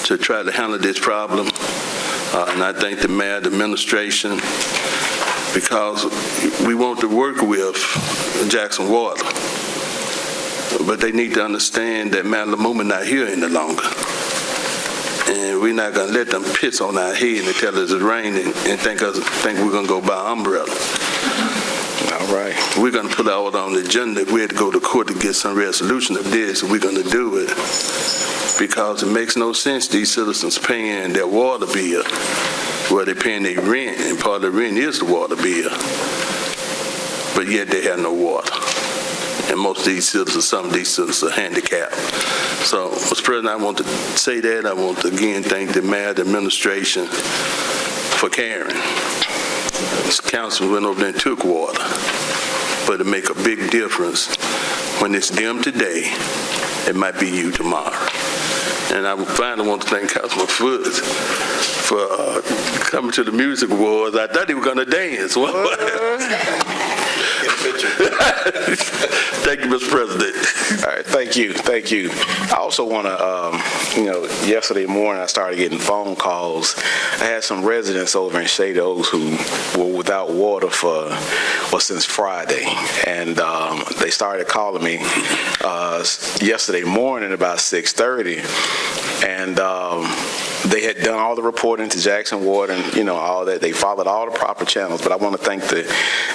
to try to handle this problem. And I thank the mayor, the administration, because we want to work with Jackson Water. But they need to understand that Mayor Lumumba not here any longer. And we're not going to let them piss on our head and tell us it's raining and think we're going to go buy an umbrella. All right. We're going to put out on the agenda. If we had to go to court to get some resolution of this, we're going to do it. Because it makes no sense these citizens paying their water bill, where they're paying their rent, and part of the rent is the water bill. But yet they have no water. And most of these citizens, some of these citizens are handicapped. So, Mr. President, I want to say that. I want to again thank the mayor, the administration for caring. This council went over there and took water. But it make a big difference when it's them today, it might be you tomorrow. And I finally want to thank Councilman Foots for coming to the Music Awards. I thought he was going to dance. Thank you, Mr. President. All right, thank you. I also want to, yesterday morning I started getting phone calls. I had some residents over in Shady Oaks who were without water since Friday, and they started calling me yesterday morning about 6:30, and they had done all the reporting to Jackson Water and, all that. They followed all the proper channels, but I want to thank the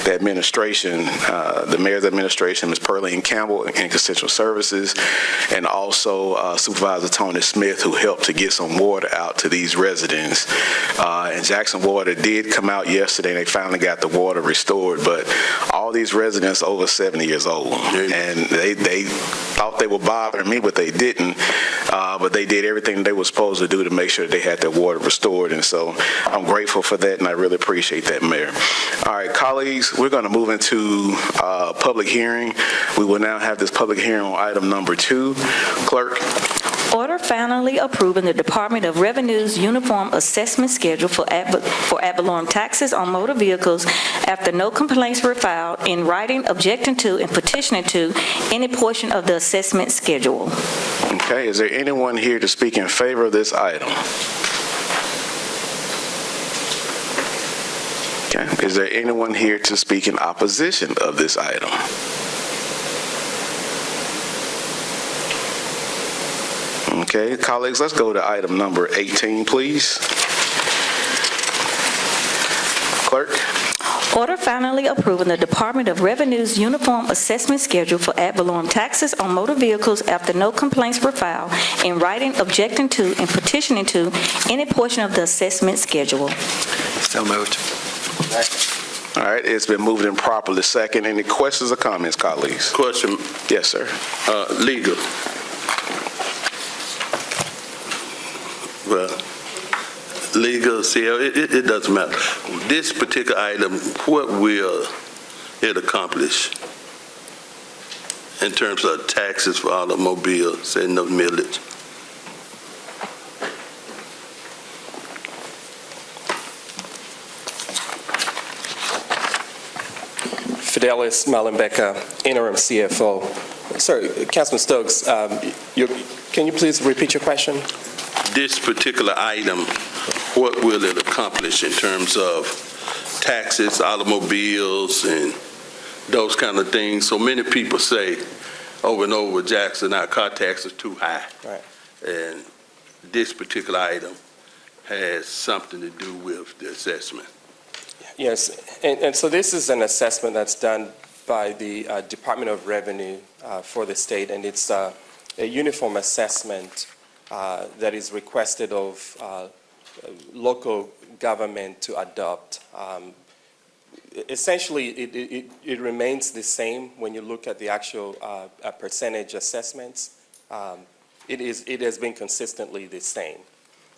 administration, the mayor's administration, Ms. Pearline Campbell and Constitutional Services, and also Supervisor Tony Smith, who helped to get some water out to these residents. And Jackson Water did come out yesterday, and they finally got the water restored, but all these residents over 70 years old, and they thought they were bothering me, but they didn't. But they did everything they were supposed to do to make sure they had their water restored, and so I'm grateful for that, and I really appreciate that, Mayor. All right, colleagues, we're going to move into public hearing. We will now have this public hearing on item number 2. Clerk. Order finally approving the Department of Revenue's uniform assessment schedule for ad valorem taxes on motor vehicles after no complaints were filed, in writing, objecting to, and petitioning to any portion of the assessment schedule. Okay, is there anyone here to speak in favor of this item? Okay, is there anyone here to speak in opposition of this item? Okay, colleagues, let's go to item number 18, please. Clerk. Order finally approving the Department of Revenue's uniform assessment schedule for ad valorem taxes on motor vehicles after no complaints were filed, in writing, objecting to, and petitioning to any portion of the assessment schedule. So moved. All right, it's been moved and properly second. Any questions or comments, colleagues? Question. Yes, sir. Legal. Well, legal, see, it doesn't matter. This particular item, what will it accomplish in terms of taxes for automobiles and no millage? Fidelis Malumbeka, interim CFO. Sorry, Councilman Stokes, can you please repeat your question? This particular item, what will it accomplish in terms of taxes, automobiles, and those kind of things? So many people say over and over, Jackson, our car tax is too high. Right. And this particular item has something to do with the assessment. Yes, and so this is an assessment that's done by the Department of Revenue for the state, and it's a uniform assessment that is requested of local government to adopt. Essentially, it remains the same when you look at the actual percentage assessments. It has been consistently the same.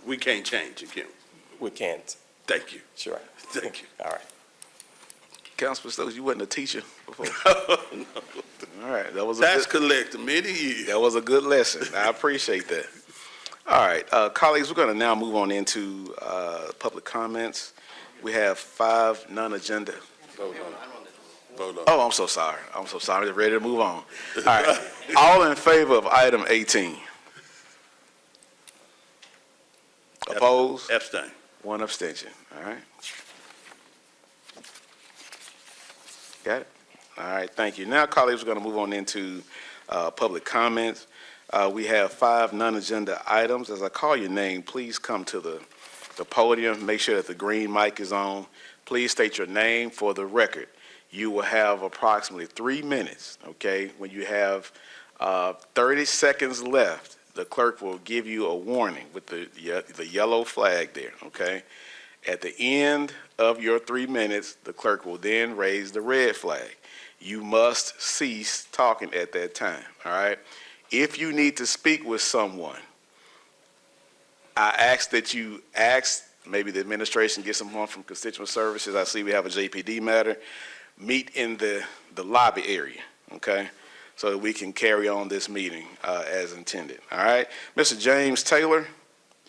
We can't change it, can we? We can't. Thank you. Sure. Thank you. All right. Councilman Stokes, you wasn't a teacher before. No. All right, that was Tax collector, many years. That was a good lesson. I appreciate that. All right, colleagues, we're going to now move on into public comments. We have 5 non-agenda. Vote on. Oh, I'm so sorry. Ready to move on. All right, all in favor of item 18? Opposed? Abstain. One abstention. All right. Got it? All right, thank you. Now, colleagues, we're going to move on into public comments. We have 5 non-agenda items. As I call your name, please come to the podium. Make sure that the green mic is on. Please state your name for the record. You will have approximately 3 minutes, okay? When you have 30 seconds left, the clerk will give you a warning with the yellow flag there, okay? At the end of your 3 minutes, the clerk will then raise the red flag. You must cease talking at that time, all right? If you need to speak with someone, I ask that you maybe the administration get someone from constituent services. I see we have a JPD matter. Meet in the lobby area, okay? So that we can carry on this meeting as intended, all right? Mr. James Taylor,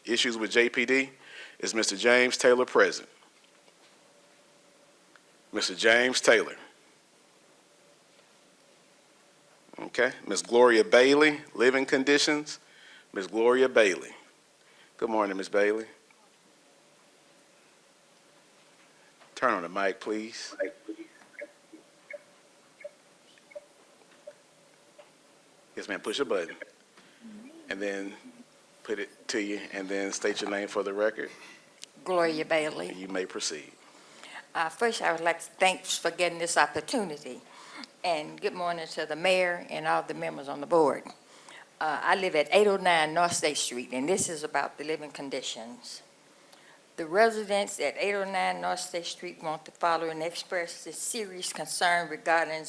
issues with JPD. Is Mr. James Taylor present? Mr. James Taylor. Okay. Ms. Gloria Bailey, living conditions. Ms. Gloria Bailey. Good morning, Ms. Bailey. Turn on the mic, please. Yes, ma'am. Push a button. And then put it to you, and then state your name for the record. Gloria Bailey. And you may proceed. First, I would like to thanks for getting this opportunity, and good morning to the mayor and all the members on the board. I live at 809 North State Street, and this is about the living conditions. The residents at 809 North State Street want the following: express a serious concern regarding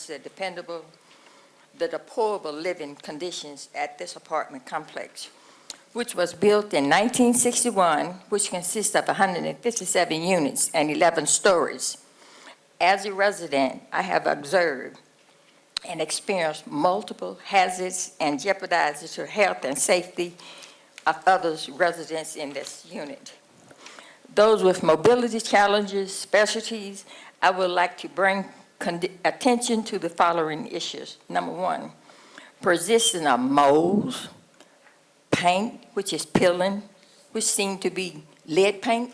the deplorable living conditions at this apartment complex, which was built in 1961, which consists of 157 units and 11 stories. As a resident, I have observed and experienced multiple hazards and jeopardizes the health and safety of others residents in this unit. Those with mobility challenges, specialties, I would like to bring attention to the following issues. Number 1, persistence of molds, paint, which is peeling, which seem to be lead paint,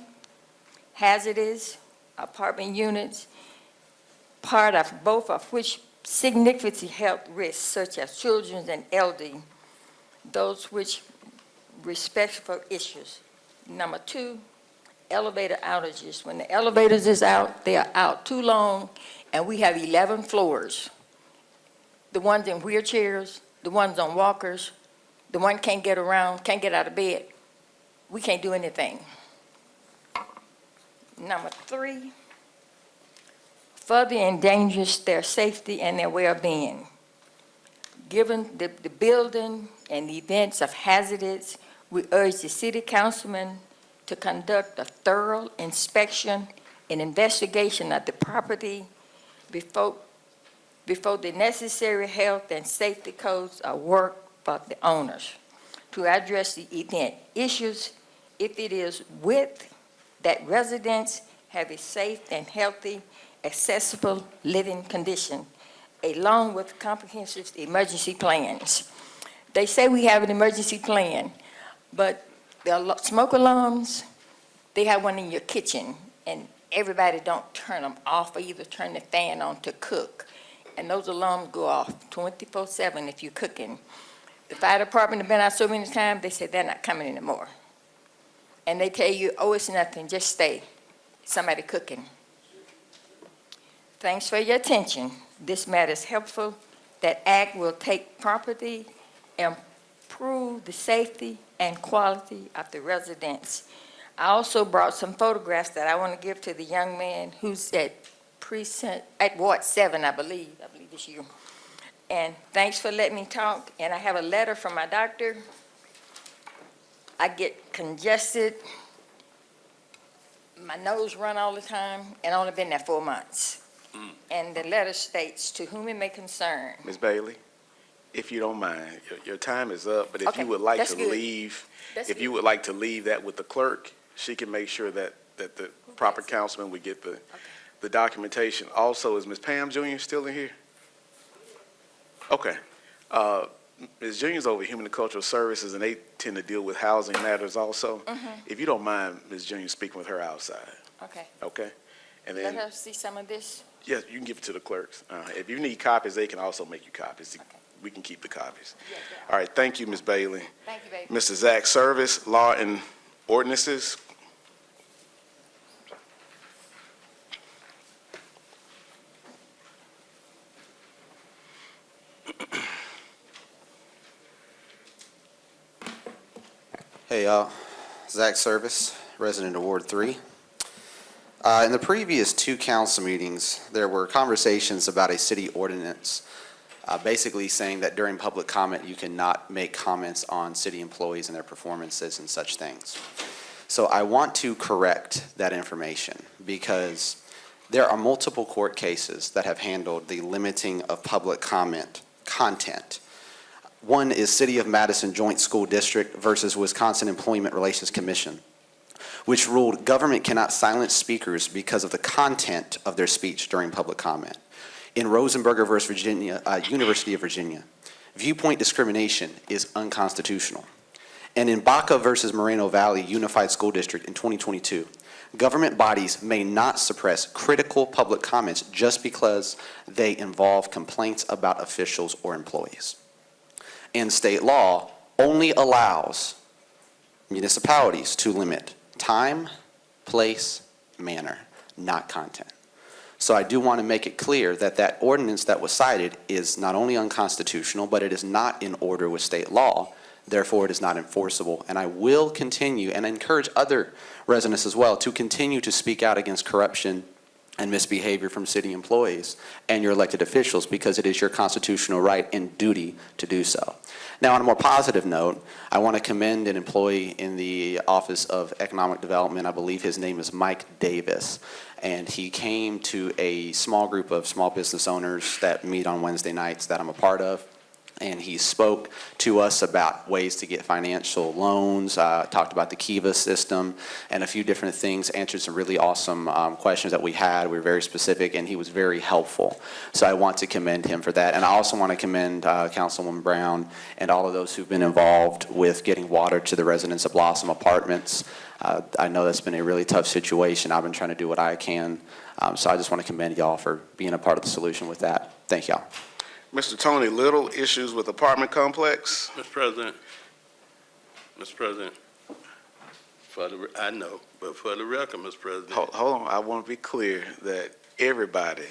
hazardous apartment units, part of both of which significant health risks such as children and elderly, those which respectful issues. Number 2, elevator outages. When the elevators is out, they are out too long, and we have 11 floors. The ones in wheelchairs, the ones on walkers, the one can't get around, can't get out of bed. We can't do anything. Number 3, further endangers their safety and their well-being. Given the building and the events of hazards, we urge the city councilman to conduct a thorough inspection and investigation of the property before the necessary health and safety codes are worked by the owners to address the event issues if it is with that residents have a safe and healthy, accessible living condition, along with comprehensive emergency plans. They say we have an emergency plan, but the smoke alarms, they have one in your kitchen, and everybody don't turn them off or either turn the fan on to cook. And those alarms go off 24/7 if you're cooking. The fire department have been out so many times, they said they're not coming anymore. And they tell you, oh, it's nothing, just stay. Somebody cooking. Thanks for your attention. This matter is helpful. That act will take property and improve the safety and quality of the residents. I also brought some photographs that I want to give to the young man who's at Ward 7, I believe it's you. And thanks for letting me talk. And I have a letter from my doctor. I get congested, my nose run all the time, and only been there 4 months. And the letter states, to whom it may concern. Ms. Bailey, if you don't mind, your time is up, but if Okay, you would like that's to good. leave, That's if you good. would like to leave that with the clerk, she can make sure that the proper councilman would get the documentation. Also, is Ms. Pam Jr. still in here? Okay. Ms. Junior's over Human and Cultural Services, and they tend to deal with housing matters also. If you don't mind, Ms. Junior, speaking with her outside, Okay. okay? And Let then, her see some of this. yes, you can give it to the clerks. If you need copies, they can also make you copies. We can keep the copies. Yeah, All right, thank you, Ms. Bailey. Thank you, baby. Mr. Zach Service, Law and Ordinances. Hey, y'all. Zach Service, resident of Ward 3. In the previous 2 council meetings, there were conversations about a city ordinance, basically saying that during public comment, you cannot make comments on city employees and their performances and such things. So I want to correct that information because there are multiple court cases that have handled the limiting of public comment content. One is City of Madison Joint School District versus Wisconsin Employment Relations Commission, which ruled government cannot silence speakers because of the content of their speech during public comment. In Rosenberger versus Virginia, University of Virginia, viewpoint discrimination is unconstitutional. And in Baca versus Moreno Valley Unified School District in 2022, government bodies may not suppress critical public comments just because they involve complaints about officials or employees. And state law only allows municipalities to limit time, place, manner, not content. So I do want to make it clear that that ordinance that was cited is not only unconstitutional, but it is not in order with state law. Therefore, it is not enforceable. And I will continue and encourage other residents as well to continue to speak out against corruption and misbehavior from city employees and your elected officials because it is your constitutional right and duty to do so. Now, on a more positive note, I want to commend an employee in the Office of Economic Development. I believe his name is Mike Davis. And he came to a small group of small business owners that meet on Wednesday nights that I'm a part of. And he spoke to us about ways to get financial loans, talked about the Kiva system and a few different things, answered some really awesome questions that we had. We were very specific, and he was very helpful. So I want to commend him for that. And I also want to commend Councilwoman Brown and all of those who've been involved with getting water to the residents of Blossom Apartments. I know that's been a really tough situation. I've been trying to do what I can. So I just want to commend y'all for being a part of the solution with that. Thank y'all. Mr. Tony Little, issues with apartment complex. Mr. President, I know, but for the record, Mr. President. Hold on, I want to be clear that everybody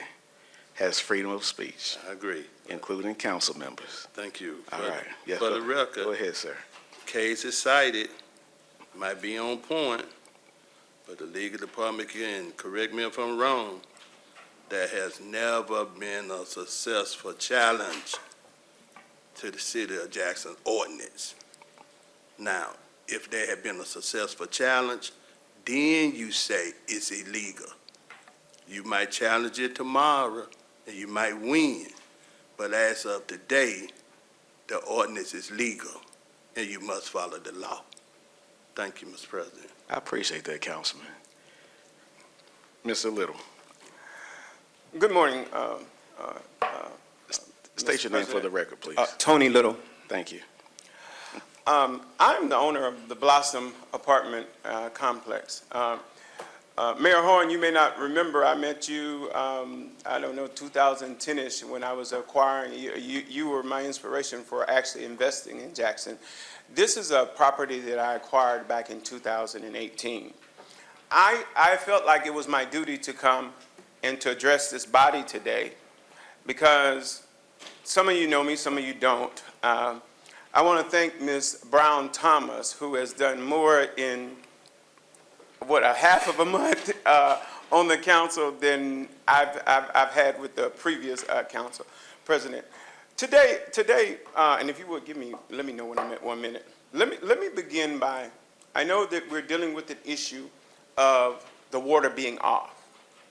has freedom of speech, I agree. including council members. Thank you. All right. Yes, For the go record, ahead, sir. cases cited might be on point, but the legal department can correct me if I'm wrong. There has never been a successful challenge to the City of Jackson ordinance. Now, if there had been a successful challenge, then you say it's illegal. You might challenge it tomorrow, and you might win. But as of today, the ordinance is legal, and you must follow the law. Thank you, Mr. President. I appreciate that, Councilman. Mr. Little, Good morning, state your name for the record, please. Tony Little. Thank you. I'm the owner of the Blossom Apartment Complex. Mayor Horn, you may not remember, I met you, 2010-ish when I was acquiring. You were my inspiration for actually investing in Jackson. This is a property that I acquired back in 2018. I felt like it was my duty to come and to address this body today because some of you know me, some of you don't. I want to thank Ms. Brown Thomas, who has done more in, a half of a month on the council than I've had with the previous council president. Today, and if you would let me know when I'm at 1 minute. Let me begin by, I know that we're dealing with an issue of the water being off.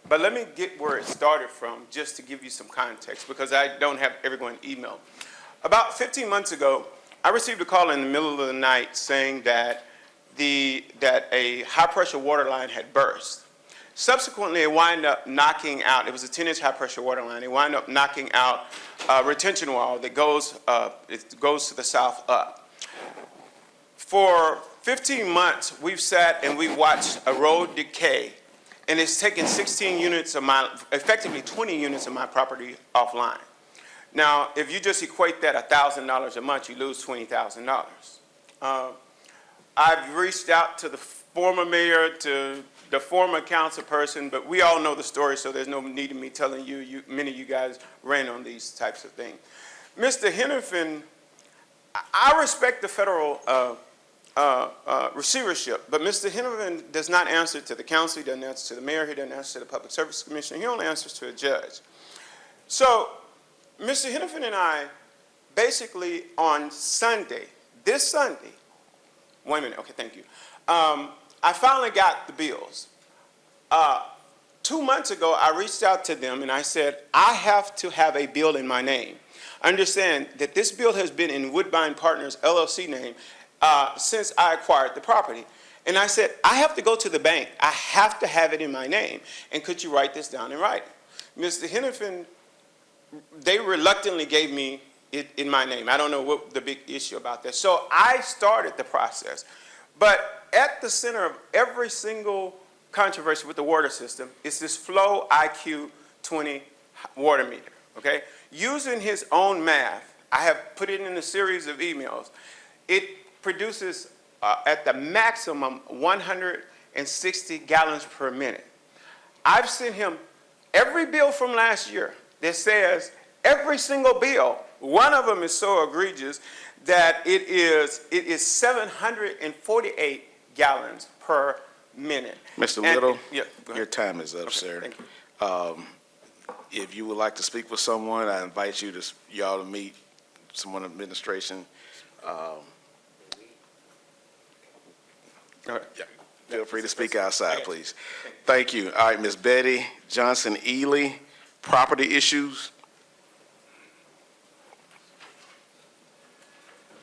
But let me get where it started from, just to give you some context, because I don't have everyone's email. About 15 months ago, I received a call in the middle of the night saying that a high-pressure water line had burst. Subsequently, it wound up knocking out, it was a 10-inch high-pressure water line, it wound up knocking out a retention wall that goes to the south up. For 15 months, we've sat and we've watched a road decay, and it's taken 16 units of effectively 20 units of my property offline. Now, if you just equate that $1,000 a month, you lose $20,000. I've reached out to the former mayor, to the former council person, but we all know the story, so there's no need in me telling you. Many of you guys ran on these types of things. Mr. Henderson, I respect the federal receivership, but Mr. Henderson does not answer to the council, he doesn't answer to the mayor, he doesn't answer to the public service commissioner, he only answers to a judge. So, Mr. Henderson and I, basically on Sunday, this Sunday, wait a minute, okay, thank you. I finally got the bills. 2 months ago, I reached out to them and I said, I have to have a bill in my name. Understand that this bill has been in Woodbine Partners LLC name since I acquired the property. And I said, I have to go to the bank. I have to have it in my name. And could you write this down in writing? Mr. Henderson, they reluctantly gave me it in my name. I don't know what the big issue about that. So I started the process. But at the center of every single controversy with the water system is this Flow IQ 20 water meter, okay? Using his own math, I have put it in a series of emails. It produces at the maximum 160 gallons per minute. I've sent him every bill from last year that says every single bill, one of them is so egregious that it is 748 gallons per minute. Mr. Little, yeah, go ahead. your time is up, Okay, sir. thank you. If you would like to speak with someone, I invite you y'all to meet someone in administration. Go ahead. Yeah, feel free to speak outside, please. Thank you. All right, Ms. Betty Johnson-Ely, property issues.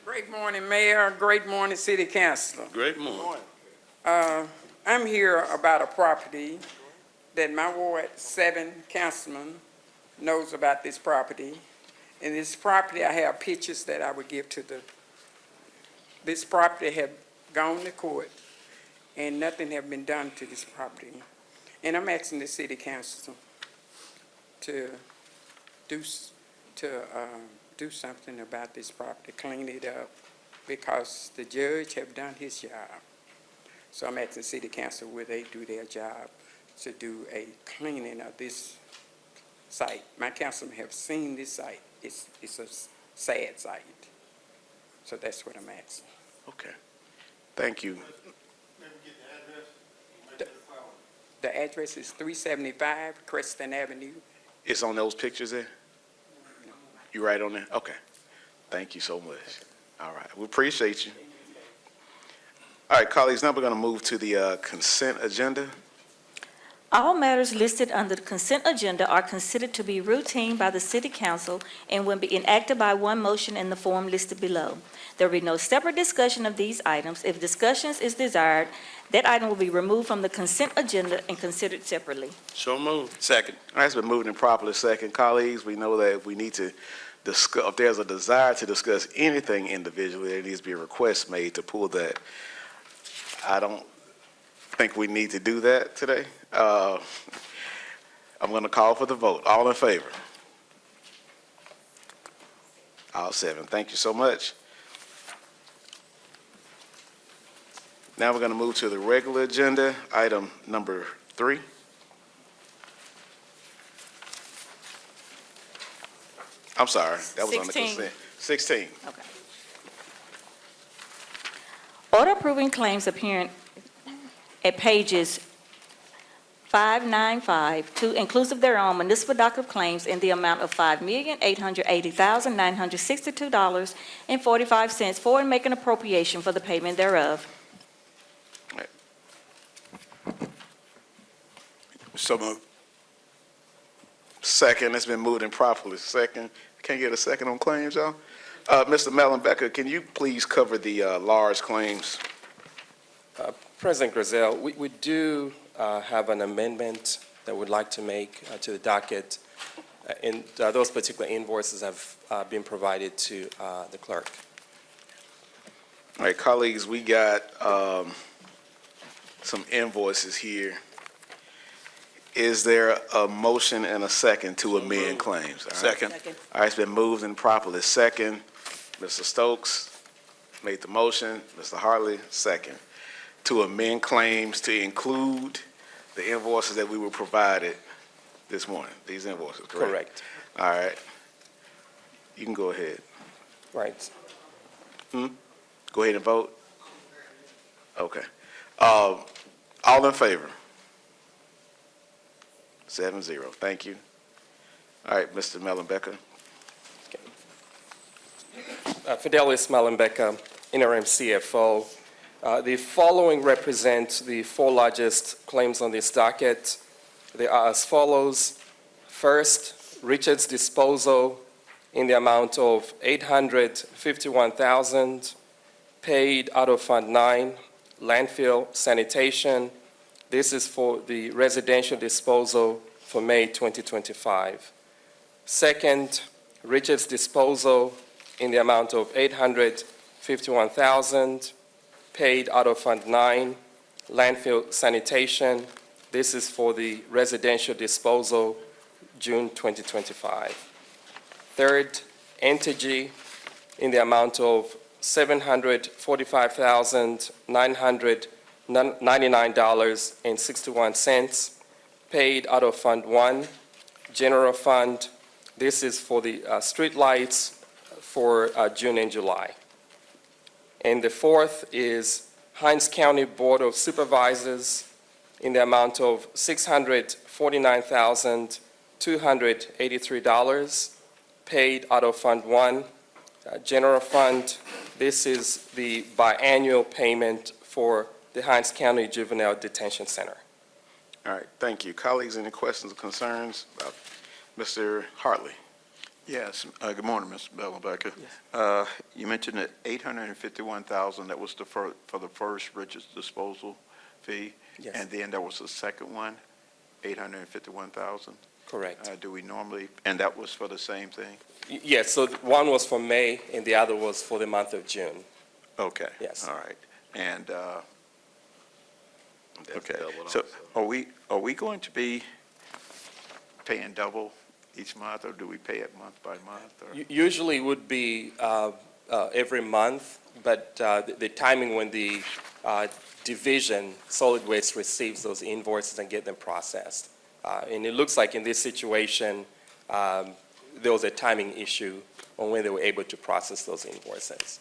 Great morning, Mayor. Great morning, City Council. Great morning. I'm here about a property that my Ward 7 councilman knows about this property. And this property, I have pictures that I would give to this property have gone to court and nothing have been done to this property. And I'm asking the City Council to do something about this property, clean it up, because the judge have done his job. So I'm asking City Council, will they do their job to do a cleaning of this site? My councilmen have seen this site. It's a sad site. So that's what I'm asking. Okay. Thank you. The address is 375 Creston Avenue. It's on those pictures there? You right on there? Okay. Thank you so much. All right. We appreciate you. All right, colleagues, now we're going to move to the consent agenda. All matters listed under the consent agenda are considered to be routine by the City Council and will be enacted by one motion in the form listed below. There will be no separate discussion of these items. If discussions is desired, that item will be removed from the consent agenda and considered separately. So moved. Second. All right, it's been moved and properly second. Colleagues, we know that if we need to discuss, if there's a desire to discuss anything individually, there needs to be a request made to pull that. I don't think we need to do that today. I'm going to call for the vote. All in favor? All seven. Thank you so much. Now we're going to move to the regular agenda, item number 3. I'm sorry, that was on the 16. consent. 16. Okay. Order approving claims appearing at pages 595 to inclusive thereon municipal docket of claims in the amount of $5,880,962.45 for and make an appropriation for the payment thereof. So moved. Second, it's been moved and properly second. Can't get a second on claims, y'all? Mr. Mellon Becker, can you please cover the large claims? President Griselle, we do have an amendment that we'd like to make to the docket, and those particular invoices have been provided to the clerk. All right, colleagues, we got some invoices here. Is there a motion and a second to amend claims? All right. Second. All right, it's been moved and properly second. Mr. Stokes made the motion, Mr. Hartley, second, to amend claims to include the invoices that we were provided this morning, these invoices, correct? Correct. All right. You can go ahead. Right. Go ahead and vote. Okay. All in favor? 7-0. Thank you. All right, Mr. Mellenbecker. Fidelis Malumbeka, interim CFO. The following represent the four largest claims on this docket. They are as follows. First, Richards Disposal in the amount of $851,000 paid out of Fund 9, landfill sanitation. This is for the residential disposal for May 2025. Second, Richards Disposal in the amount of $851,000 paid out of Fund 9, landfill sanitation. This is for the residential disposal, June 2025. Third, Entergy in the amount of $745,999.61 paid out of Fund 1, General Fund. This is for the street lights for June and July. And the fourth is Hinds County Board of Supervisors in the amount of $649,283 paid out of Fund 1, General Fund. This is the biannual payment for the Hinds County Juvenile Detention Center. All right, thank you. Colleagues, any questions or concerns? Mr. Hartley? Yes, good morning, Mr. Bellenbecker. You mentioned that $851,000, that was for the first Richards disposal fee? Yes. And then there was a second one, $851,000? Correct. Do we normally, and that was for the same thing? Yes, so one was for May and the other was for the month of June. Okay. Yes. All right. And, That's okay, double so also. are we going to be paying double each month, or do we pay it month by month? Or? Usually it would be every month, but the timing when the division, solid waste, receives those invoices and get them processed. And it looks like in this situation, there was a timing issue on when they were able to process those invoices.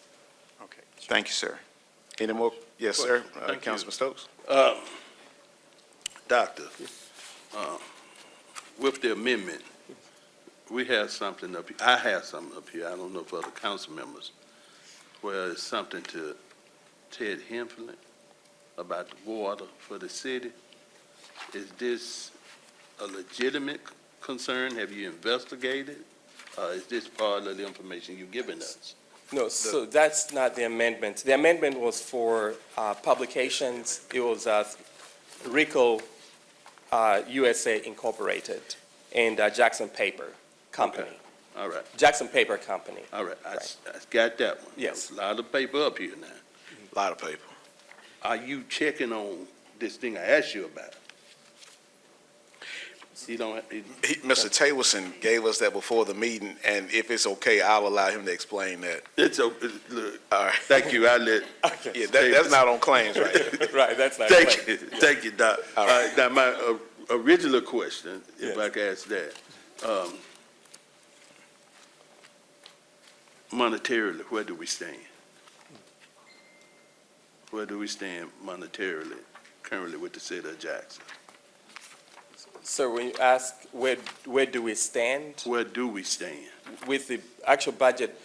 Okay, thank you, sir. Any more? Yes, sir. Thank you. Councilman Stokes? Doctor, with the amendment, we have something up here, I have something up here, I don't know for other council members, where it's something to Ted Hemphill about the water for the city. Is this a legitimate concern? Have you investigated? Is this part of the information you've given us? No, so that's not the amendment. The amendment was for publications. It was RICO USA Incorporated and Jackson Paper Company. Okay. All right, Jackson Paper Company. all right, I Right. got that one. Yes. A lot of paper up here now. A lot of paper. Are you checking on this thing I asked you about? You don't, Mr. Taylerson gave us that before the meeting, and if it's okay, I'll allow him to explain that. it's, look, All right. thank you, I let. Yeah, that's not on claims, right? Right, that's not. Thank you, Doc. All right. Now, my original question, if Yes. I could ask that, monetarily, where do we stand? Where do we stand monetarily currently with the city of Jackson? So when you ask where do we stand Where do we stand? with the actual budget,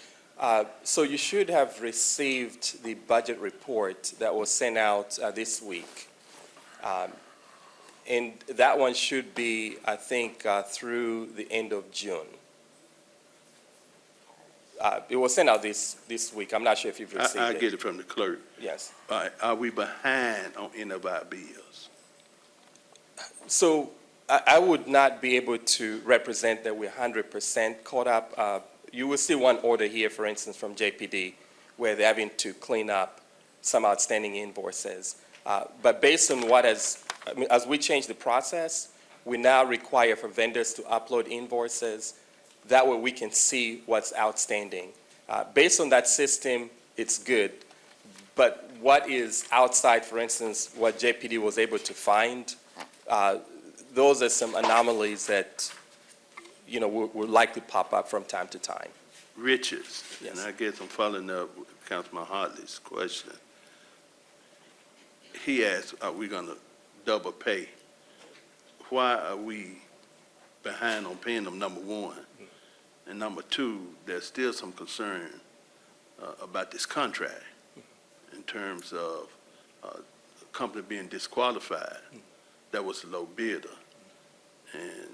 so you should have received the budget report that was sent out this week. And that one should be, I think, through the end of June. it was sent out this week. I'm not sure if you've received I it. get it from the clerk. Yes. All right, are we behind on any of our bills? So I would not be able to represent that we're 100% caught up. You will see one order here, for instance, from JPD, where they're having to clean up some outstanding invoices. But based on as we change the process, we now require for vendors to upload invoices. That way we can see what's outstanding. Based on that system, it's good. But what is outside, for instance, what JPD was able to find, those are some anomalies that, will likely pop up from time to time. Richards, and Yes. I guess I'm following up with Councilman Hartley's question. He asked, are we gonna double pay? Why are we behind on paying them, number one? And number two, there's still some concern about this contract in terms of the company being disqualified. That was a low bidder. And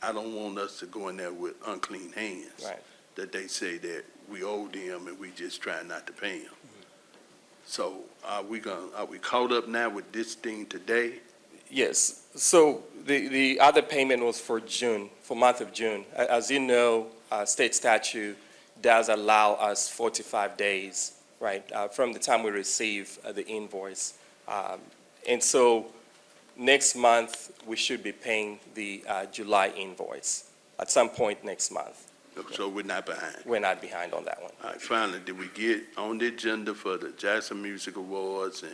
I don't want us to go in there with unclean hands. Right. That they say that we owe them and we just try not to pay them. So are we caught up now with this thing today? Yes. So the other payment was for June, for month of June. As you know, state statute does allow us 45 days, right, from the time we receive the invoice. And so next month, we should be paying the July invoice at some point next month. So we're not behind. We're not behind on that one. All right, finally, did we get on the agenda for the Jackson Music Awards and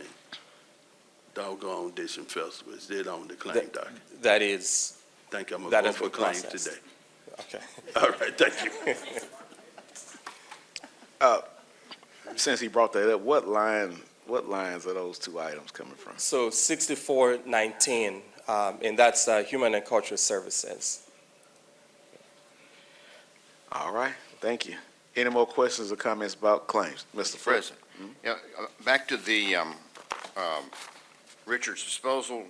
doggone Audition Festival? Is that on the claim docket? That is, Think I'm that gonna is go for the claims process. today. okay. All right, thank you. Since he brought that up, what lines are those two items coming from? So 6419, and that's Human and Cultural Services. All right, thank you. Any more questions or comments about claims? Mr. President? Yeah, back to the Richards disposal,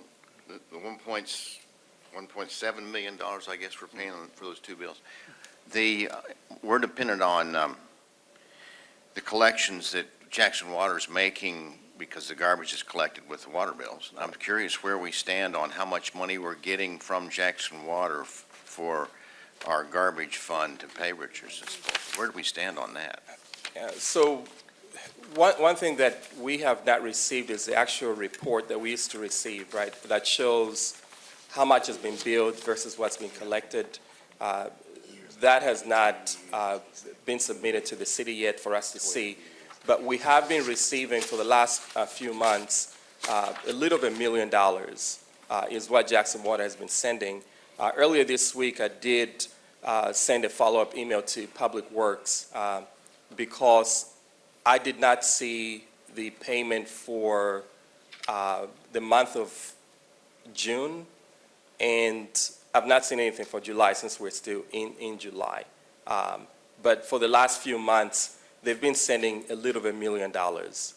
the $1.7 million, I guess, we're paying for those two bills. We're dependent on the collections that Jackson Water is making because the garbage is collected with the water bills. I'm curious where we stand on how much money we're getting from Jackson Water for our garbage fund to pay Richards disposal. Where do we stand on that? So one thing that we have not received is the actual report that we used to receive, right? That shows how much has been billed versus what's been collected. That has not been submitted to the city yet for us to see. But we have been receiving for the last few months, a little over $1 million is what Jackson Water has been sending. Earlier this week, I did send a follow-up email to Public Works because I did not see the payment for the month of June, and I've not seen anything for July since we're still in July. But for the last few months, they've been sending a little over $1 million each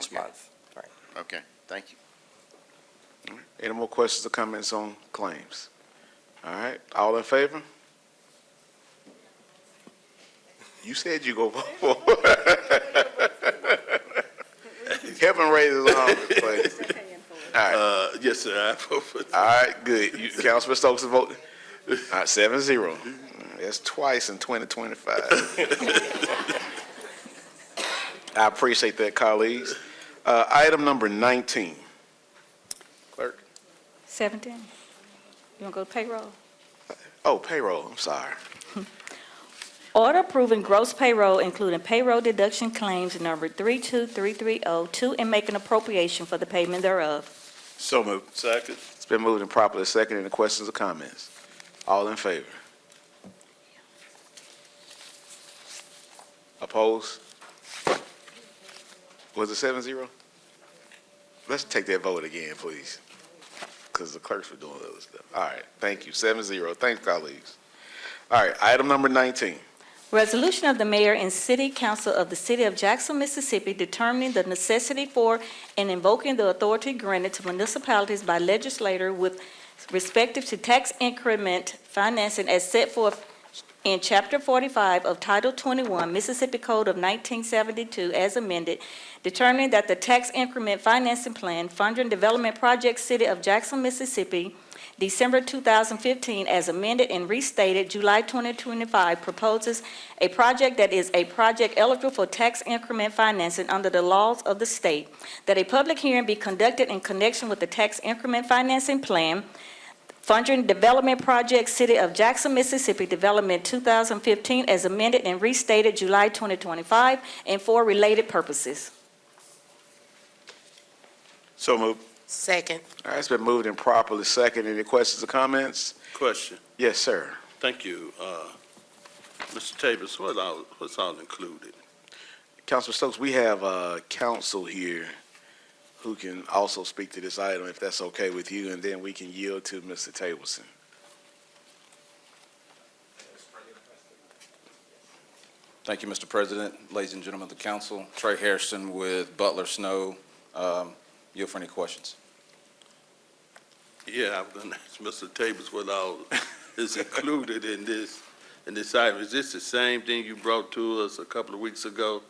Okay. month. Right. Okay, thank you. Any more questions or comments on claims? All right, all in favor? You said you go vote for. Help him raise his arm, please. All right, Yes, sir, I vote for all right, good. Councilman Stokes is voting. All right, 7-0. That's twice in 2025. I appreciate that, colleagues. Item number 19. Clerk? 17. You want to go to payroll? Oh, payroll, I'm sorry. Order approving gross payroll, including payroll deduction claims number 32330, and making appropriation for the payment thereof. So moved. Second. It's been moved and properly seconded. Any questions or comments? All in favor? Opposed? Was it 7-0? Let's take that vote again, please, because the clerks were doing other stuff. All right, thank you. 7-0. Thanks, colleagues. All right, item number 19. Resolution of the mayor and city council of the city of Jackson, Mississippi, determining the necessity for and invoking the authority granted to municipalities by legislator with respective to tax increment financing as set forth in Chapter 45 of Title 21, Mississippi Code of 1972, as amended, determining that the tax increment financing plan, Funding Development Project City of Jackson, Mississippi, December 2015, as amended and restated July 2025, proposes a project that is a project eligible for tax increment financing under the laws of the state, that a public hearing be conducted in connection with the tax increment financing plan, Funding Development Project City of Jackson, Mississippi, Development 2015, as amended and restated July 2025, and for related purposes. So moved. Second. All right, it's been moved and properly second. Any questions or comments? Question. Yes, sir. Thank you. Mr. Tavis, what's all included? Councilman Stokes, we have counsel here who can also speak to this item, if that's okay with you, and then we can yield to Mr. Tableson. Thank you, Mr. President. Ladies and gentlemen of the council, Trey Harrison with Butler Snow. Yield for any questions. Yeah, I'm going to ask Mr. Tavis what all is included in this item. Is this the same thing you brought to us a couple of weeks ago?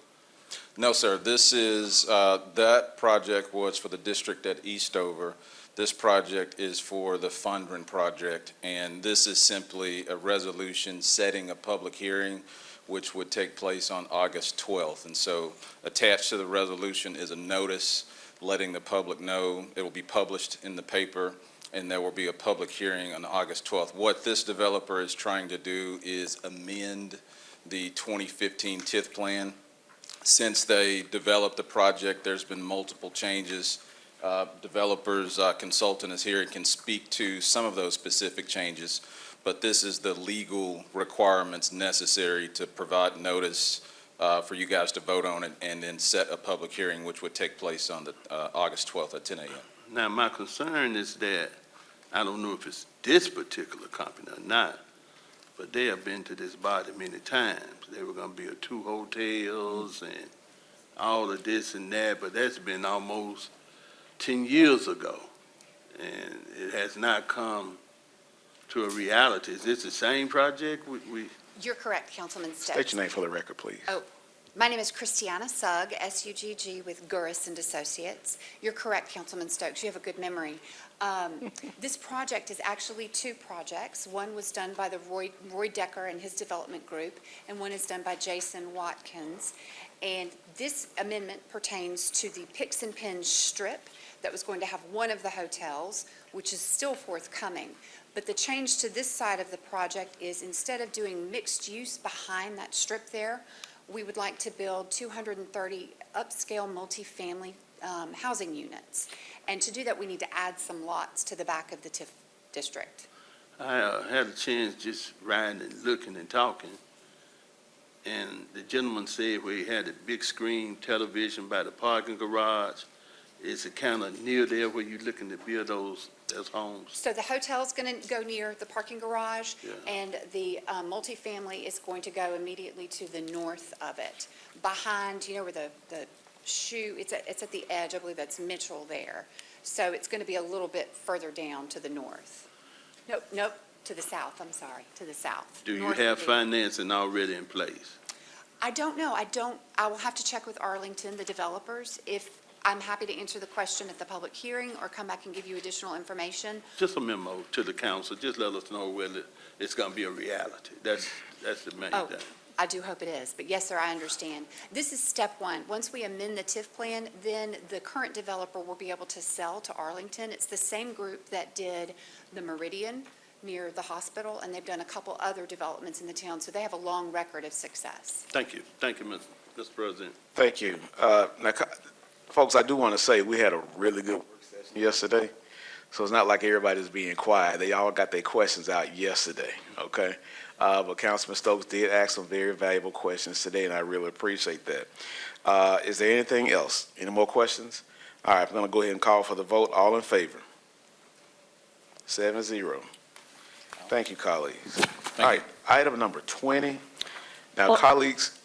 No, sir. This is, that project was for the district at Eastover. This project is for the Fundren project, and this is simply a resolution setting a public hearing which would take place on August 12th. And so attached to the resolution is a notice letting the public know. It will be published in the paper, and there will be a public hearing on August 12th. What this developer is trying to do is amend the 2015 TIF plan. Since they developed the project, there's been multiple changes. Developers consultant is here and can speak to some of those specific changes, but this is the legal requirements necessary to provide notice for you guys to vote on it and then set a public hearing, which would take place on the August 12th at 10 a.m. Now, my concern is that, I don't know if it's this particular company or not, but they have been to this body many times. They were going to build 2 hotels and all of this and that, but that's been almost 10 years ago, and it has not come to a reality. Is this the same project? You're correct, Councilman Stokes. State your name for the record, please. Oh, my name is Christiana Sugg, S-U-G-G, with Gurris and Associates. You're correct, Councilman Stokes. You have a good memory. This project is actually 2 projects. One was done by the Roy Decker and his development group, and one is done by Jason Watkins. And this amendment pertains to the Picks and Pins strip that was going to have one of the hotels, which is still forthcoming. But the change to this side of the project is, instead of doing mixed use behind that strip there, we would like to build 230 upscale multifamily housing units. And to do that, we need to add some lots to the back of the TIF district. I had a chance just riding and looking and talking, and the gentleman said where he had a big screen television by the parking garage. Is it kind of near there where you're looking to build those homes? So the hotel's going to go near the parking garage, Yeah. and the multifamily is going to go immediately to the north of it, behind, you know, where the shoe, it's at the edge, I believe that's Mitchell there. So it's going to be a little bit further down to the north. Nope, to the south, I'm sorry, to the south. Do you North have of the- financing already in place? I don't know. I will have to check with Arlington, the developers. I'm happy to answer the question at the public hearing or come back and give you additional information. Just a memo to the council, just let us know whether it's going to be a reality. That's the main Oh, thing. I do hope it is, but yes, sir, I understand. This is step one. Once we amend the TIF plan, then the current developer will be able to sell to Arlington. It's the same group that did the Meridian near the hospital, and they've done a couple other developments in the town, so they have a long record of success. Thank you, Mr. President. Thank you. Now, folks, I do want to say we had a really good work session yesterday, so it's not like everybody's being quiet. They all got their questions out yesterday, okay? But Councilman Stokes did ask some very valuable questions today, and I really appreciate that. Is there anything else? Any more questions? All right, I'm going to go ahead and call for the vote. All in favor? 7-0. Thank you, colleagues. All right, item number 20. Now, colleagues,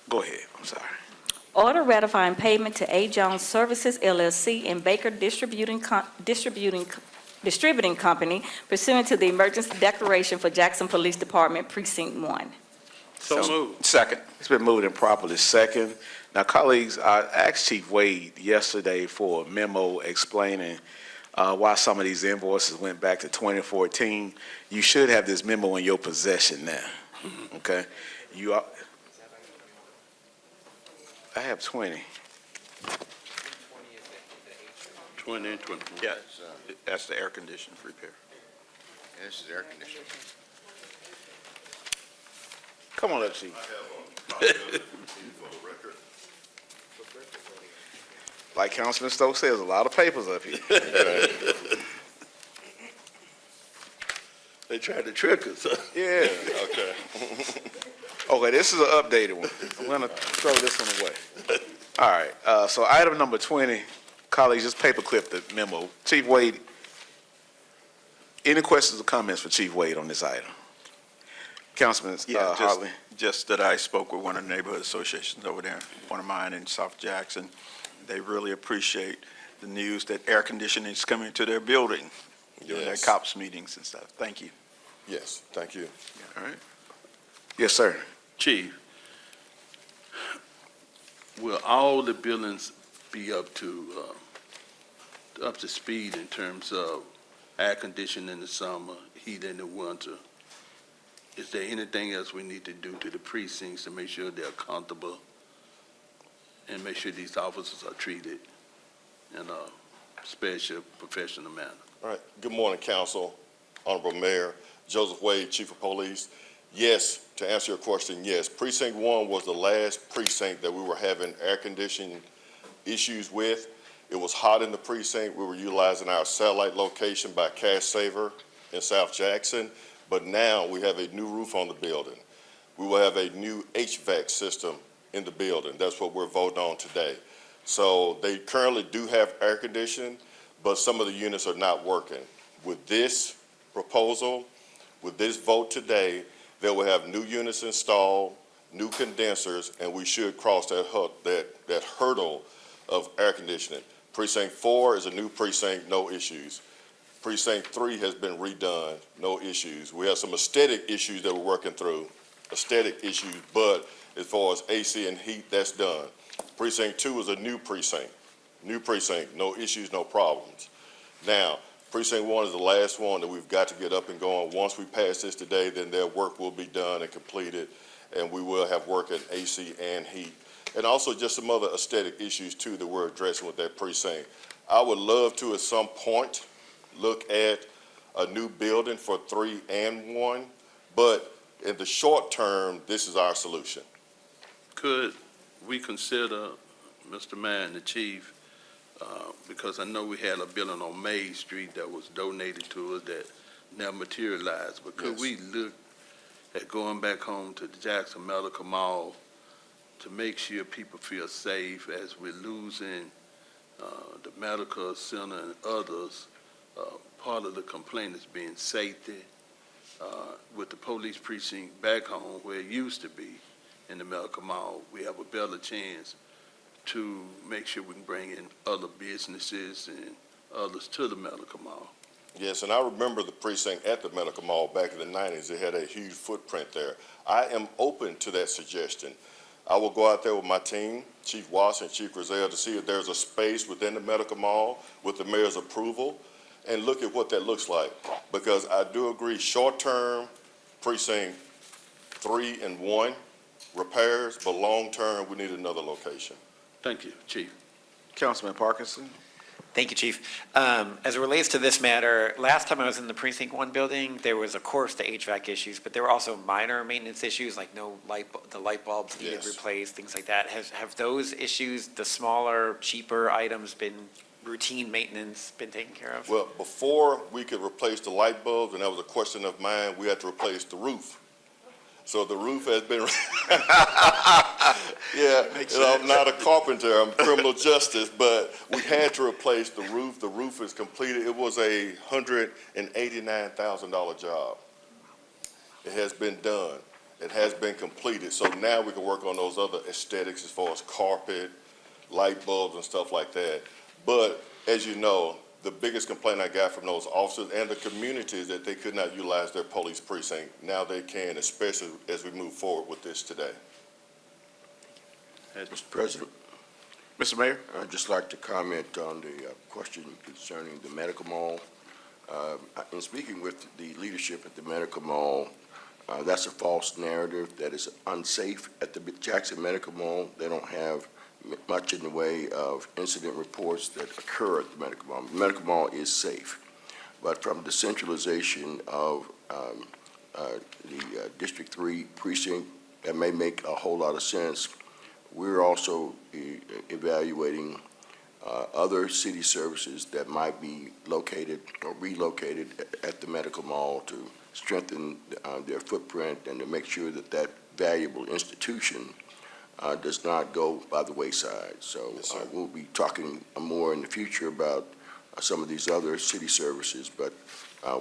go ahead. I'm sorry. Order ratifying payment to A. Jones Services LLC and Baker Distributing Distributing Company pursuant to the emergency declaration for Jackson Police Department Precinct 1. So moved. Second. It's been moved and properly second. Now, colleagues, I asked Chief Wade yesterday for a memo explaining why some of these invoices went back to 2014. You should have this memo in your possession now, okay? I have 20. 20 and 21. Yeah, that's the air conditioning repair. And this is air conditioning. Come on up, Chief. Like Councilman Stokes says, a lot of papers up here. They tried to trick us. Yeah. Okay. Okay, this is an updated one. I'm gonna throw this one away. All right, so item number 20, colleagues, just paperclip the memo. Chief Wade, any questions or comments for Chief Wade on this item? Councilman Yeah, Hartley? just that I spoke with one of the neighborhood associations over there, one of mine in South Jackson. They really appreciate the news that air conditioning is coming to their building during their Yes. COPS meetings and stuff. Thank you. Yes, thank you. All right. Yes, sir. Chief, will all the buildings be up to speed in terms of air conditioning in the summer, heat in the winter? Is there anything else we need to do to the precincts to make sure they're comfortable and make sure these officers are treated in a special, professional manner? All right, good morning, council, honorable mayor, Joseph Wade, chief of police. Yes, to answer your question, yes, precinct 1 was the last precinct that we were having air conditioning issues with. It was hot in the precinct. We were utilizing our satellite location by Cash Saver in South Jackson, but now we have a new roof on the building. We will have a new HVAC system in the building. That's what we're voting on today. So they currently do have air conditioning, but some of the units are not working. With this proposal, with this vote today, they will have new units installed, new condensers, and we should cross that hurdle of air conditioning. Precinct 4 is a new precinct, no issues. Precinct 3 has been redone, no issues. We have some aesthetic issues that we're working through, aesthetic issues, but as far as AC and heat, that's done. Precinct 2 is a new precinct, no issues, no problems. Now, Precinct 1 is the last one that we've got to get up and going. Once we pass this today, then their work will be done and completed, and we will have work in AC and heat. And also just some other aesthetic issues too that we're addressing with that precinct. I would love to at some point look at a new building for 3 and 1, but in the short term, this is our solution. Could we consider, Mr. Mayor and the chief, because I know we had a building on Main Street that was donated to us that never materialized, but could Yes. we look at going back home to the Jackson Medical Mall to make sure people feel safe as we're losing the medical center and others? Part of the complaint is being safety with the police precinct back home where it used to be in the medical mall. We have a better chance to make sure we can bring in other businesses and others to the medical mall. Yes, and I remember the precinct at the medical mall back in the 90s. It had a huge footprint there. I am open to that suggestion. I will go out there with my team, Chief Watson, Chief Grizel, to see if there's a space within the medical mall with the mayor's approval and look at what that looks like. Because I do agree, short-term precinct 3 and 1 repairs, but long-term, we need another location. Thank you, Chief. Councilman Parkinson? Thank you, Chief. As it relates to this matter, last time I was in the Precinct 1 building, there was, of course, the HVAC issues, but there were also minor maintenance issues, like the light bulbs needed Yes. replaced, things like that. Have those issues, the smaller, cheaper items, been routine maintenance, been taken care of? Well, before we could replace the light bulbs, and that was a question of mine, we had to replace the roof. So the roof has been, yeah, I'm not a carpenter, I'm criminal justice, but we had to replace the roof. The roof is completed. It was a $189,000 job. It has been done. It has been completed. So now we can work on those other aesthetics as far as carpet, light bulbs and stuff like that. But as you know, the biggest complaint I got from those officers and the community is that they could not utilize their police precinct. Now they can, especially as we move forward with this today. Mr. President. Mr. Mayor? I'd just like to comment on the question concerning the medical mall. In speaking with the leadership at the medical mall, that's a false narrative that is unsafe at the Jackson Medical Mall. They don't have much in the way of incident reports that occur at the medical mall. The medical mall is safe, but from the centralization of the District 3 precinct, that may make a whole lot of sense. We're also evaluating other city services that might be located or relocated at the medical mall to strengthen their footprint and to make sure that that valuable institution does not go by the wayside. So we'll be talking more in the future about some of these other city services, but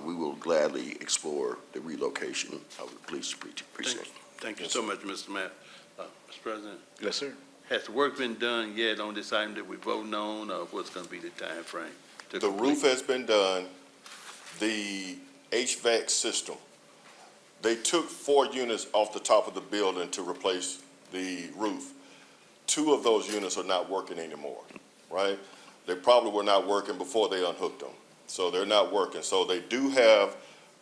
we will gladly explore the relocation of the police precinct. Thank you so much, Mr. Mayor. Mr. President, Yes, sir. has the work been done yet on this item that we're voting on, or what's going to be the time frame? The roof has been done, the HVAC system. They took 4 units off the top of the building to replace the roof. 2 of those units are not working anymore, right? They probably were not working before they unhooked them. So they're not working. So they do have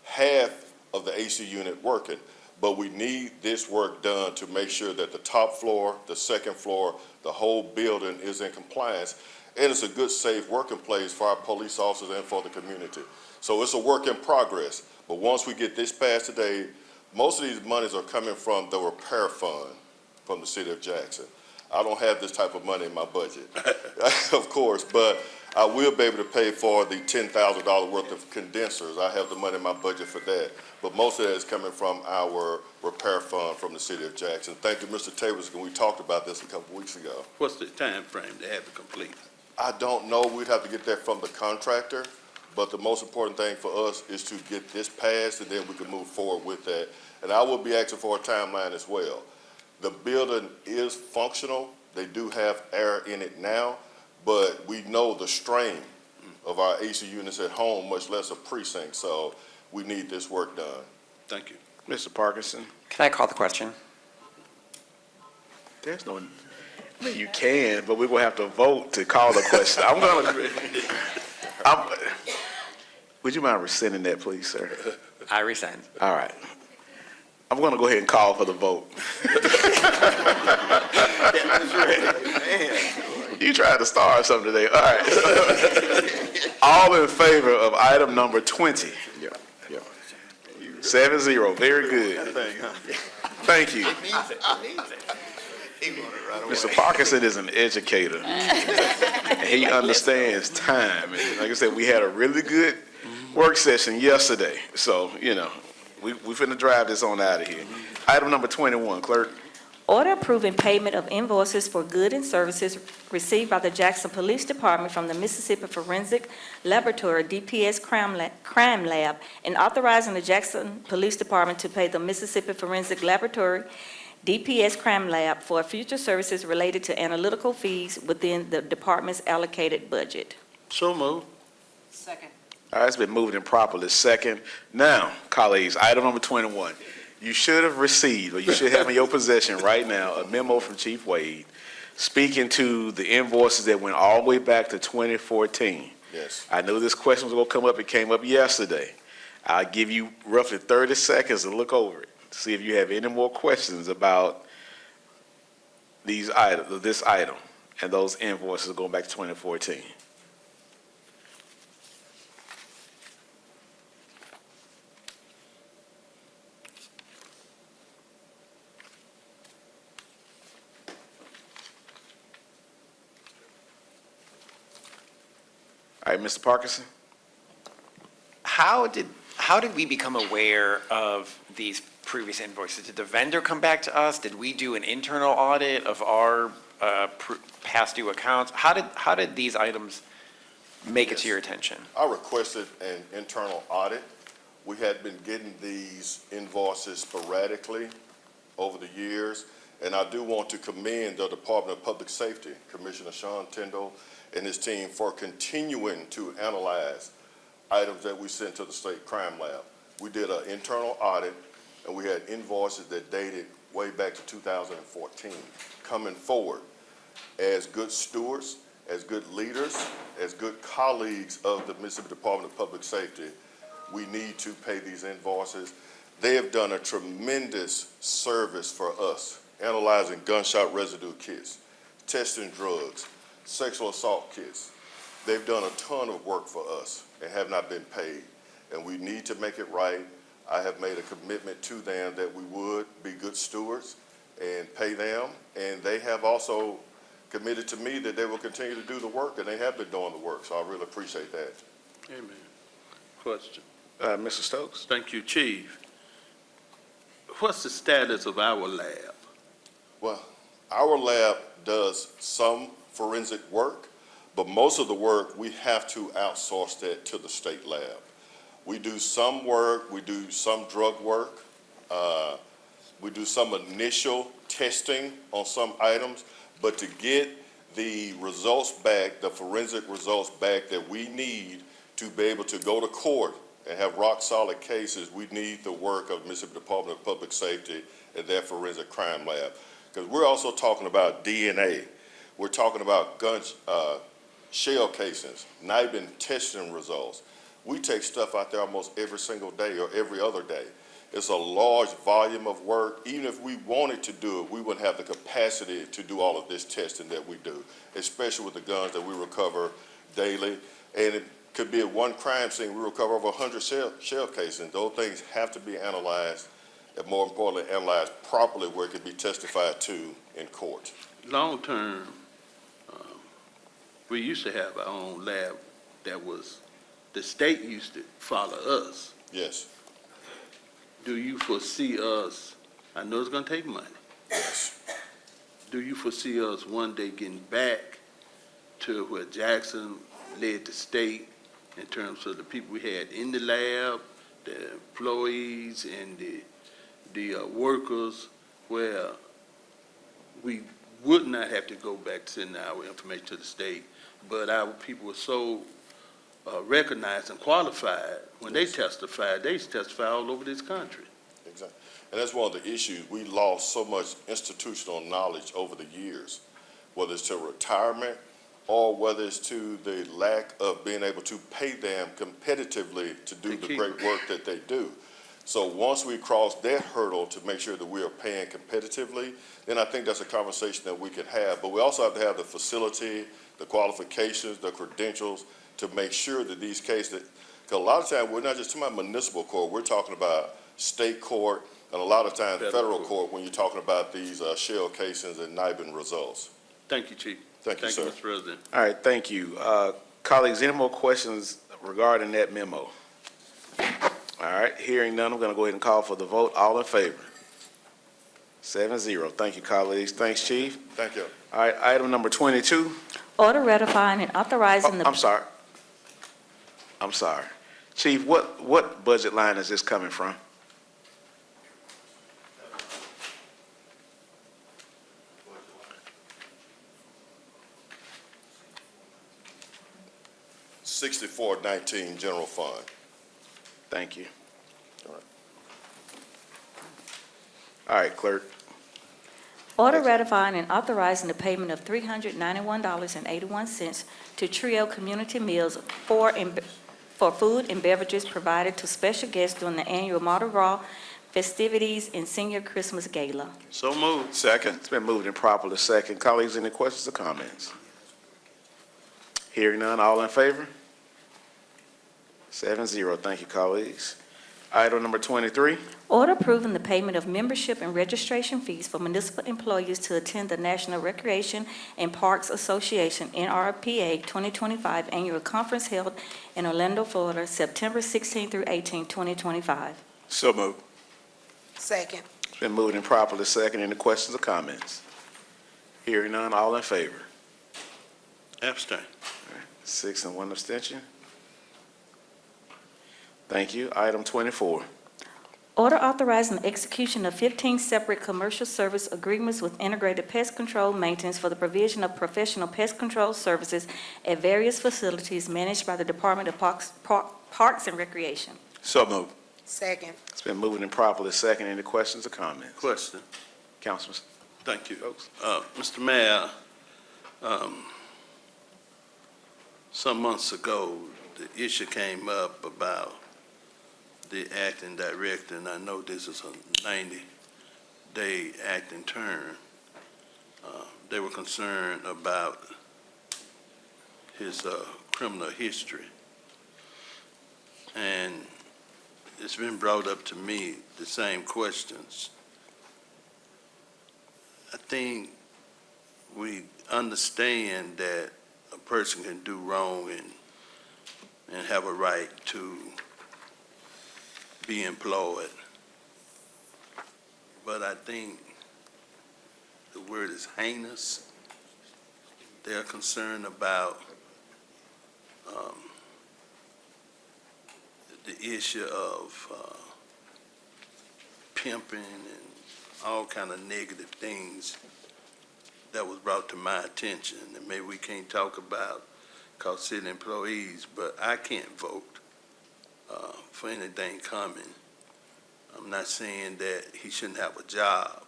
half of the AC unit working, but we need this work done to make sure that the top floor, the second floor, the whole building is in compliance. And it's a good, safe working place for our police officers and for the community. So it's a work in progress. But once we get this passed today, most of these monies are coming from the repair fund from the city of Jackson. I don't have this type of money in my budget, of course, but I will be able to pay for the $10,000 worth of condensers. I have the money in my budget for that. But most of that is coming from our repair fund from the city of Jackson. Thank you, Mr. Taylor. We talked about this a couple weeks ago. What's the time frame to have it complete? I don't know. We'd have to get that from the contractor. But the most important thing for us is to get this passed, and then we can move forward with that. And I will be asking for a timeline as well. The building is functional. They do have air in it now, but we know the strain of our AC units at home, much less a precinct. So we need this work done. Thank you. Mr. Parkinson? Can I call the question? There's no, I mean, you can, but we're going to have to vote to call the question. Would you mind rescinding that, please, sir? I rescind. All right. I'm going to go ahead and call for the vote. You tried to start something today. All right. All in favor of item number 20? Yeah. 7-0. Very good. Thank you. Mr. Parkinson is an educator. And he understands time. And like I said, we had a really good work session yesterday. So, we finna drive this on out of here. Item number 21, clerk. Order approving payment of invoices for goods and services received by the Jackson Police Department from the Mississippi Forensic Laboratory, DPS Crime Lab, and authorizing the Jackson Police Department to pay the Mississippi Forensic Laboratory, DPS Crime Lab, for future services related to analytical fees within the department's allocated budget. So moved. Second. All right, it's been moved and properly second. Now, colleagues, item number 21. You should have received, or you should have in your possession right now, a memo from Chief Wade speaking to the invoices that went all the way back to 2014. Yes. I knew this question was going to come up. It came up yesterday. I'll give you roughly 30 seconds to look over it, to see if you have any more questions about this item and those invoices going back to 2014. All right, Mr. Parkinson? How did we become aware of these previous invoices? Did the vendor come back to us? Did we do an internal audit of our past due accounts? How did these items make it to your attention? I requested an internal audit. We had been getting these invoices sporadically over the years, and I do want to commend the Department of Public Safety, Commissioner Sean Tyndall and his team for continuing to analyze items that we sent to the state crime lab. We did an internal audit, and we had invoices that dated way back to 2014. Coming forward, as good stewards, as good leaders, as good colleagues of the Mississippi Department of Public Safety, we need to pay these invoices. They have done a tremendous service for us, analyzing gunshot residue kits, testing drugs, sexual assault kits. They've done a ton of work for us and have not been paid, and we need to make it right. I have made a commitment to them that we would be good stewards and pay them, and they have also committed to me that they will continue to do the work, and they have been doing the work, so I really appreciate that. Amen. Question. Mr. Stokes? Thank you, Chief. What's the status of our lab? Well, our lab does some forensic work, but most of the work, we have to outsource that to the state lab. We do some work, we do some drug work, we do some initial testing on some items, but to get the results back, the forensic results back that we need to be able to go to court and have rock-solid cases, we need the work of Mississippi Department of Public Safety and their forensic crime lab. Because we're also talking about DNA. We're talking about shell casings, NIBIN testing results. We take stuff out there almost every single day or every other day. It's a large volume of work. Even if we wanted to do it, we wouldn't have the capacity to do all of this testing that we do, especially with the guns that we recover daily. And it could be at one crime scene, we recover over 100 shell casings. Those things have to be analyzed, and more importantly, analyzed properly where it can be testified to in court. Long term, we used to have our own lab that was, the state used to follow us. Yes, Do you foresee us, I know it's gonna take money, yes. do you foresee us one day getting back to where Jackson led the state in terms of the people we had in the lab, the employees and the workers, where we would not have to go back to sending our information to the state, but our people were so recognized and qualified when they testified all over this country. Exactly. And that's one of the issues. We lost so much institutional knowledge over the years, whether it's to retirement or whether it's to the lack of being able to pay them competitively to do the great work that they do. So once we cross that hurdle to make sure that we are paying competitively, then I think that's a conversation that we can have. But we also have to have the facility, the qualifications, the credentials to make sure that these cases, because a lot of times we're not just talking about municipal court, we're talking about state court and a lot of times federal court when you're talking about these shell casings and NIBIN results. Thank you, Chief. Thank you, sir. Mr. President. All right, thank you. Colleagues, any more questions regarding that memo? All right, hearing none, I'm going to go ahead and call for the vote. All in favor? 7-0. Thank you, colleagues. Thanks, Chief. Thank you. All right, item number 22. Order ratifying and authorizing the... I'm sorry. Chief, what budget line is this coming from? $6419 general fund. Thank you. All right. All right, clerk. Order ratifying and authorizing the payment of $391.81 to Trio Community Meals for food and beverages provided to special guests during the annual Mardi Gras festivities and senior Christmas gala. So moved. Second. It's been moved and properly second. Colleagues, any questions or comments? Hearing none, all in favor? 7-0. Thank you, colleagues. Item number 23. Order approving the payment of membership and registration fees for municipal employees to attend the National Recreation and Parks Association, NRPA 2025 Annual Conference held in Orlando, Florida, September 16 through 18, 2025. So moved. Second. It's been moved and properly second. Any questions or comments? Hearing none, all in favor? Abstain. 6 and 1 abstention. Thank you. Item 24. Order authorizing the execution of 15 separate commercial service agreements with Integrated Pest Control Maintenance for the provision of professional pest control services at various facilities managed by the Department of Parks and Recreation. So moved. Second. It's been moved and properly second. Any questions or comments? Question. Councilman Thank you. Stokes? Mr. Mayor, some months ago, the issue came up about the acting director, and I know this is a 90-day acting term. They were concerned about his criminal history. And it's been brought up to me, the same questions. I think we understand that a person can do wrong and have a right to be employed. But I think the word is heinous. They're concerned about the issue of pimping and all kind of negative things that was brought to my attention, and maybe we can't talk about cause city employees, but I can't vote for anything coming. I'm not saying that he shouldn't have a job,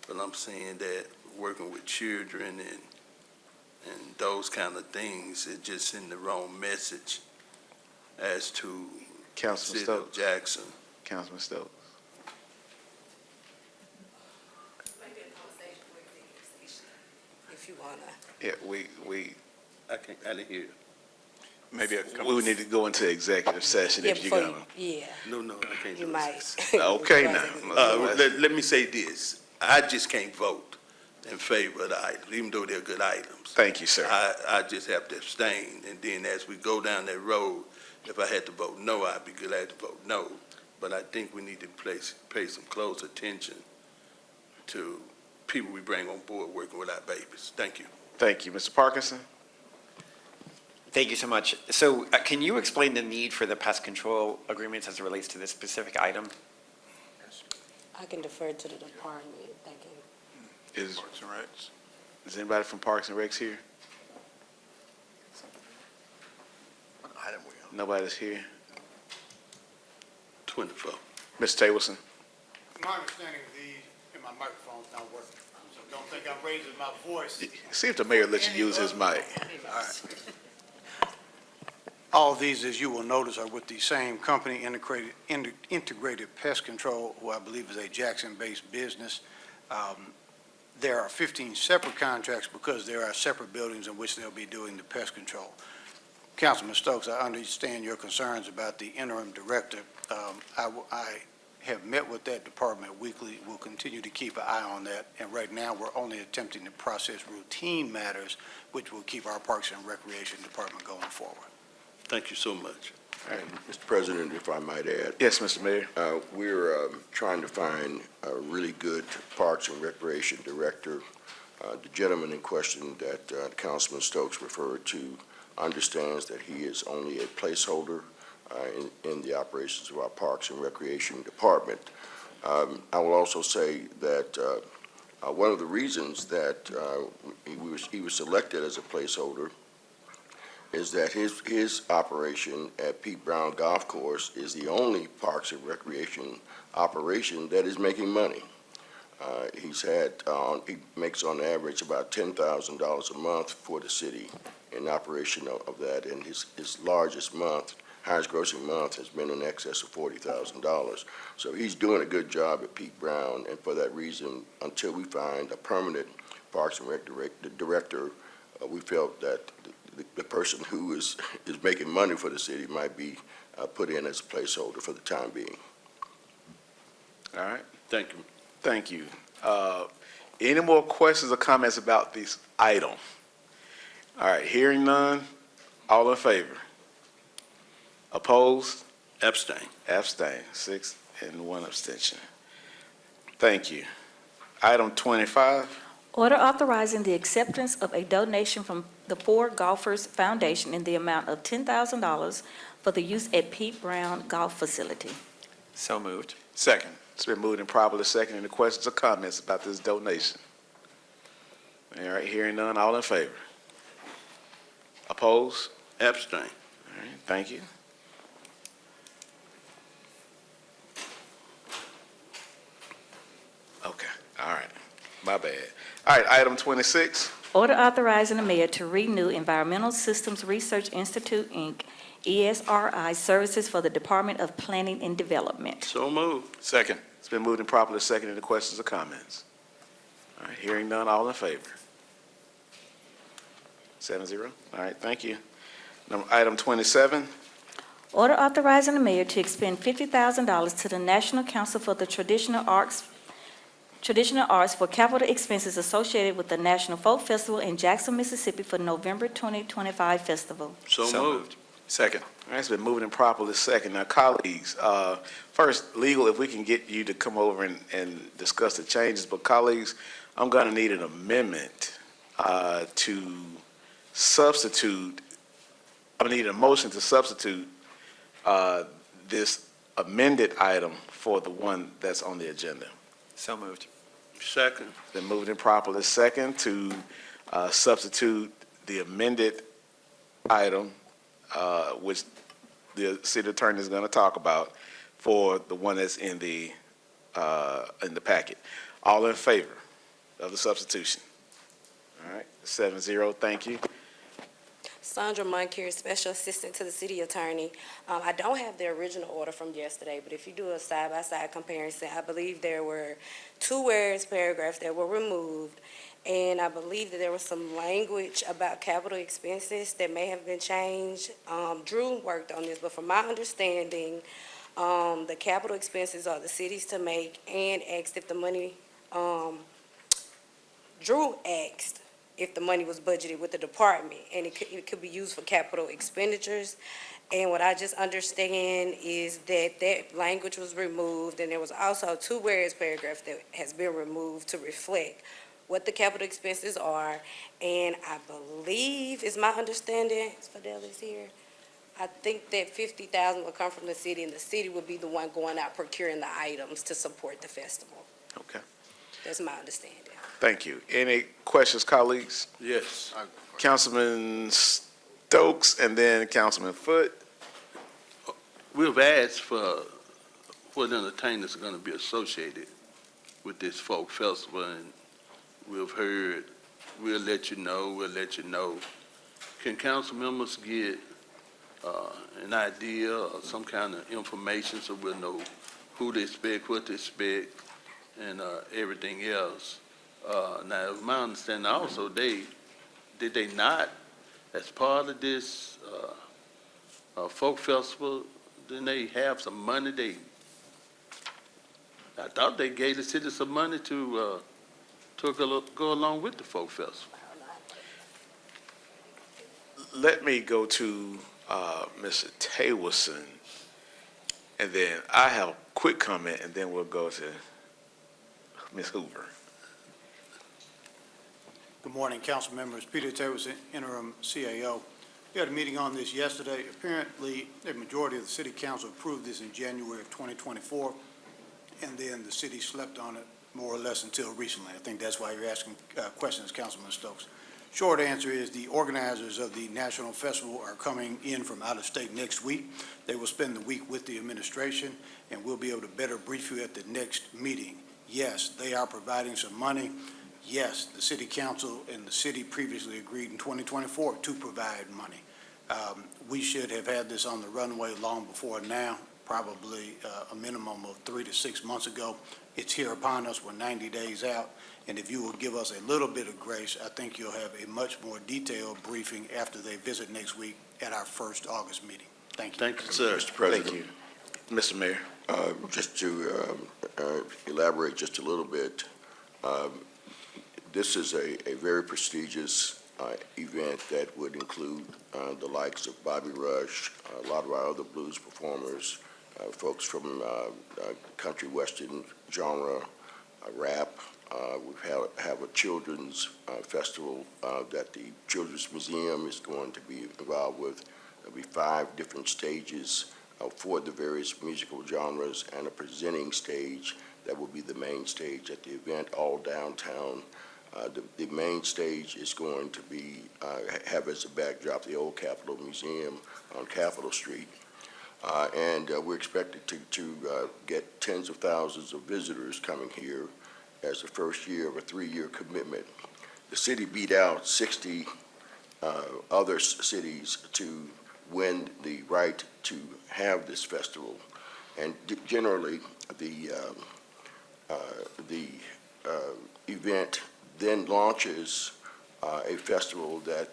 but I'm saying that working with children and those kind of things, it just send the wrong message as to Councilman City of Stokes? Jackson. Councilman Stokes? If you wanna. Yeah, I didn't hear. Maybe a couple. we would need to go into executive session if you're before gonna. Yeah, No, I can't you do might. this. Okay, now. Let me say this. I just can't vote in favor of the items, even though they're good items. Thank you, sir. I just have to abstain, and then as we go down that road, if I had to vote no, I'd be glad to vote no. But I think we need to pay some close attention to people we bring on board working with our babies. Thank you. Thank you. Mr. Parkinson? Thank you so much. So can you explain the need for the pest control agreements as it relates to this specific item? I can defer to the department. Thank you. Is Parks and Recs. anybody from Parks and Recs here? What item we on? Nobody's here. 24. Mr. Tableson? My understanding and my microphone's not working, so don't think I'm raising my voice. See if the mayor lets you use his mic. All right. All of these, as you will notice, are with the same company, Integrated Pest Control, who I believe is a Jackson-based business. There are 15 separate contracts because there are separate buildings in which they'll be doing the pest control. Councilman Stokes, I understand your concerns about the interim director. I have met with that department weekly. We'll continue to keep an eye on that. And right now, we're only attempting to process routine matters, which will keep our Parks and Recreation Department going forward. Thank you so much. Mr. President, if I might add, Yes, Mr. Mayor? we're trying to find a really good Parks and Recreation Director. The gentleman in question that Councilman Stokes referred to understands that he is only a placeholder in the operations of our Parks and Recreation Department. I will also say that one of the reasons that he was selected as a placeholder is that his operation at Pete Brown Golf Course is the only Parks and Recreation operation that is making money. He makes on average about $10,000 a month for the city in operation of that, and his largest month, highest grossing month, has been in excess of $40,000. So he's doing a good job at Pete Brown, and for that reason, until we find a permanent Parks and Rec director, we felt that the person who is making money for the city might be put in as a placeholder for the time being. All right. Thank you. Thank you. Any more questions or comments about this item? All right, hearing none, all in favor? Opposed? Abstain. Abstain, 6 and 1 abstention. Thank you. Item 25, Order authorizing the acceptance of a donation from the Four Golfers Foundation in the amount of $10,000 for the use at Pete Brown Golf Facility. So moved. Second. It's been moved and properly second. Any questions or comments about this donation? All right, hearing none, all in favor? Opposed? Abstain. All right, thank you. Okay, all right, my bad. All right, item 26. Order authorizing the mayor to renew Environmental Systems Research Institute, Inc., ESRI services for the Department of Planning and Development. So moved. Second. It's been moved and properly second. Any questions or comments? All right, hearing none, all in favor? 7-0. All right, thank you. Item 27. Order authorizing the mayor to expend $50,000 to the National Council for the Traditional Arts for capital expenses associated with the National Folk Festival in Jackson, Mississippi for November 2025 festival. So moved. Second. All right, it's been moved and properly second. Now, colleagues, first, legal, if we can get you to come over and discuss the changes, but colleagues, I'm going to need an amendment to substitute, I need a motion to substitute this amended item for the one that's on the agenda. So moved. Second. Been moved and properly second to substitute the amended item, which the city attorney is going to talk about, for the one that's in the packet. All in favor of the substitution? All right, 7-0, thank you. Sandra Moncur, Special Assistant to the City Attorney. I don't have the original order from yesterday, but if you do a side-by-side comparison, I believe there were 2 whereas paragraphs that were removed, and I believe that there was some language about capital expenses that may have been changed. Drew worked on this, but from my understanding, the capital expenses are the cities to make, and asked if the money, Drew asked if the money was budgeted with the department, and it could be used for capital expenditures. And what I just understand is that that language was removed, and there was also 2 whereas paragraphs that has been removed to reflect what the capital expenses are. And I believe, is my understanding, Fidel is here, I think that 50,000 will come from the city, and the city will be the one going out procuring the items to support the festival. Okay, That's my understanding. thank you. Any questions, colleagues? Yes. Councilman Stokes and then Councilman Foote. We've asked for what entertainers are going to be associated with this folk festival, and we've heard, we'll let you know. Can council members get an idea or some kind of information so we'll know who to expect, what to expect, and everything else? Now, my understanding also, did they not, as part of this folk festival, didn't they have some money? I thought they gave the city some money to go along with the folk festival. Let me go to Mr. Taywarson, and then I have a quick comment, and then we'll go to Ms. Hoover. Good morning, council members. Peter Taylor, interim CAO. We had a meeting on this yesterday. Apparently, a majority of the city council approved this in January of 2024, and then the city slept on it more or less until recently. I think that's why you're asking questions, Councilman Stokes. Short answer is the organizers of the National Festival are coming in from out of state next week. They will spend the week with the administration, and we'll be able to better brief you at the next meeting. Yes, they are providing some money. Yes, the city council and the city previously agreed in 2024 to provide money. We should have had this on the runway long before now, probably a minimum of 3 to 6 months ago. It's here upon us. We're 90 days out. And if you will give us a little bit of grace, I think you'll have a much more detailed briefing after they visit next week at our first August meeting. Thank you. Thank you, sir. Mr. President. Thank you. Mr. Mayor. Just to elaborate just a little bit, this is a very prestigious event that would include the likes of Bobby Rush, a lot of our other blues performers, folks from country western genre, rap. We have a children's festival that the Children's Museum is going to be involved with. There'll be 5 different stages for the various musical genres and a presenting stage that will be the main stage at the event, all downtown. The main stage is going to be, have as a backdrop the old Capitol Museum on Capitol Street. And we're expected to get tens of thousands of visitors coming here as the first year of a 3-year commitment. The city beat out 60 other cities to win the right to have this festival. And generally, the event then launches a festival that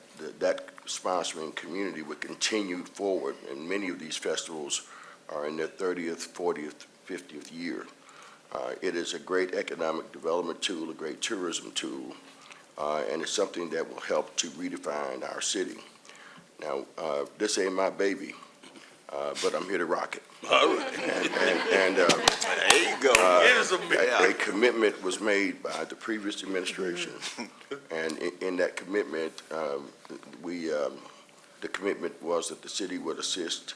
sponsoring community would continue forward. And many of these festivals are in their 30th, 40th, 50th year. It is a great economic development tool, a great tourism tool, and it's something that will help to redefine our city. Now, this ain't my baby, but I'm here to rock it. All right. And There you go. a commitment was made by the previous administration, and in that commitment, the commitment was that the city would assist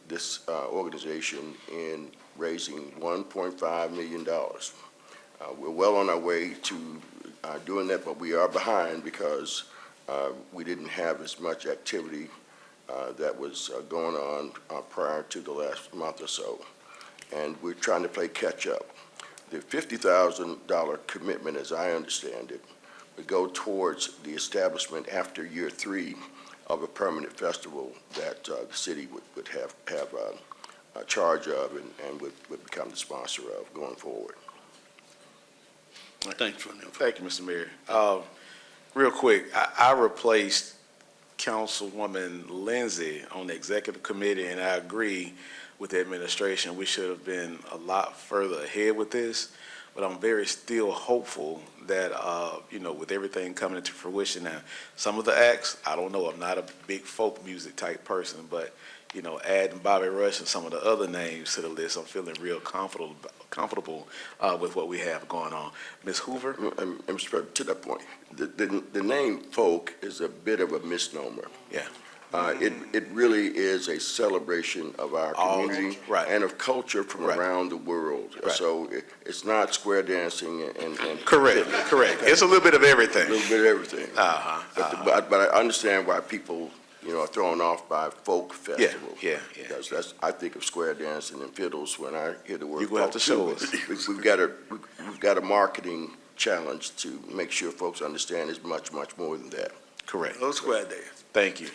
this organization in raising $1.5 million. We're well on our way to doing that, but we are behind because we didn't have as much activity that was going on prior to the last month or so, and we're trying to play catch-up. The $50,000 commitment, as I understand it, would go towards the establishment after year 3 of a permanent festival that the city would have a charge of and would become the sponsor of going forward. Thanks for that. Thank you, Mr. Mayor. Real quick, I replaced Councilwoman Lindsay on the executive committee, and I agree with the administration. We should have been a lot further ahead with this, but I'm very still hopeful that, with everything coming into fruition now, some of the acts, I don't know, I'm not a big folk music type person, but, adding Bobby Rush and some of the other names to the list, I'm feeling real comfortable with what we have going on. Ms. Hoover? And Mr. President, to that point, the name folk is a bit of a misnomer. Yeah. It really is a celebration of our community right. and of culture from Right. around the world. Right. So it's not square dancing and Correct. It's a little bit of everything. a little bit of everything. But I understand why people, are thrown off by folk festival. Yeah. Because I think of square dancing and fiddles when I hear the word You're going to folk, have to show too. us. We've got a marketing challenge to make sure folks understand it's much, much more than that. Correct. No square dance. Thank you.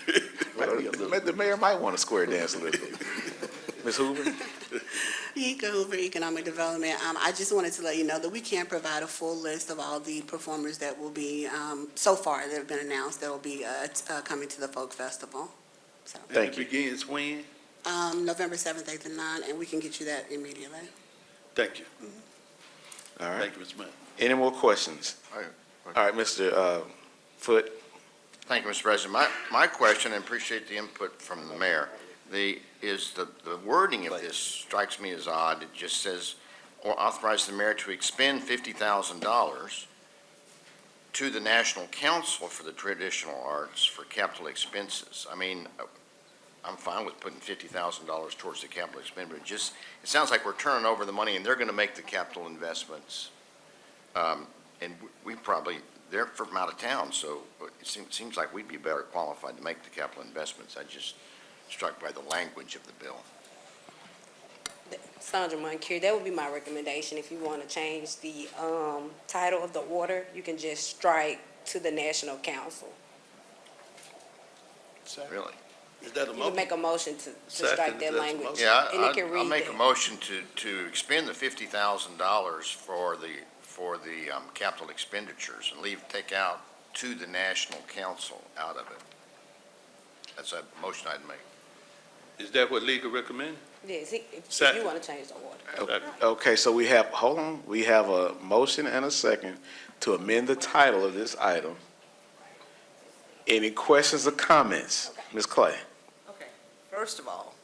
The mayor might want to square dance a little bit. Ms. Hoover? Eka Hoover, Economic Development. I just wanted to let you know that we can't provide a full list of all the performers that will be, so far, that have been announced, that will be coming to the Folk Festival. So, Thank you. It begins when? November 7th, 8th, and 9th, and we can get you that immediately. Thank you. All right. Thank you, Mr. Mayor. Any more questions? All right, Mr. Foote? Thank you, Mr. President. My question, and appreciate the input from the mayor, the wording of this strikes me as odd. It just says, or authorize the mayor to expend $50,000 to the National Council for the Traditional Arts for capital expenses. I mean, I'm fine with putting $50,000 towards the capital expenditure. It sounds like we're turning over the money and they're going to make the capital investments. And they're from out of town, so it seems like we'd be better qualified to make the capital investments. I just struck by the language of the bill. Sandra Moncur, that would be my recommendation. If you want to change the title of the order, you can just strike to the National Council. Really? Is that a You motion? can make a motion to strike Second, that that's a language. motion. Yeah, And it can I'll read make a that. motion to expend the $50,000 for the capital expenditures and take out to the National Council out of it. That's a motion I'd make. Is that what legal recommend? Yes, if you Second. want to change the order. Okay, so we have a motion and a second to amend the title of this item. Any questions or comments? Ms. Clay? Okay, first of all,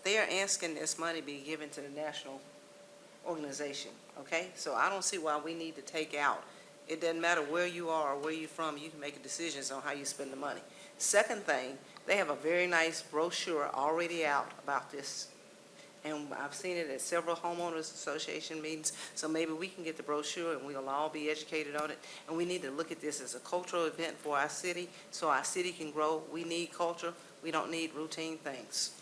they are asking this money be given to the national organization, okay? So I don't see why we need to take out. It doesn't matter where you are or where you're from, you can make decisions on how you spend the money. Second thing, They have a very nice brochure already out about this. And I've seen it at several homeowners association meetings, so maybe we can get the brochure and we'll all be educated on it. And we need to look at this as a cultural event for our city, so our city can grow. We need culture. We don't need routine things.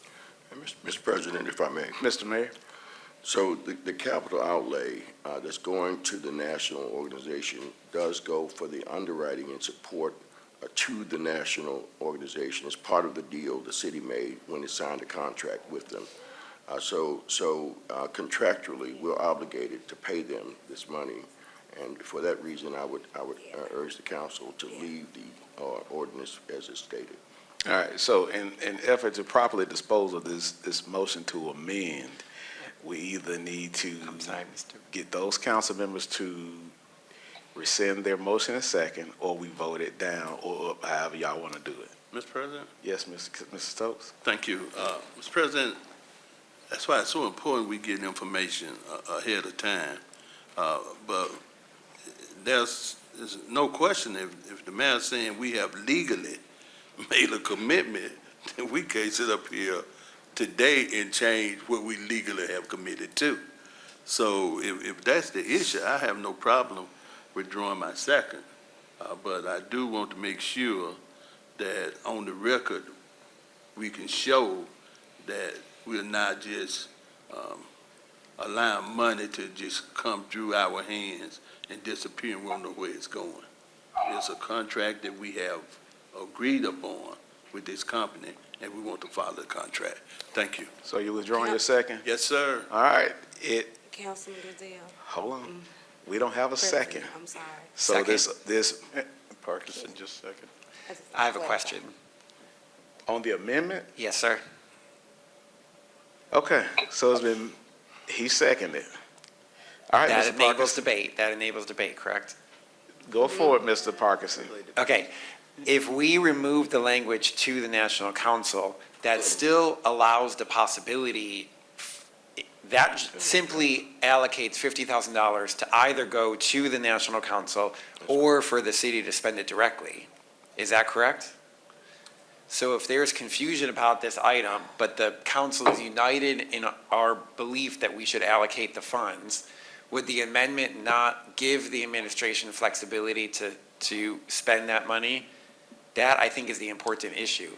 And Mr. President, if I may. Mr. Mayor? So the capital outlay that's going to the national organization does go for the underwriting and support to the national organization as part of the deal the city made when it signed a contract with them. So contractually, we're obligated to pay them this money. And for that reason, I would urge the council to leave the ordinance as it's stated. All right, so in effort to properly dispose of this motion to amend, we either need to get those council members to rescind their motion in second, or we vote it down, or however y'all want to do it. Mr. President? Yes, Mr. Stokes? Thank you. Mr. President, that's why it's so important we get information ahead of time. But there's no question if the mayor's saying we have legally made a commitment, then we can't sit up here today and change what we legally have committed to. So if that's the issue, I have no problem withdrawing my second. But I do want to make sure that on the record, we can show that we're not just allowing money to just come through our hands and disappear and we don't know where it's going. It's a contract that we have agreed upon with this company, and we want to follow the contract. Thank you. So you withdrawing your second? Yes, sir. All right, Councilman Goodell. hold on. We don't have a second. I'm sorry. So Second. this, Parkinson, just a second. I have a question. on the amendment? Yes, sir. Okay, so it's been, he seconded. All right, That Mr. enables Parkinson, debate. That enables debate, correct? go forward, Mr. Parkinson. Okay. If we remove the language to the National Council, that still allows the possibility, that simply allocates $50,000 to either go to the National Council or for the city to spend it directly. Is that correct? So if there's confusion about this item, but the council is united in our belief that we should allocate the funds, would the amendment not give the administration flexibility to spend that money? That, I think, is the important issue.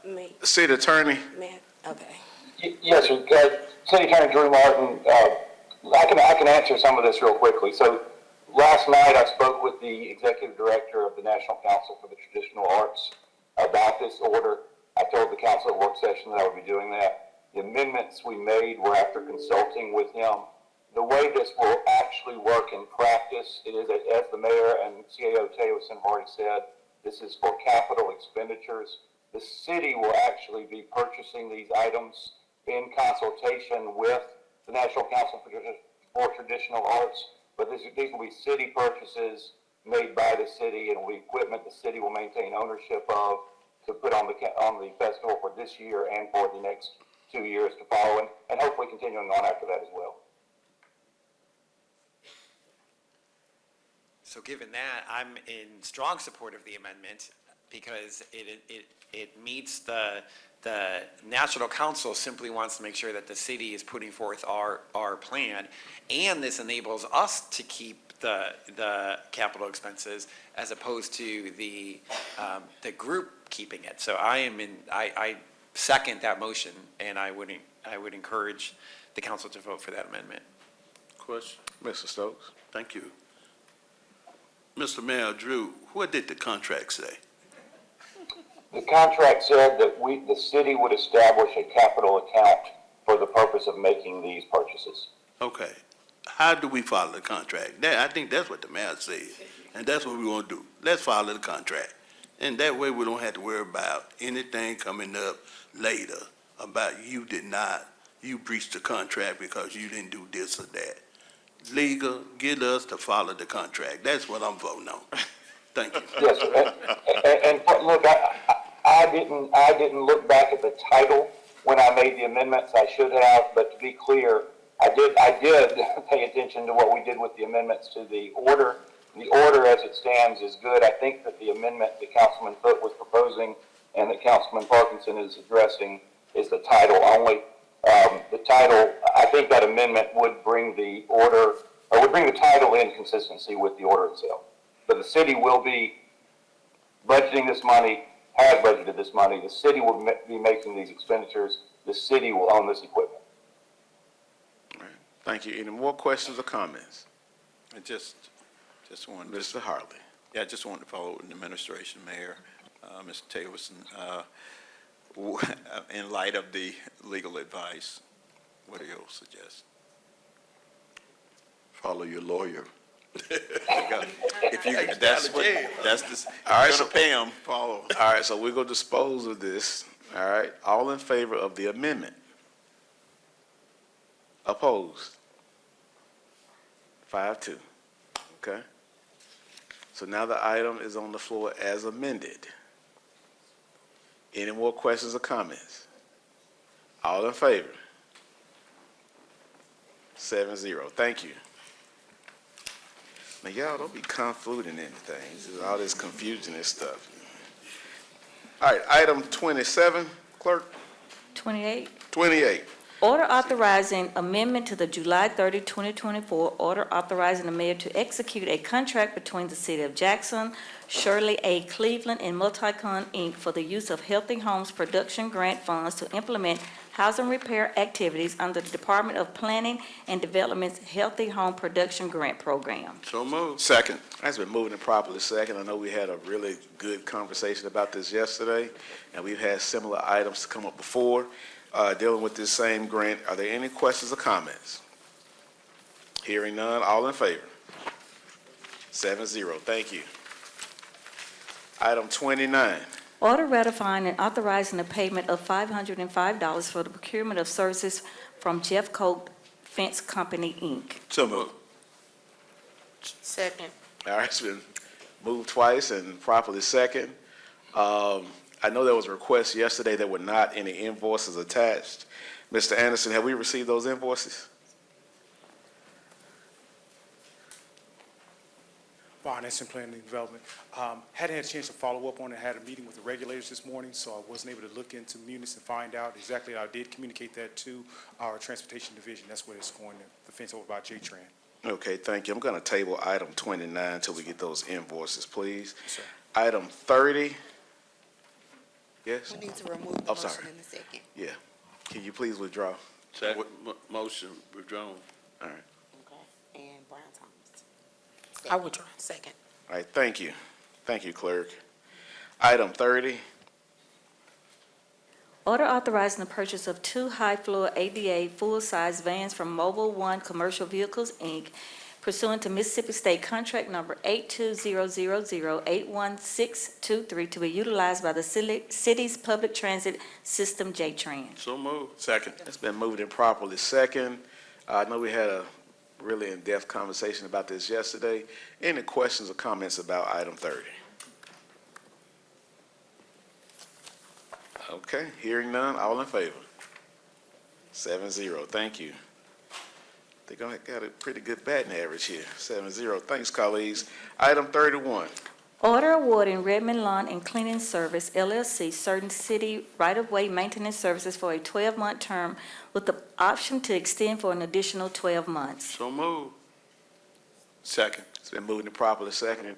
Me, City Attorney, man, okay. Yes, sir. City Attorney Drew Martin, I can answer some of this real quickly. So last night I spoke with the executive director of the National Council for the Traditional Arts about this order. I told the council at work session that I would be doing that. The amendments we made were after consulting with him. The way this will actually work in practice, it is, as the mayor and CAO Teosin have already said, this is for capital expenditures. The city will actually be purchasing these items in consultation with the National Council for Traditional Arts, but these will be city purchases made by the city, and will be equipment the city will maintain ownership of to put on the festival for this year and for the next 2 years to follow, and hopefully continuing on after that as well. So given that, I'm in strong support of the amendment because it meets the National Council simply wants to make sure that the city is putting forth our plan, and this enables us to keep the capital expenses as opposed to the group keeping it. So I second that motion, and I would encourage the council to vote for that amendment. Question? Mr. Stokes. Thank you. Mr. Mayor Drew, what did the contract say? The contract said that the city would establish a capital account for the purpose of making these purchases. Okay. How do we follow the contract? I think that's what the mayor said, and that's what we want to do. Let's follow the contract. And that way we don't have to worry about anything coming up later about you breached the contract because you didn't do this or that. Legal, get us to follow the contract. That's what I'm voting on. Thank you. Yes, sir. And look, I didn't look back at the title when I made the amendments. I should have, but to be clear, I did pay attention to what we did with the amendments to the order. The order as it stands is good. I think that the amendment that Councilman Foote was proposing and that Councilman Parkinson is addressing is the title only. The title, I think that amendment would bring the order, or would bring the title in consistency with the order itself. But the city will be budgeting this money, has budgeted this money. The city will be making these expenditures. The city will own this equipment. Thank you. Any more questions or comments? I just wanted, Mr. Hartley. yeah, I just wanted to follow with the administration, Mayor, Mr. Taylorson. In light of the legal advice, what do you suggest? Follow your lawyer. If you, that's what, that's the, All right, you're so- gonna pay them, follow. All right, so we're going to dispose of this. All right, all in favor of the amendment? Opposed? 5-2. Okay? So now the item is on the floor as amended. Any more questions or comments? All in favor? 7-0. Thank you. Now, y'all don't be convoluting anything. There's all this confusion and stuff. All right, item 27, clerk. 28. 28. Order authorizing amendment to the July 30, 2024 order authorizing the mayor to execute a contract between the City of Jackson, Shirley A. Cleveland, and Multicon, Inc. for the use of Healthy Homes Production Grant Funds to implement housing repair activities under the Department of Planning and Development's Healthy Home Production Grant Program. So moved. Second. That's been moving and properly second. I know we had a really good conversation about this yesterday, and we've had similar items to come up before. Dealing with this same grant. Are there any questions or comments? Hearing none, all in favor? 7-0, thank you. Item 29, Order ratifying and authorizing the payment of $505 for the procurement of services from Jeff Coat Fence Company, Inc. So moved. Second. all right, it's been moved twice and properly second. I know there was a request yesterday. There were not any invoices attached. Mr. Anderson, have we received those invoices? Finance and Planning and Development. Hadn't had a chance to follow up on it. Had a meeting with the regulators this morning, so I wasn't able to look into Munis and find out exactly. I did communicate that to our Transportation Division. That's where it's going, the fence over by J-Tran. Okay, thank you. I'm going to table item 29 until we get those invoices, please. Yes, sir. Item 30. Yes? We need to remove the I'm sorry. motion in a second. Yeah. Can you please withdraw? Second, motion withdrawn. All right. Okay, and Brian Thomas. I withdraw. Second. All right, thank you. Thank you, clerk. Item 30. Order authorizing the purchase of 2 high-floor ADA full-size vans from Mobile One Commercial Vehicles, Inc. pursuant to Mississippi State Contract Number 82000081623 to be utilized by the city's public transit system, J-Tran. So moved. Second. It's been moved and properly second. I know we had a really in-depth conversation about this yesterday. Any questions or comments about item 30? Okay, hearing none, all in favor? 7-0, thank you. They got a pretty good batting average here, 7-0. Thanks, colleagues. Item 31. Order awarding Redmond Lawn and Cleaning Service, LLC, certain city right-of-way maintenance services for a 12-month term with the option to extend for an additional 12 months. So moved. Second. It's been moved and properly seconded.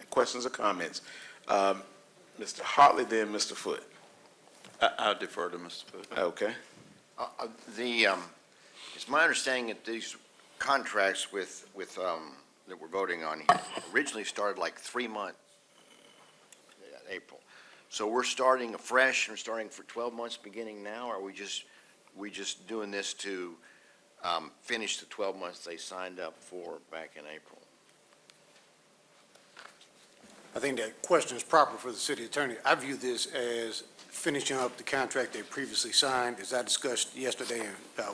Questions or comments? Mr. Hartley, then Mr. Foote. I'll defer to Mr. Foote. Okay. It's my understanding that these contracts that we're voting on here originally started like 3 months, April. So we're starting afresh and starting for 12 months beginning now, or are we just doing this to finish the 12 months they signed up for back in April? I think that question is proper for the city attorney. I view this as finishing up the contract they previously signed. As I discussed yesterday in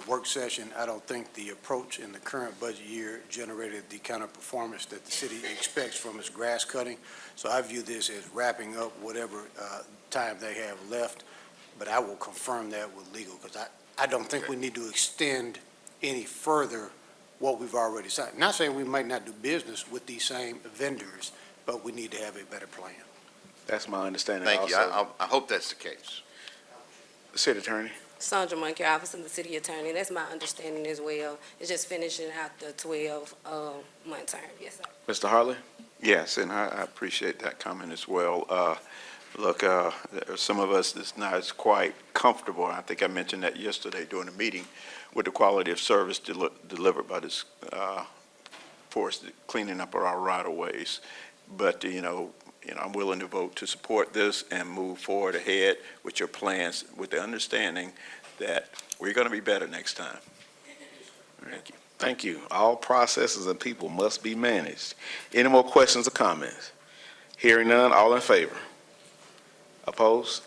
work session, I don't think the approach in the current budget year generated the kind of performance that the city expects from its grass cutting. So I view this as wrapping up whatever time they have left, but I will confirm that with legal, because I don't think we need to extend any further what we've already signed. Not saying we might not do business with these same vendors, but we need to have a better plan. That's my understanding Thank you. also. I hope that's the case. City Attorney? Sandra Monkey, Office of the City Attorney, that's my understanding as well. It's just finishing out the 12-month term, yes, sir. Mr. Harley? Yes, and I appreciate that comment as well. Look, some of us is not as quite comfortable, and I think I mentioned that yesterday during the meeting, with the quality of service delivered by this force cleaning up our right-of-ways. But, I'm willing to vote to support this and move forward ahead with your plans, with the understanding that we're going to be better next time. Thank you. Thank you. All processes and people must be managed. Any more questions or comments? Hearing none, all in favor? Opposed?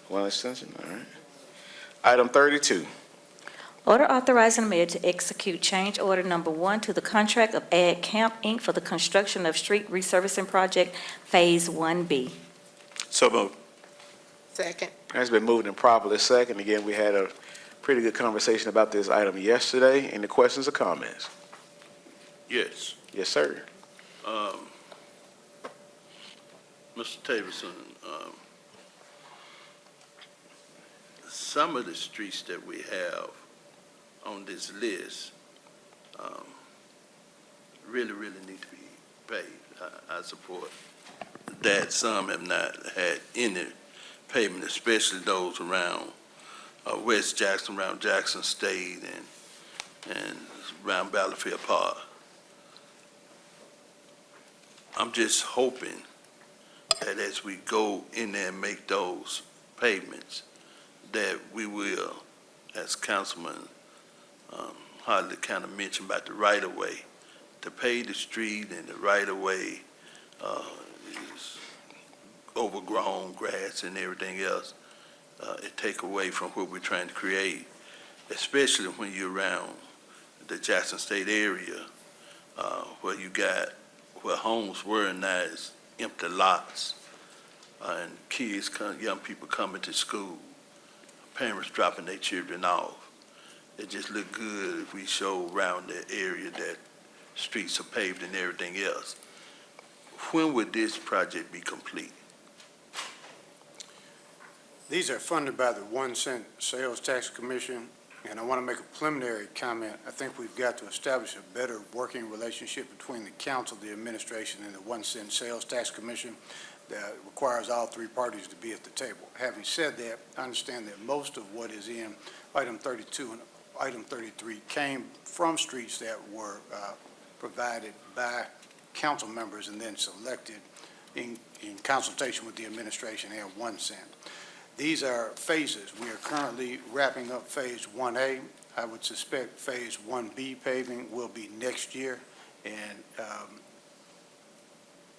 One extension, all right. Item 32. Order authorizing the mayor to execute change order number 1 to the contract of Ad Camp, Inc. for the construction of street resurfacing project Phase 1B. So moved. Second. It's been moved and properly second. Again, we had a pretty good conversation about this item yesterday. Any questions or comments? Yes. Yes, sir. Mr. Taverson, some of the streets that we have on this list really need to be paid. I support that. Some have not had any payment, especially those around West Jackson, around Jackson State, and around Battlefield Park. I'm just hoping that as we go in there and make those payments, that we will, as Councilman Hartley kind of mentioned about the right-of-way, to pay the street and the right-of-way is overgrown grass and everything else. It take away from what we're trying to create, especially when you're around the Jackson State area, where homes were and now is empty lots, and kids, young people coming to school, parents dropping their children off. It just look good if we show around that area that streets are paved and everything else. When would this project be complete? These are funded by the 1 cent Sales Tax Commission, and I want to make a preliminary comment. I think we've got to establish a better working relationship between the council, the administration, and the 1 cent Sales Tax Commission that requires all three parties to be at the table. Having said that, I understand that most of what is in item 32 and item 33 came from streets that were provided by council members and then selected in consultation with the administration and 1 cent. These are phases. We are currently wrapping up Phase 1A. I would suspect Phase 1B paving will be next year, and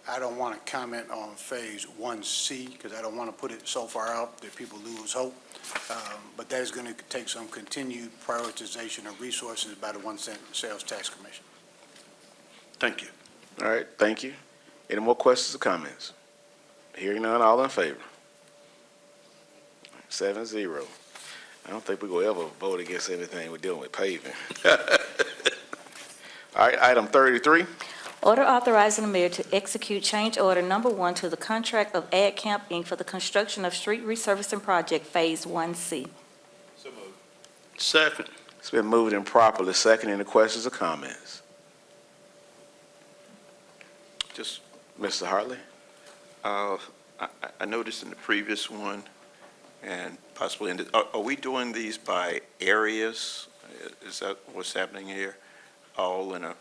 I don't want to comment on Phase 1C because I don't want to put it so far out that people lose hope, but that is going to take some continued prioritization of resources by the 1 cent Sales Tax Commission. Thank you. All right, thank you. Any more questions or comments? Hearing none, all in favor? 7-0. I don't think we're going to ever vote against anything we're dealing with paving. All right, item 33. Order authorizing the mayor to execute change order number 1 to the contract of Ad Camp, Inc. for the construction of street resurfacing project Phase 1C. So moved. Second. It's been moved and properly second. Any questions or comments? Just, Mr. Hartley? I noticed in the previous one, and possibly in are we doing these by areas? Is that what's happening here? All in a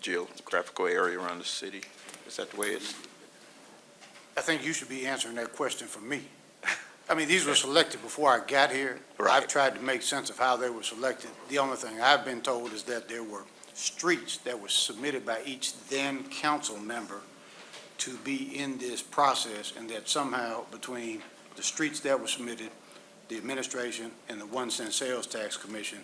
geographical area around the city? Is that the way it's? I think you should be answering that question for me. I mean, these were selected before I got here. Right. I've tried to make sense of how they were selected. The only thing I've been told is that there were streets that were submitted by each then council member to be in this process, and that somehow between the streets that were submitted, the administration, and the 1 cent Sales Tax Commission,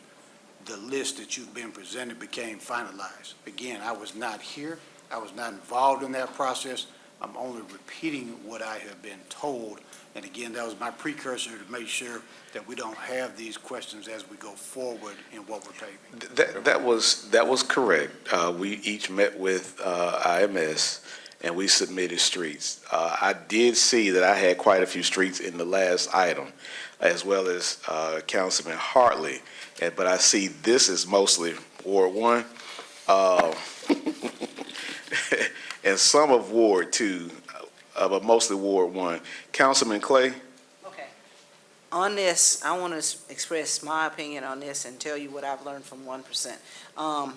the list that you've been presented became finalized. Again, I was not here. I was not involved in that process, I'm only repeating what I have been told. And again, that was my precursor to make sure that we don't have these questions as we go forward in what we're taping. That was correct. We each met with IMS, and we submitted streets. I did see that I had quite a few streets in the last item, as well as Councilman Hartley, but I see this is mostly Ward 1, and some of Ward 2, but mostly Ward 1. Councilman Clay? Okay. On this, I want to express my opinion on this and tell you what I've learned from 1%.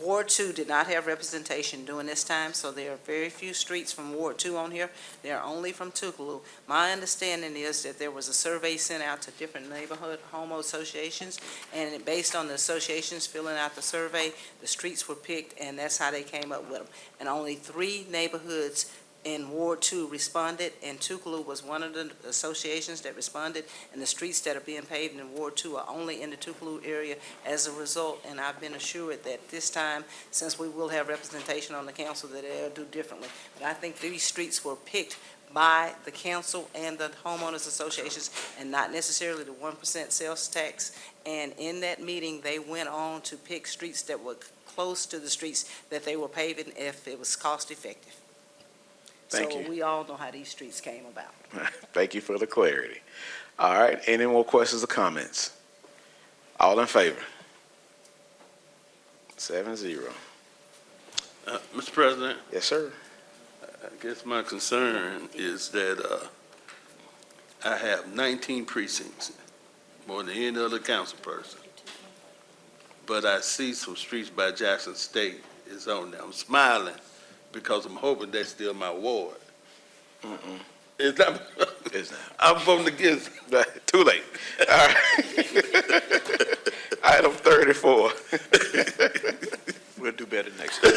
Ward 2 did not have representation during this time, so there are very few streets from Ward 2 on here. They are only from Tougaloo. My understanding is that there was a survey sent out to different neighborhood home associations, and based on the associations filling out the survey, the streets were picked, and that's how they came up with them. And only 3 neighborhoods in Ward 2 responded, and Tougaloo was one of the associations that responded, and the streets that are being paved in Ward 2 are only in the Tougaloo area as a result, and I've been assured that this time, since we will have representation on the council, that they'll do differently. But I think these streets were picked by the council and the homeowners associations, and not necessarily the 1% sales tax, and in that meeting, they went on to pick streets that were close to the streets that they were paving if it was cost effective. Thank you. So we all know how these streets came about. Thank you for the clarity. All right, any more questions or comments? All in favor? 7-0. Mr. President, Yes, sir. I guess my concern is that I have 19 precincts, more than any other council person. But I see some streets by Jackson State is on there. I'm smiling because I'm hoping that's still my ward. It's not. It's not. I'm voting against. Too late. All right. Item 34. We'll do better next time.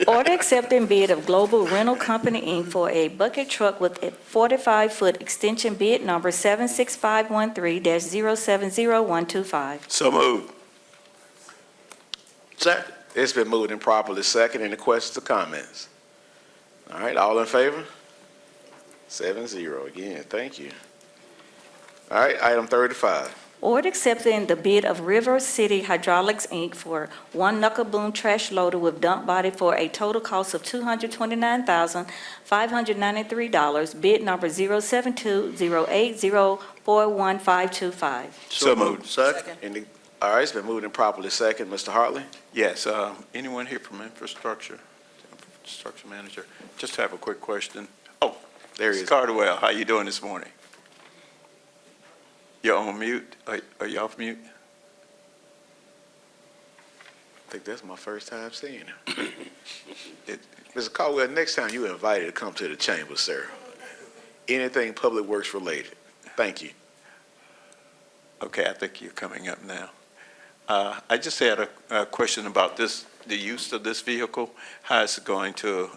Order accepting bid of Global Rental Company, Inc. for a bucket truck with a 45-foot extension, bid number 76513-070125. So moved. Second. It's been moved and properly second. Any questions or comments? All right, all in favor? 7-0 again. Thank you. All right, item 35. Order accepting the bid of River City Hydraulics, Inc. for one knuckle boom trash loader with dump body for a total cost of $229,593, bid number 07208041525. So moved. Second. All right, it's been moved and properly second. Mr. Hartley? Yes, anyone here from infrastructure manager? Just have a quick question. Oh, There he Mr. is. Cardwell, how you doing this morning? You're on mute? Are you off mute? I think that's my first time seeing him. Mr. Caldwell, next time you invited to come to the chamber, sir. Anything Public Works related. Thank you. Okay, I think you're coming up now. I just had a question about the use of this vehicle. How is it going to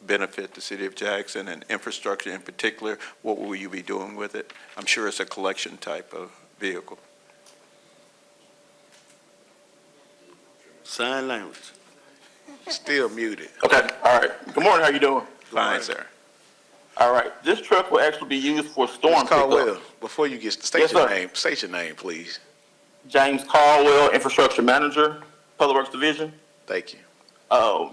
benefit the city of Jackson and infrastructure in particular? What will you be doing with it? I'm sure it's a collection type of vehicle. Sign language. Still muted. Okay, all right. Good morning, how you doing? Fine, sir. All right, this truck will actually be used for storm Mr. Caldwell, pickup. before you get, Yes, state your sir. name. State your name, please. James Caldwell, Infrastructure Manager, Public Works Division. Thank you.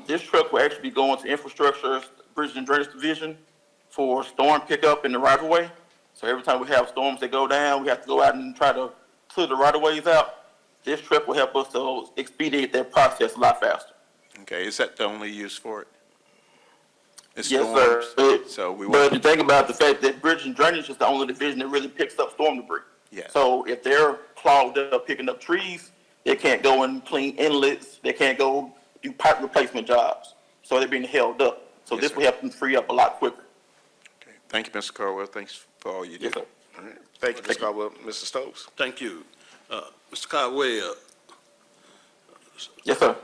This truck will actually be going to Infrastructure, Bridge and Drainage Division for storm pickup in the right of way. So every time we have storms that go down, we have to go out and try to clear the right of ways out. This truck will help us to expedite that process a lot faster. Okay, is that the only use for it? It's Yes, storms? sir. So we But want, you think about the fact that Bridge and Drainage is the only division that really picks up storm debris. yeah. So if they're clogged up picking up trees, they can't go and clean inlets, they can't go do pipe replacement jobs. So they're being held up. So Yes, this sir. will help them free up a lot quicker. Okay. Thank you, Mr. Caldwell. Thanks for all you do. Yes, sir. All right. Thank you, Mr. Caldwell. Mr. Stokes? Thank you. Mr. Caldwell, Yes, sir.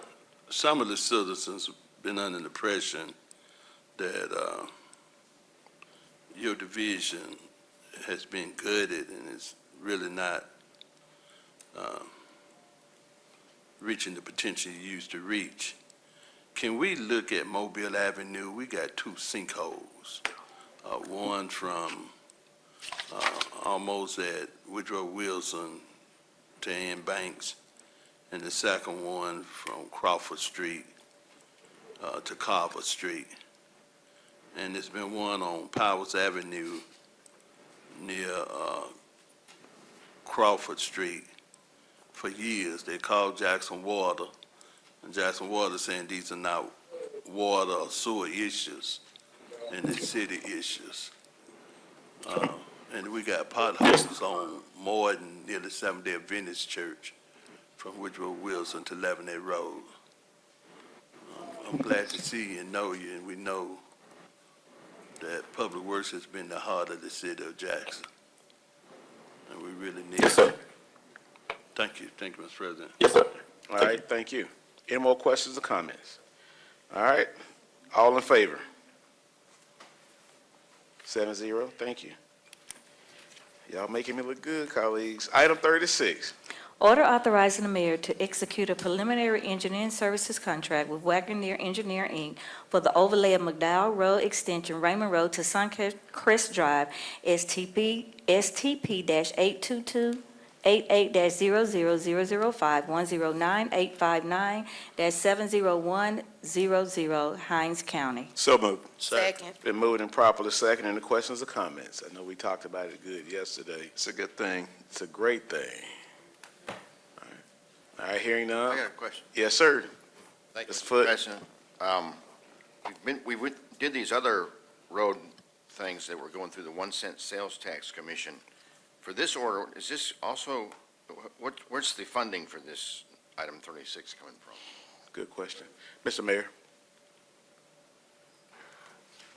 some of the citizens have been under the impression that your division has been gutted and is really not reaching the potential you used to reach. can we look at Mobile Avenue? We got two sinkholes. One from almost at Woodrow Wilson to Ann Banks, and the second one from Crawford Street to Carver Street. And there's been one on Powers Avenue near Crawford Street for years. They called Jackson Water, and Jackson Water saying these are not water or sewer issues, and the city issues. And we got potholes on Morton near the Seventh-day Adventist Church from Woodrow Wilson to Leavenworth Road. I'm glad to see you and know you, and we know that Public Works has been the heart of the city of Jackson. And we really need it. Thank you, Mr. President. Yes, sir. All right, thank you. Any more questions or comments? All right, all in favor? 7-0, thank you. Y'all making me look good, colleagues. Item 36. Order authorizing the mayor to execute a preliminary engineering services contract with Wagoneer Engineer, Inc. for the overlay of McDowell Road Extension, Raymond Road to Suncrest Drive, STP-822 88-00005 109-859-70100 Hines County. So moved. Second. Been moved and properly second. Any questions or comments? I know we talked about it good yesterday. It's a good thing. It's a great thing. All right, hearing none. I got a question. Yes, sir. Thank you, Mr. Mr. Foote. President. We did these other road things that were going through the 1 cent sales tax commission. For this order, is this also, where's the funding for this item 36 coming from? Good question. Mr. Mayor.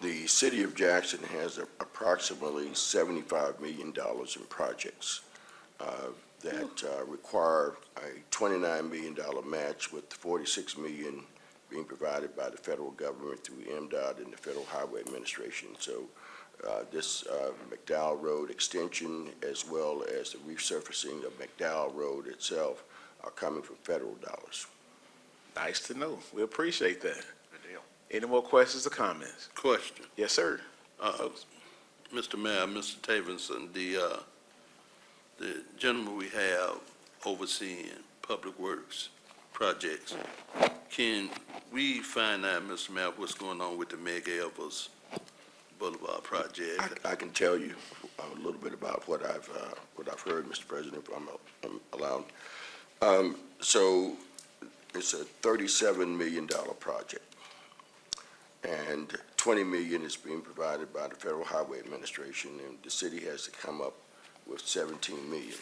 The city of Jackson has approximately $75 million in projects that require a $29 million match, with $46 million being provided by the federal government through MDOT and the Federal Highway Administration. So this McDowell Road extension, as well as the resurfacing of McDowell Road itself, are coming from federal dollars. Nice to know. We appreciate that. Good deal. Any more questions or comments? Question. Yes, sir. Mr. Mayor, Mr. Tavenson, the gentleman we have overseeing Public Works projects, can we find out, Mr. Mayor, what's going on with the Meg Evers Boulevard project? I can tell you a little bit about what I've heard, Mr. President, if I'm allowed. So it's a $37 million project, and $20 million is being provided by the Federal Highway Administration, and the city has to come up with $17 million.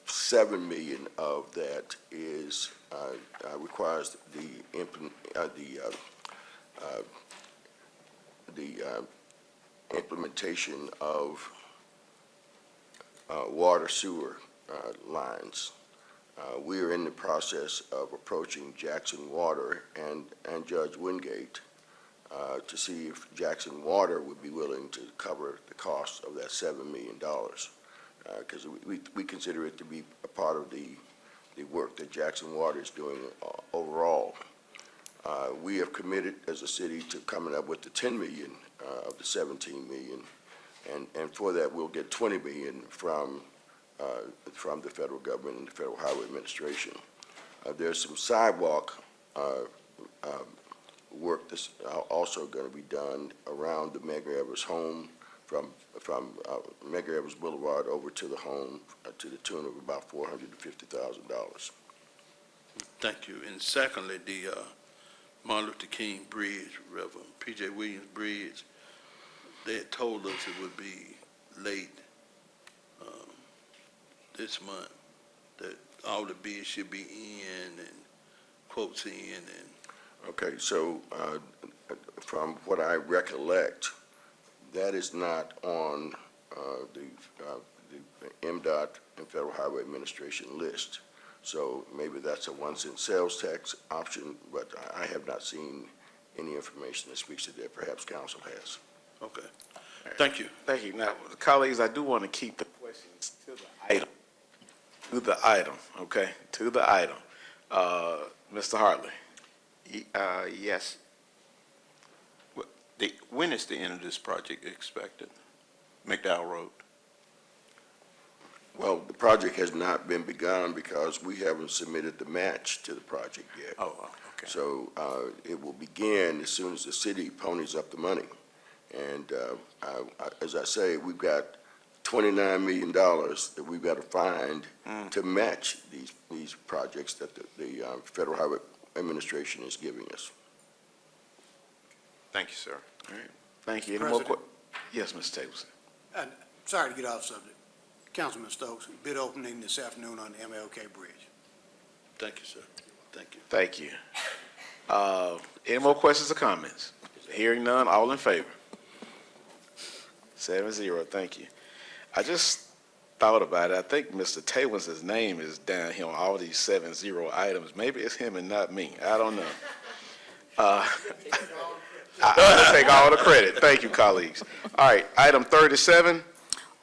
$7 million of that is requires the implementation of water sewer lines. We are in the process of approaching Jackson Water and Judge Wingate to see if Jackson Water would be willing to cover the cost of that $7 million, because we consider it to be a part of the work that Jackson Water is doing overall. We have committed as a city to coming up with the $10 million of the $17 million, and for that we'll get $20 million from the federal government and the Federal Highway Administration. There's some sidewalk work that's also going to be done around the Medgar Evers home, from Medgar Evers Boulevard over to the home, to the tune of about $450,000. Thank you. And secondly, the Martin Luther King Bridge, Reverend P.J. Williams Bridge, they had told us it would be late this month, that all the bids should be in and quotes in. And Okay, so from what I recollect, that is not on the MDOT and Federal Highway Administration list. So maybe that's a 1 cent sales tax option, but I have not seen any information that speaks to that. Perhaps council has. Okay. Thank you. Thank you. Now, colleagues, I do want to keep the questions to the item. To the item, okay? To the item. Mr. Hartley. Yes. When is the end of this project expected? McDowell Road? Well, the project has not been begun because we haven't submitted the match to the project yet. Oh, okay. So it will begin as soon as the city ponies up the money. And as I say, we've got $29 million that we've got to find to match these projects that the Federal Highway Administration is giving us. Thank you, sir. All right, thank you. Any more President? Yes, Mr. Tableson. Sorry to get off subject. Councilman Stokes, bid opening this afternoon on the MLK Bridge. Thank you, sir. Thank you. Thank you. Any more questions or comments? Hearing none, all in favor? 7-0, thank you. I just thought about it. I think Mr. Taylor's name is down here on all these 7-0 items. Maybe it's him and not me. I don't know. I'll take all the credit. Thank you, colleagues. All right, item 37.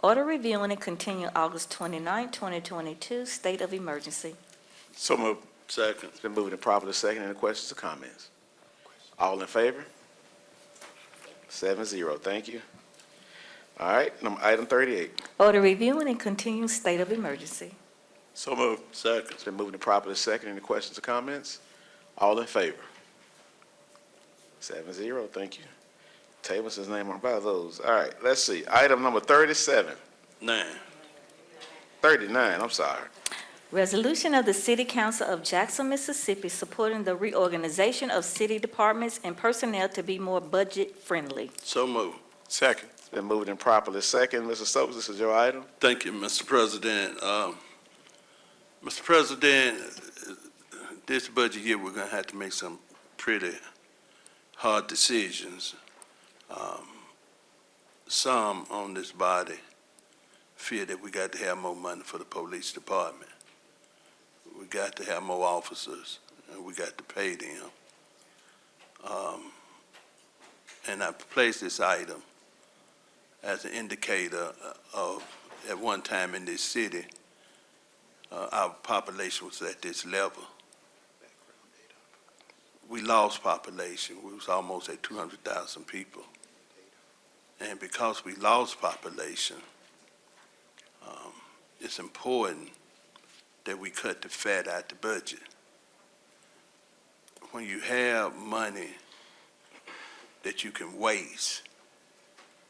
Order reviewing and continue August 29, 2022, state of emergency. So moved. Second. It's been moved and properly second. Any questions or comments? All in favor? 7-0, thank you. All right, item 38. Order reviewing and continue state of emergency. So moved. Second. It's been moved and properly second. Any questions or comments? All in favor? 7-0, thank you. Tableson's name on by those. All right, let's see. Item number 37. 39, I'm sorry. Resolution of the City Council of Jackson, Mississippi, supporting the reorganization of city departments and personnel to be more budget-friendly. So moved. Second. It's been moved and properly second. Mr. Stokes, this is your item. Thank you, Mr. President. Mr. President, this budget year, we're going to have to make some pretty hard decisions. Some on this body feel that we got to have more money for the police department. We got to have more officers, and we got to pay them. And I placed this item as an indicator of, at one time in this city, our population was at this level. We lost population. We was almost at 200,000 people. And because we lost population, it's important that we cut the fat out the budget. When you have money that you can waste,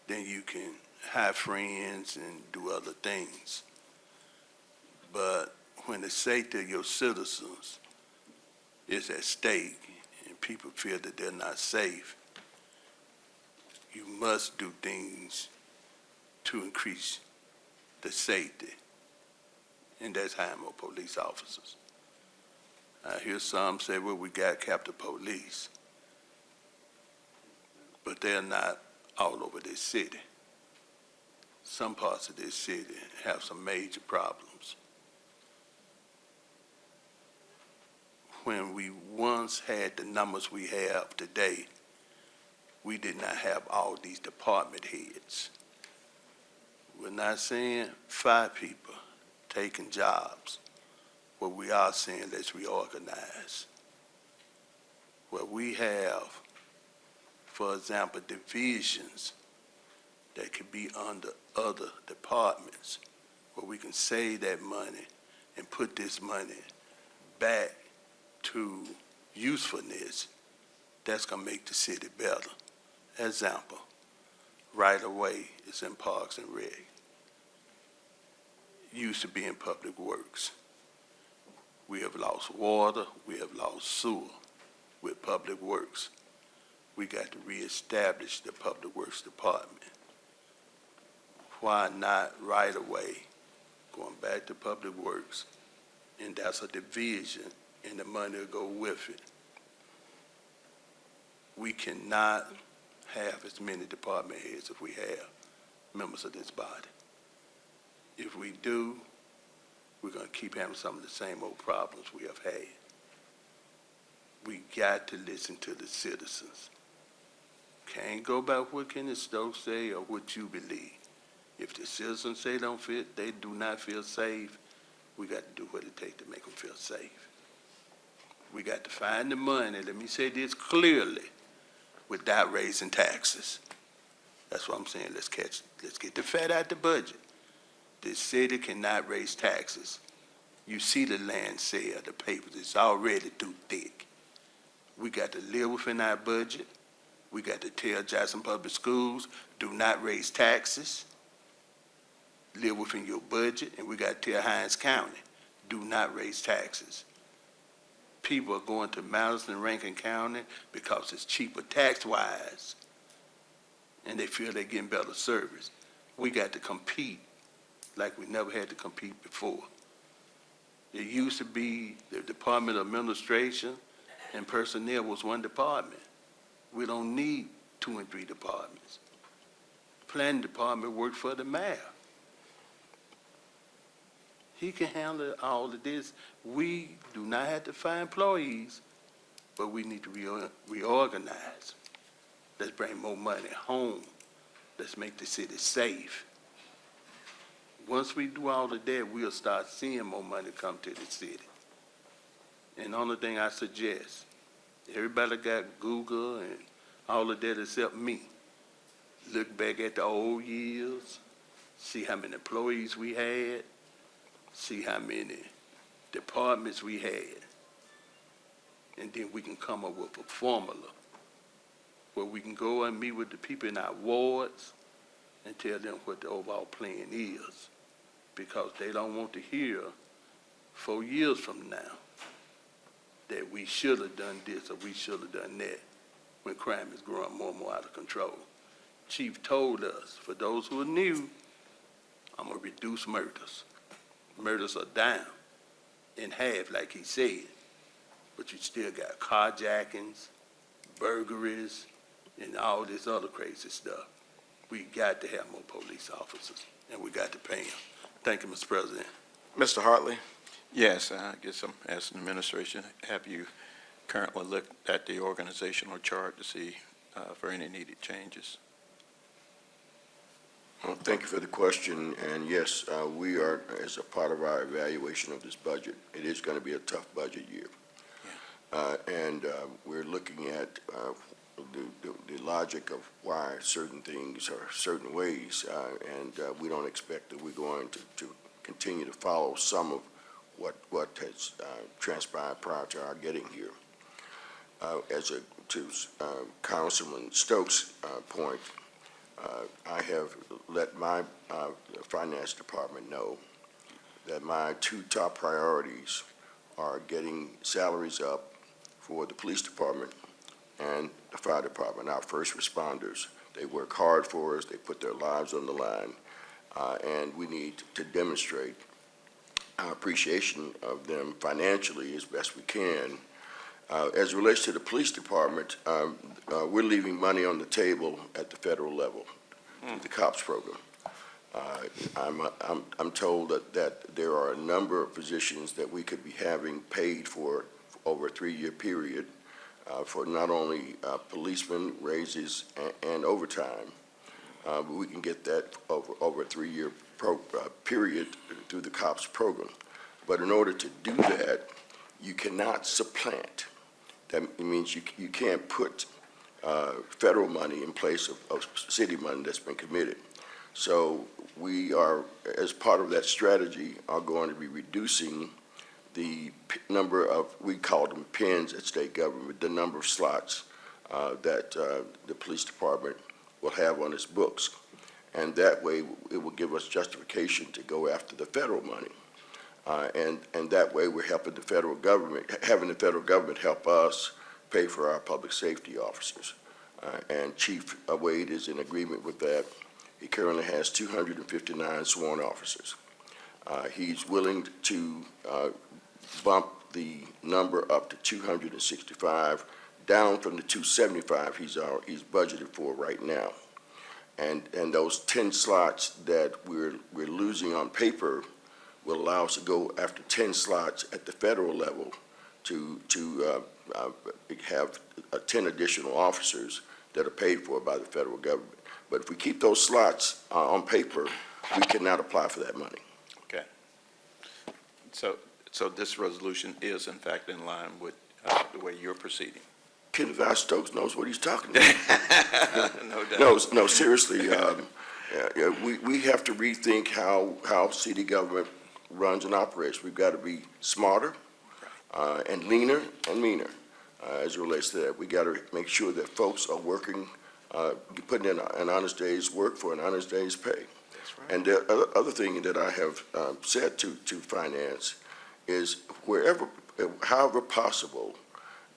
then you can have friends and do other things. But when the safety of your citizens is at stake and people feel that they're not safe, you must do things to increase the safety. And that's hiring more police officers. I hear some say, well, we got captive police, but they're not all over this city. Some parts of this city have some major problems. When we once had the numbers we have today, we did not have all these department heads. We're not saying 5 people taking jobs. What we are saying, let's reorganize. What we have, for example, divisions that could be under other departments, where we can save that money and put this money back to usefulness, that's going to make the city better. Example, right away is in Parks and Rec. Used to be in Public Works. We have lost water, we have lost sewer with Public Works. We got to reestablish the Public Works Department. Why not right away going back to Public Works, and that's a division, and the money will go with it. We cannot have as many department heads as we have members of this body. If we do, we're going to keep having some of the same old problems we have had. We got to listen to the citizens. Can't go by what Kenneth Stokes say or what you believe. If the citizens say they do not feel safe, we got to do what it takes to make them feel safe. We got to find the money, let me say this clearly, without raising taxes. That's what I'm saying, let's get the fat out the budget. This city cannot raise taxes. You see the land sale, the papers, it's already too thick. We got to live within our budget. We got to tell Jackson Public Schools, do not raise taxes. Live within your budget, and we got to tell Hines County, do not raise taxes. People are going to Madison and Rankin County because it's cheaper tax-wise, and they feel they're getting better service. We got to compete like we never had to compete before. It used to be the Department of Administration and Personnel was one department. We don't need 2 and 3 departments. Planning department worked for the mayor. He can handle all of this. We do not have to fire employees, but we need to reorganize. Let's bring more money home. Let's make the city safe. Once we do all of that, we'll start seeing more money come to the city. And the only thing I suggest, everybody got Google and all of that except me. Look back at the old years, see how many employees we had, see how many departments we had, and then we can come up with a formula where we can go and meet with the people in our wards and tell them what the overall plan is, because they don't want to hear 4 years from now that we should have done this or we should have done that when crime is growing more and more out of control. Chief told us, for those who are new, I'm going to reduce murders. Murders are down in half, like he said, but you still got carjackings, burglaries, and all this other crazy stuff. We got to have more police officers, and we got to pay them. Thank you, Mr. President. Mr. Hartley? Yes, I guess I'm asking the administration, have you currently looked at the organizational chart to see for any needed changes? Well, thank you for the question, and yes, we are, as a part of our evaluation of this budget, it is going to be a tough budget year. And we're looking at the logic of why certain things are certain ways, and we don't expect that we're going to continue to follow some of what has transpired prior to our getting here. To Councilman Stokes' point, I have let my finance department know that my 2 top priorities are getting salaries up for the police department and the fire department, our first responders. They work hard for us, they put their lives on the line, and we need to demonstrate our appreciation of them financially as best we can. As it relates to the police department, we're leaving money on the table at the federal level through the COPS program. I'm told that there are a number of positions that we could be having paid for over a 3-year period for not only policemen raises and overtime, but we can get that over a 3-year period through the COPS program. But in order to do that, you cannot supplant. That means you can't put federal money in place of city money that's been committed. So we are, as part of that strategy, are going to be reducing the number of, we call them pins at state government, the number of slots that the police department will have on its books. And that way, it will give us justification to go after the federal money. And that way, we're helping the federal government, having the federal government help us pay for our public safety officers. And Chief Wade is in agreement with that. He currently has 259 sworn officers. He's willing to bump the number up to 265, down from the 275 he's budgeted for right now. And those 10 slots that we're losing on paper will allow us to go after 10 slots at the federal level to have 10 additional officers that are paid for by the federal government. But if we keep those slots on paper, we cannot apply for that money. Okay. So this resolution is in fact in line with the way you're proceeding. Kenneth I. Stokes knows what he's talking about. No doubt. No, seriously, we have to rethink how city government runs and operates. We've got to be smarter and leaner and meaner as it relates to that. We got to make sure that folks are working, putting in an honest day's work for an honest day's pay. That's right. And the other thing that I have said to finance is however possible,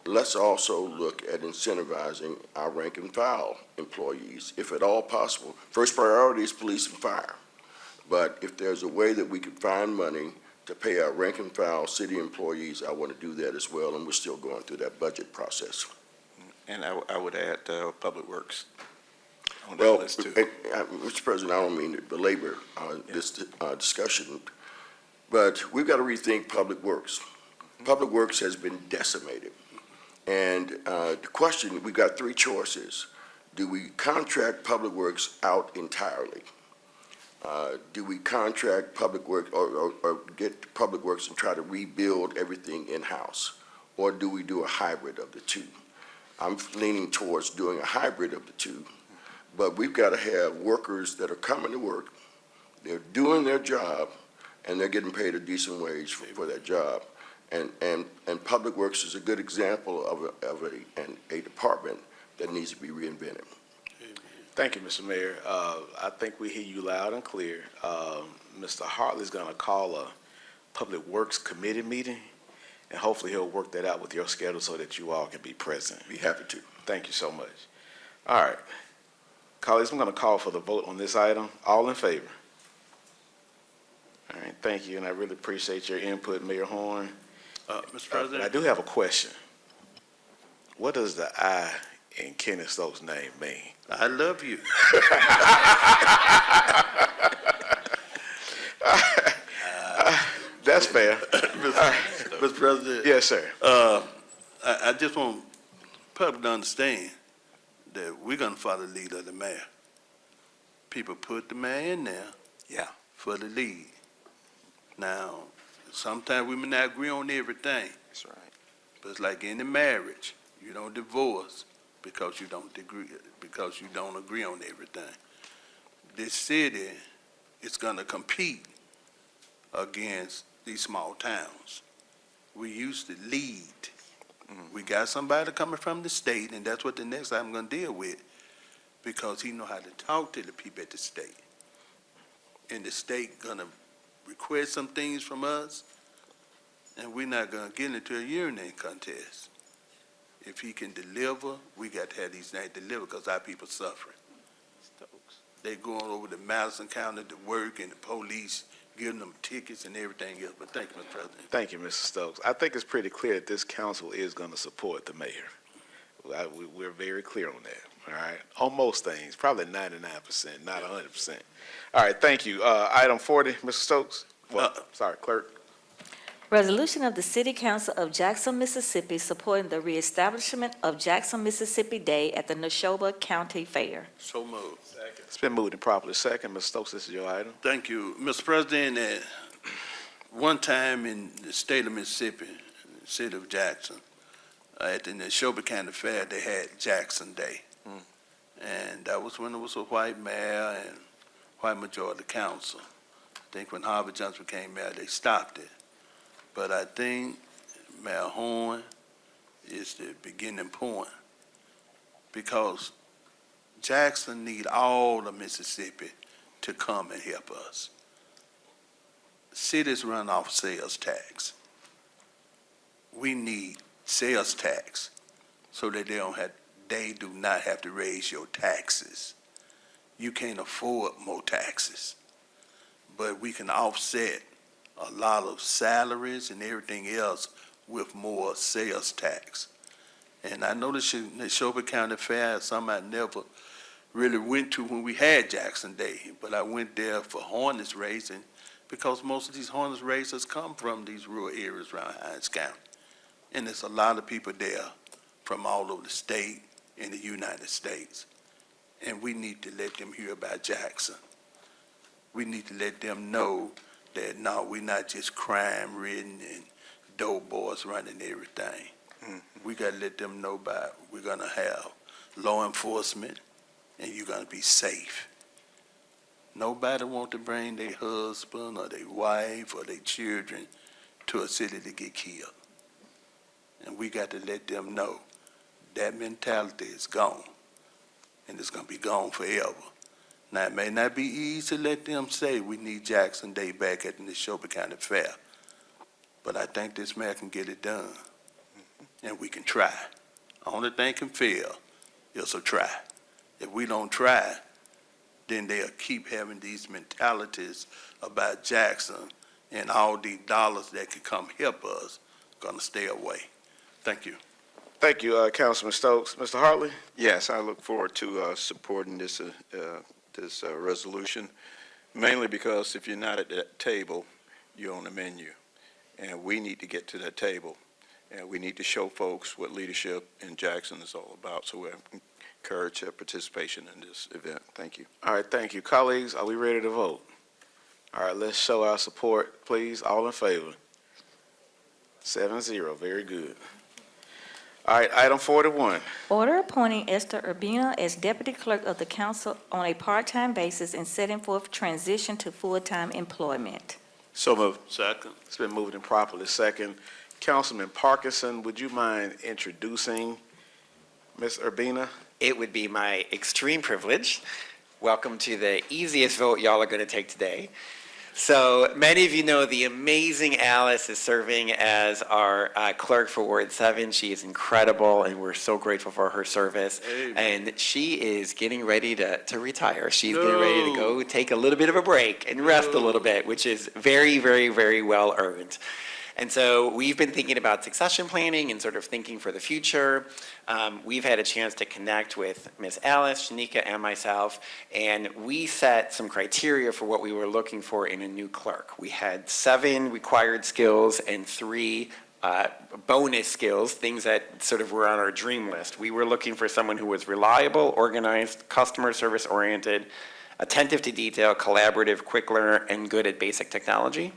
let's also look at incentivizing our rank and file employees, if at all possible. First priority is police and fire. But if there's a way that we can find money to pay our rank and file city employees, I want to do that as well, and we're still going through that budget process. And I would add Public Works on that Well, list too. Mr. President, I don't mean to belabor this discussion, but we've got to rethink Public Works. Public Works has been decimated. And the question, we've got three choices. Do we contract Public Works out entirely? Do we contract Public Works or get Public Works and try to rebuild everything in-house? Or do we do a hybrid of the two? I'm leaning towards doing a hybrid of the two, but we've got to have workers that are coming to work, they're doing their job, and they're getting paid a decent wage for that job. And Public Works is a good example of a department that needs to be reinvented. Thank you, Mr. Mayor. I think we hear you loud and clear. Mr. Hartley's going to call a Public Works Committee meeting, and hopefully he'll work that out with your schedule so that you all can be present. Be happy to. Thank you so much. All right. Colleagues, I'm going to call for the vote on this item. All in favor? All right, thank you, and I really appreciate your input, Mayor Horn. Mr. President? I do have a question. What does the I in Kenneth Stokes' name mean? I love you. That's fair. Mr. President? Yes, sir. I just want public to understand that we're going to follow the lead of the mayor. People put the mayor in there for the lead. Now, sometimes we may not agree on everything. That's right. But it's like any marriage. You don't divorce because you don't agree on everything. This city is going to compete against these small towns. We used to lead. We got somebody coming from the state, and that's what the next item I'm going to deal with, because he know how to talk to the people at the state. And the state going to request some things from us, and we're not going to get into a urinary contest. If he can deliver, we got to have these things delivered because our people suffering. They going over to Madison County to work, and the police giving them tickets and everything else. But thank you, Mr. President. Thank you, Mr. Stokes. I think it's pretty clear that this council is going to support the mayor. We're very clear on that, all right? On most things, probably 99%, not 100%. All right, thank you. Item 40, Mr. Stokes? Well, sorry, clerk. Resolution of the City Council of Jackson, Mississippi, supporting the reestablishment of Jackson, Mississippi Day at the Neshoba County Fair. So moved. It's been moved and properly second. Mr. Stokes, this is your item. Thank you. Mr. President, at one time in the state of Mississippi, the city of Jackson, at the Neshoba County Fair, they had Jackson Day. And that was when it was a white mayor and white majority council. I think when Harvey Johnson became mayor, they stopped it. But I think Mayor Horn is the beginning point, because Jackson need all of Mississippi to come and help us. Cities run off sales tax. We need sales tax so that they do not have to raise your taxes. You can't afford more taxes, but we can offset a lot of salaries and everything else with more sales tax. And I know the Neshoba County Fair is something I never really went to when we had Jackson Day, but I went there for harness racing because most of these harness racers come from these rural areas around Hinds County. And there's a lot of people there from all over the state and the United States. And we need to let them hear about Jackson. We need to let them know that, no, we're not just crime-ridden and dope boys running everything. We got to let them know we're going to have law enforcement, and you're going to be safe. Nobody want to bring their husband or their wife or their children to a city to get killed. And we got to let them know that mentality is gone, and it's going to be gone forever. Now, it may not be easy to let them say we need Jackson Day back at the Neshoba County Fair, but I think this man can get it done, and we can try. Only thing can fail is a try. If we don't try, then they'll keep having these mentalities about Jackson, and all these dollars that could come help us gonna stay away. Thank you. Thank you, Councilman Stokes. Mr. Hartley? Yes, I look forward to supporting this resolution, mainly because if you're not at that table, you're on the menu. And we need to get to that table, and we need to show folks what leadership in Jackson is all about. So we encourage participation in this event. Thank you. All right, thank you. Colleagues, are we ready to vote? All right, let's show our support, please. All in favor? 7-0, very good. All right, item 41. Order appointing Esther Urbina as Deputy Clerk of the Council on a part-time basis and setting forth transition to full-time employment. So moved. Second. It's been moved and properly second. Councilman Parkinson, would you mind introducing Ms. Urbina? It would be my extreme privilege. Welcome to the easiest vote y'all are going to take today. So many of you know the amazing Alice is serving as our clerk for Ward 7. She is incredible, and we're so grateful for her service. Amen. And she is getting ready to retire. She's getting ready to go take a little bit of a break and rest a little bit, which is very, very, very well earned. And so we've been thinking about succession planning and sort of thinking for the future. We've had a chance to connect with Ms. Alice, Shanika, and myself, and we set some criteria for what we were looking for in a new clerk. We had 7 required skills and 3 bonus skills, things that sort of were on our dream list. We were looking for someone who was reliable, organized, customer service oriented, attentive to detail, collaborative, quick learner, and good at basic technology.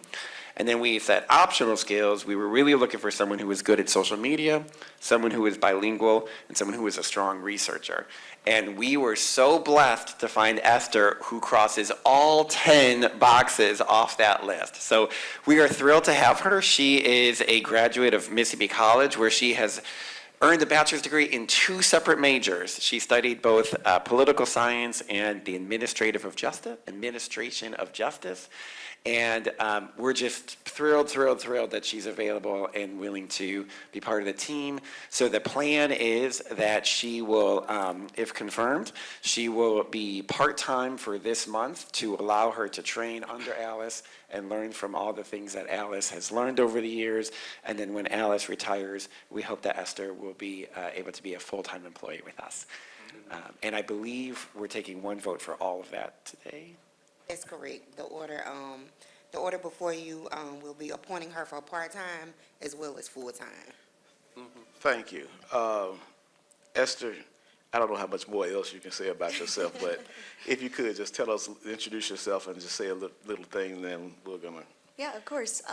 And then we set optional skills. We were really looking for someone who was good at social media, someone who was bilingual, and someone who was a strong researcher. And we were so blessed to find Esther, who crosses all 10 boxes off that list. So we are thrilled to have her. She is a graduate of Mississippi College, where she has earned a bachelor's degree in 2 separate majors. She studied both political science and the administration of justice. And we're just thrilled that she's available and willing to be part of the team. So the plan is that she will, if confirmed, she will be part-time for this month to allow her to train under Alice and learn from all the things that Alice has learned over the years. And then when Alice retires, we hope that Esther will be able to be a full-time employee with us. And I believe we're taking one vote for all of that today. That's correct. The order before you will be appointing her for part-time as well as full-time. Thank you. Esther, I don't know how much more else you can say about yourself, but if you could just tell us, introduce yourself and just say a little thing, then we're going to. Yeah, of course.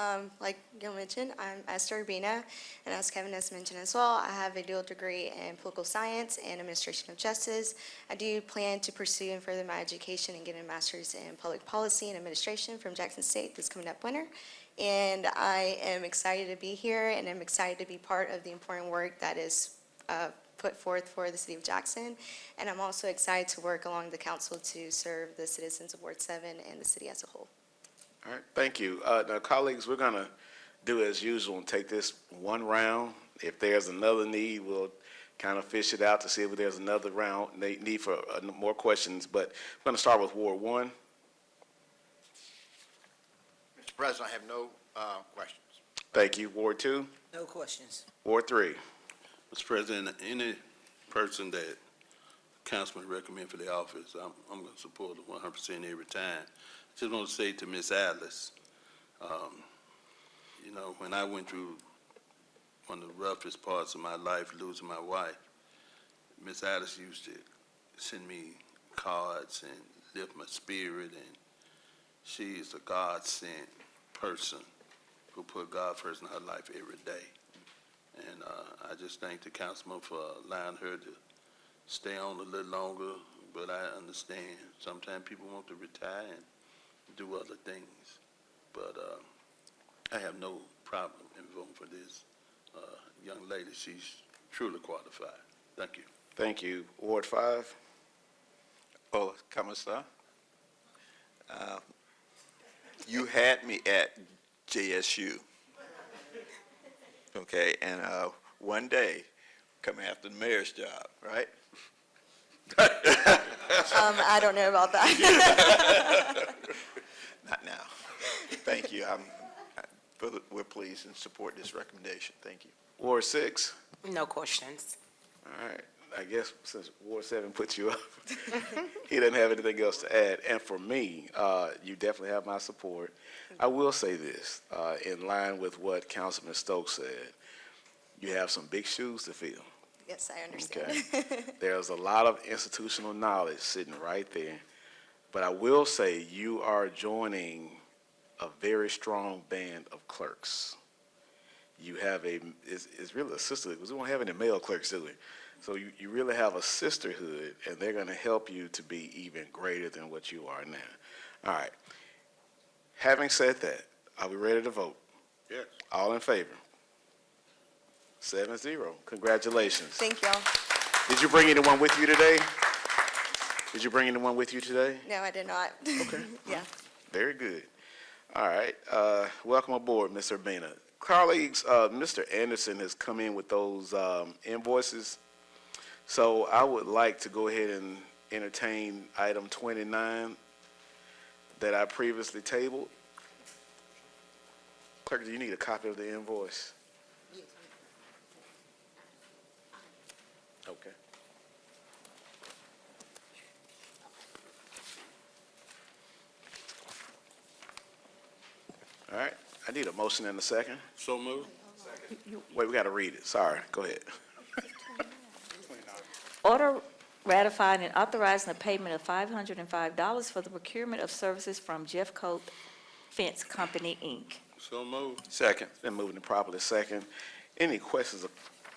Like Gil mentioned, I'm Esther Urbina, and as Kevin has mentioned as well, I have a dual degree in political science and administration of justice. I do plan to pursue and further my education and get a master's in public policy and administration from Jackson State this coming up winter. And I am excited to be here, and I'm excited to be part of the important work that is put forth for the city of Jackson. And I'm also excited to work along the council to serve the citizens of Ward 7 and the city as a whole. All right, thank you. Now, colleagues, we're going to do as usual and take this one round. If there's another need, we'll kind of fish it out to see if there's another round, need for more questions. But we're going to start with Ward 1. Mr. President, I have no questions. Thank you. Ward 2. No questions. Ward 3. Mr. President, any person that councilman recommend for the office, I'm going to support it 100% every time. Just want to say to Miss Alice, you know, when I went through one of the roughest parts of my life, losing my wife, Miss Alice used to send me cards and lift my spirit, and she is a God-sent person who put God first in her life every day. And I just thank the councilman for allowing her to stay on a little longer, but I understand sometimes people want to retire and do other things. But I have no problem in voting for this young lady. She's truly qualified. Thank you. Thank you. Ward 5? Oh, Commissar, you had me at JSU. Okay, and one day, come after the mayor's job, right? I don't know about that. Not now. Thank you. We're pleased and support this recommendation. Thank you. Ward 6? No questions. All right. I guess since Ward 7 put you up, he doesn't have anything else to add. And for me, you definitely have my support. I will say this, in line with what Councilman Stokes said, you have some big shoes to fill. Yes, I understand. Okay. There's a lot of institutional knowledge sitting right there. But I will say you are joining a very strong band of clerks. You have it's really a sisterhood, because we don't have any male clerks, do we? So you really have a sisterhood, and they're going to help you to be even greater than what you are now. All right. Having said that, are we ready to vote? Yes. All in favor? 7-0. Congratulations. Thank y'all. Did you bring anyone with you today? Did you bring anyone with you today? No, I did not. Okay. Yeah. Very good. All right. Welcome aboard, Ms. Urbina. Colleagues, Mr. Anderson has come in with those invoices. So I would like to go ahead and entertain item 29 that I previously tabled. Clerk, do you need a copy of the invoice? Okay. All right. I need a motion and a second. So moved. Wait, we got to read it. Sorry. Go ahead. Order ratifying and authorizing the payment of $505 for the procurement of services from Jeffcoat Fence Company, Inc. So moved. Second. Been moving to properly second. Any questions or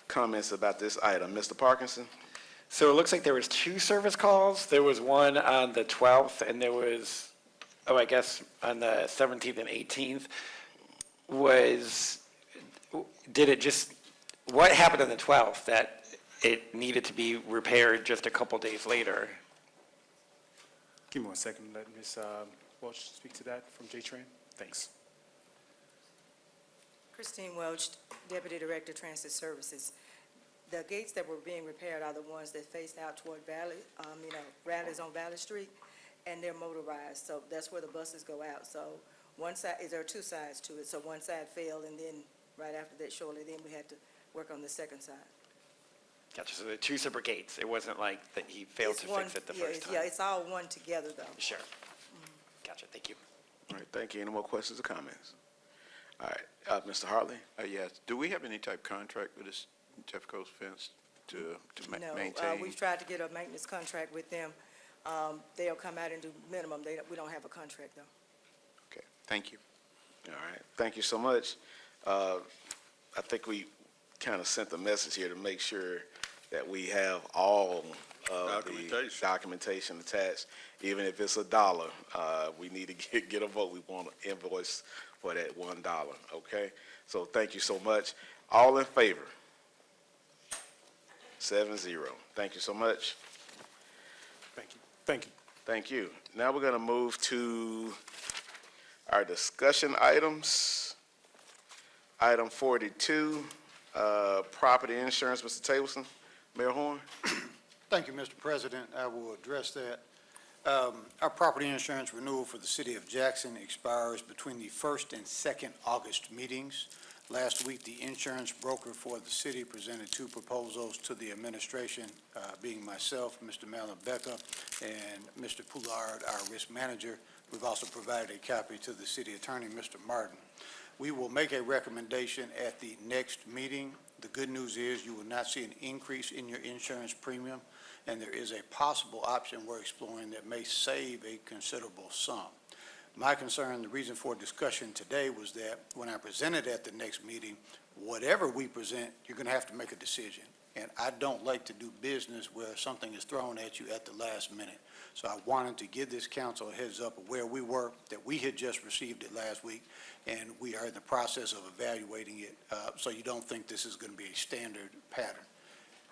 comments about this item? Mr. Parkinson? So it looks like there was 2 service calls. There was one on the 12th, and there was, I guess, on the 17th and 18th. What happened on the 12th that it needed to be repaired just a couple days later? Give me 1 second, let Ms. Welch speak to that from J-Tran. Thanks. Christine Welch, Deputy Director, Transit Services. The gates that were being repaired are the ones that face out toward Valley, Rallies on Valley Street, and they're motorized, so that's where the buses go out. So one side, there are 2 sides to it, so one side failed, and then right after that, shortly, then we had to work on the second side. Gotcha, so there are 2 separate gates. It wasn't like that he failed to fix it the first time? Yeah, it's all one together, though. Sure. Gotcha, thank you. All right, thank you. Any more questions or comments? All right, Mr. Hartley? Yes. Do we have any type of contract with this Jeffcoat Fence to No, maintain? we've tried to get a maintenance contract with them. They'll come out and do minimum. We don't have a contract, though. Okay, thank you. All right, thank you so much. I think we kind of sent the message here to make sure that we have all of the documentation attached, even if it's $1. We need to get a vote. We want an invoice for that $1, okay? So thank you so much. All in favor? 7-0. Thank you so much. Thank you. Thank you. Thank you. Now we're going to move to our discussion items. Item 42, property insurance. Mr. Tableson, Mayor Horn. Thank you, Mr. President. I will address that. Our property insurance renewal for the city of Jackson expires between the 1st and 2nd August meetings. Last week, the insurance broker for the city presented 2 proposals to the administration, being myself, Mr. Malabecca, and Mr. Poulard, our risk manager. We've also provided a copy to the city attorney, Mr. Martin. We will make a recommendation at the next meeting. The good news is you will not see an increase in your insurance premium, and there is a possible option we're exploring that may save a considerable sum. My concern, the reason for discussion today was that when I presented at the next meeting, whatever we present, you're going to have to make a decision. And I don't like to do business where something is thrown at you at the last minute. So I wanted to give this council a heads up of where we were, that we had just received it last week, and we are in the process of evaluating it, so you don't think this is going to be a standard pattern.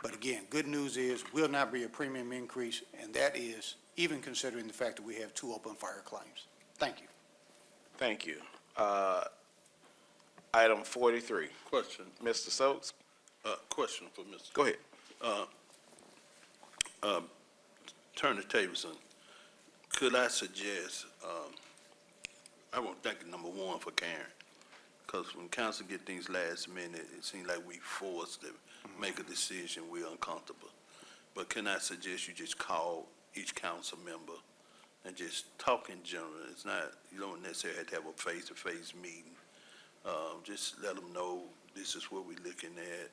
But again, good news is, will not be a premium increase, and that is even considering the fact that we have 2 open fire claims. Thank you. Thank you. Item 43. Question. Mr. Stokes? Question for Mr. Go ahead. Attorney Taverson, could I suggest, I want to thank you, number one, for Karen, because when council get things last minute, it seems like we forced to make a decision, we're uncomfortable. But can I suggest you just call each council member and just talk in general? It's not, you don't necessarily have to have a face-to-face meeting. Just let them know this is what we're looking at.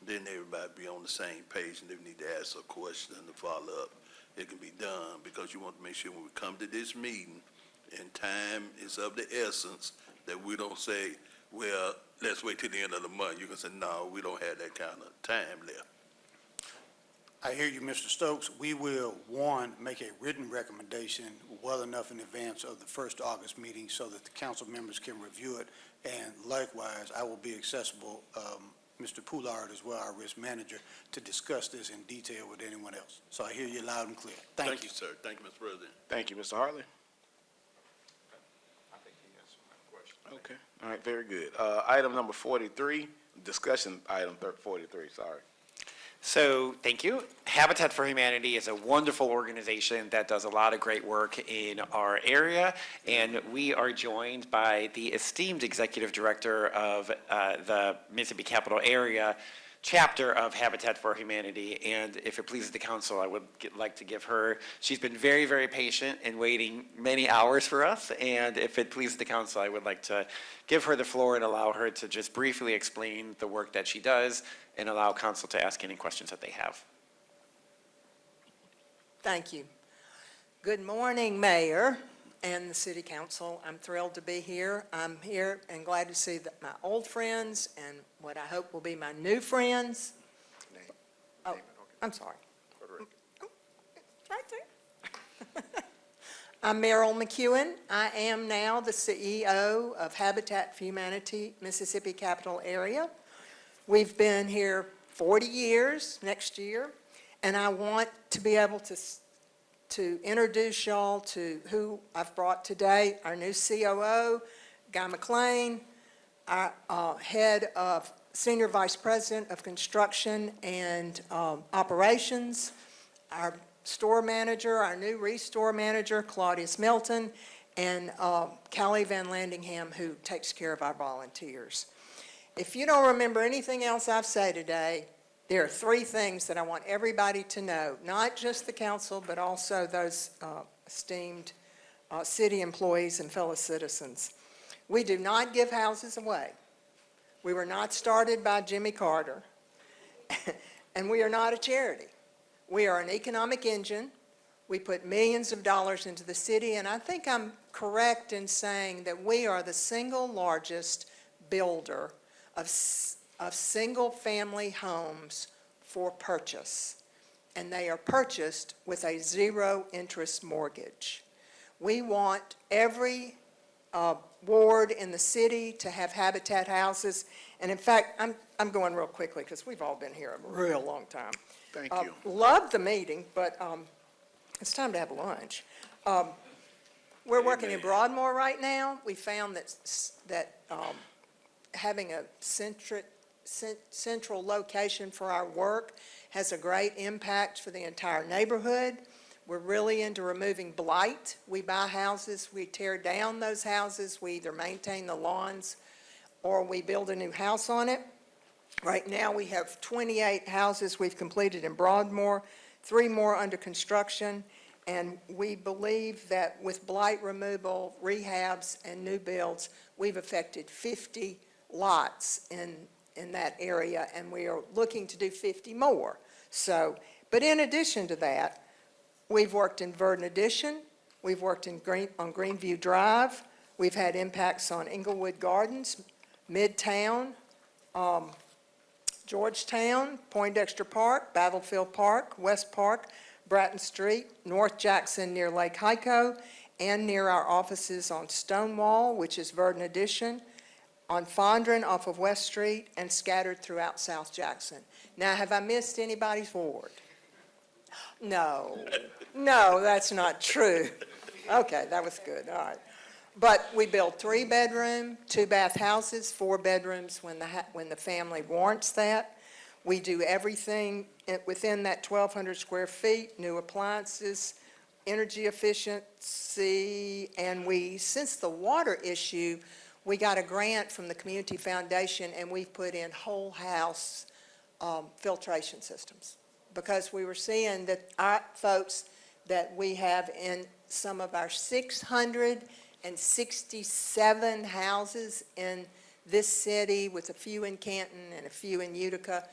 Then everybody be on the same page, and if we need to ask a question to follow up, it can be done, because you want to make sure when we come to this meeting and time is of the essence, that we don't say, well, let's wait till the end of the month. You can say, no, we don't have that kind of time left. I hear you, Mr. Stokes. We will, one, make a written recommendation well enough in advance of the first August meeting so that the council members can review it. And likewise, I will be accessible, Mr. Poulard as well, our risk manager, to discuss this in detail with anyone else. So I hear you loud and clear. Thank you. Sir. Thank you, Mr. President. Thank you, Mr. Hartley. Okay, all right, very good. Item number 43, discussion item 43, sorry. So, thank you. Habitat for Humanity is a wonderful organization that does a lot of great work in our area, and we are joined by the esteemed Executive Director of the Mississippi Capital Area chapter of Habitat for Humanity, and if it pleases the council, I would like to give her, she's been very, very patient and waiting many hours for us, and if it pleases the council, I would like to give her the floor and allow her to just briefly explain the work that she does and allow council to ask any questions that they have. Thank you. Good morning, Mayor and the City Council. I'm thrilled to be here. I'm here and glad to see that my old friends and what I hope will be my new friends. Oh, I'm sorry. Oh, it's right there. I'm Meryl McEwen. I am now the CEO of Habitat for Humanity, Mississippi Capital Area. We've been here 40 years next year, and I want to be able to introduce y'all to who I've brought today, our new COO, Guy McLean, our Senior Vice President of Construction and Operations, our store manager, our new restore manager, Claudius Milton, and Callie Van Landingham, who takes care of our volunteers. If you don't remember anything else I've said today, there are 3 things that I want everybody to know, not just the council, but also those esteemed city employees and fellow citizens. We do not give houses away. We were not started by Jimmy Carter, and we are not a charity. We are an economic engine. We put millions of dollars into the city, and I think I'm correct in saying that we are the single largest builder of single-family homes for purchase, and they are purchased with a zero-interest mortgage. We want every ward in the city to have Habitat houses, and in fact, I'm going real quickly because we've all been here a real long time. Thank you. Loved the meeting, but it's time to have lunch. We're working in Broadmoor right now. We found that having a central location for our work has a great impact for the entire neighborhood. We're really into removing blight. We buy houses, we tear down those houses, we either maintain the lawns or we build a new house on it. Right now, we have 28 houses we've completed in Broadmoor, 3 more under construction, and we believe that with blight removal, rehabs, and new builds, we've affected 50 lots in that area, and we are looking to do 50 more. So, but in addition to that, we've worked in Verdant Addition, We've worked on Greenview Drive. We've had impacts on Inglewood Gardens, Midtown, Georgetown, Poindexter Park, Battlefield Park, West Park, Bratton Street, North Jackson near Lake Hyco, and near our offices on Stonewall, which is Verdon Addition, on Fondren off of West Street, and scattered throughout South Jackson. Now, have I missed anybody's ward? No, that's not true. Okay, that was good, all right. But we build 3-bedroom, 2-bath houses, 4 bedrooms when the family warrants that. We do everything within that 1,200 square feet, new appliances, energy efficiency, and since the water issue, we got a grant from the Community Foundation, and we've put in whole house filtration systems, because we were seeing that our folks that we have in some of our 667 houses in this city, with a few in Canton and a few in Utica,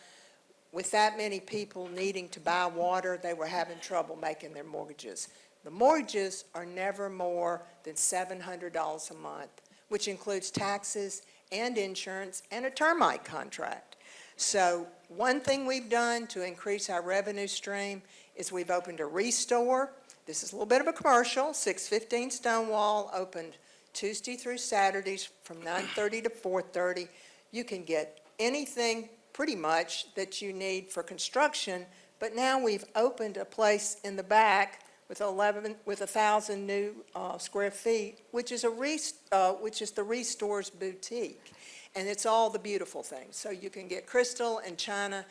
with that many people needing to buy water, they were having trouble making their mortgages. The mortgages are never more than $700 a month, which includes taxes and insurance and a termite contract. So one thing we've done to increase our revenue stream is we've opened a Restore. This is a little bit of a commercial. 615 Stonewall opened Tuesday through Saturdays from 9:30 to 4:30. You can get anything pretty much that you need for construction, but now we've opened a place in the back with 1,000 new square feet, which is the Restore's boutique, and it's all the beautiful things. So you can get crystal and china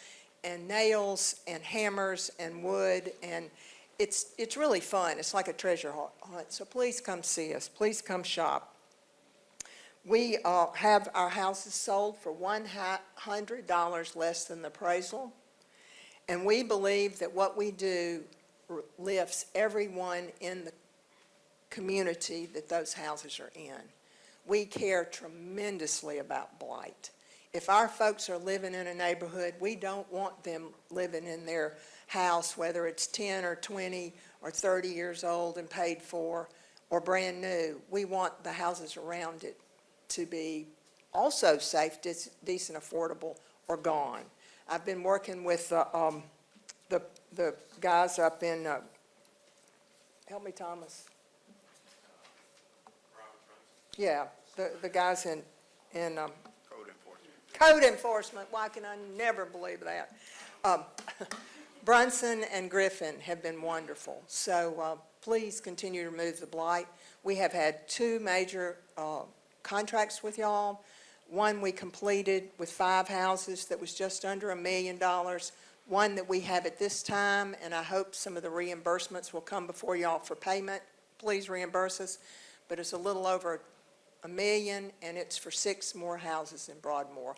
and nails and hammers and wood, and it's really fun. It's like a treasure hunt. So please come see us. Please come shop. We have our houses sold for $100 less than the appraisal, and we believe that what we do lifts everyone in the community that those houses are in. We care tremendously about blight. If our folks are living in a neighborhood, we don't want them living in their house, whether it's 10 or 20 or 30 years old and paid for, or brand new. We want the houses around it to be also safe, decent, affordable, or gone. I've been working with the guys up in, help me, Thomas. Yeah, the guys in Code enforcement. Why can I never believe that? Brunson and Griffin have been wonderful. So please continue to remove the blight. We have had 2 major contracts with y'all. One we completed with 5 houses that was just under $1 million. One that we have at this time, and I hope some of the reimbursements will come before y'all for payment. Please reimburse us. But it's a little over $1 million, and it's for 6 more houses in Broadmoor.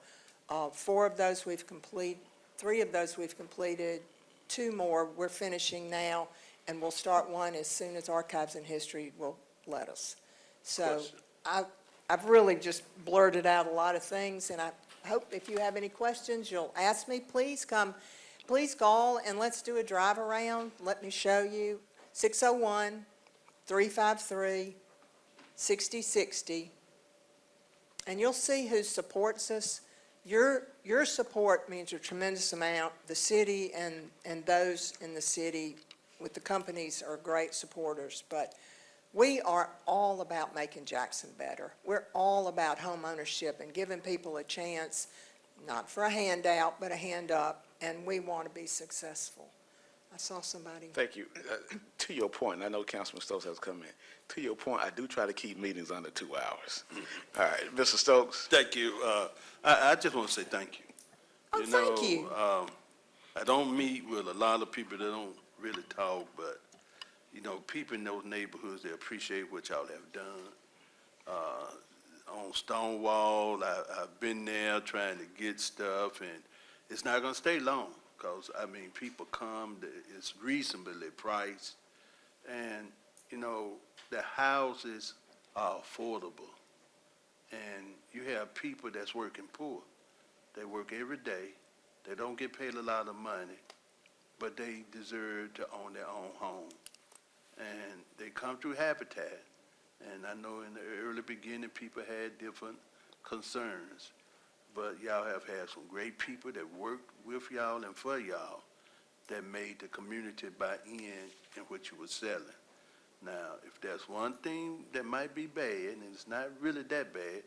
4 of those we've completed, 3 of those we've completed, 2 more we're finishing now, and we'll start one as soon as Archives and History will let us. So I've really just blurted out a lot of things, and I hope if you have any questions, you'll ask me. Please come, please call, and let's do a drive around. Let me show you. 601-353-6060, and you'll see who supports us. Your support means a tremendous amount. The city and those in the city with the companies are great supporters, but we are all about making Jackson better. We're all about home ownership and giving people a chance, not for a handout, but a hand up, and we want to be successful. I saw somebody. Thank you. To your point, and I know Councilman Stokes has come in. To your point, I do try to keep meetings under 2 hours. All right, Mr. Stokes. Thank you. I just want to say thank you. Oh, thank you. I don't meet with a lot of people that don't really talk, but, people in those neighborhoods, they appreciate what y'all have done. On Stonewall, I've been there trying to get stuff, and it's not going to stay long, because, people come, it's reasonably priced, and, the houses are affordable. And you have people that's working poor. They work every day. They don't get paid a lot of money, but they deserve to own their own home. and they come through Habitat. And I know in the early beginning, people had different concerns, but y'all have had some great people that worked with y'all and for y'all that made the community buy in what you were selling. Now, if there's one thing that might be bad, and it's not really that bad,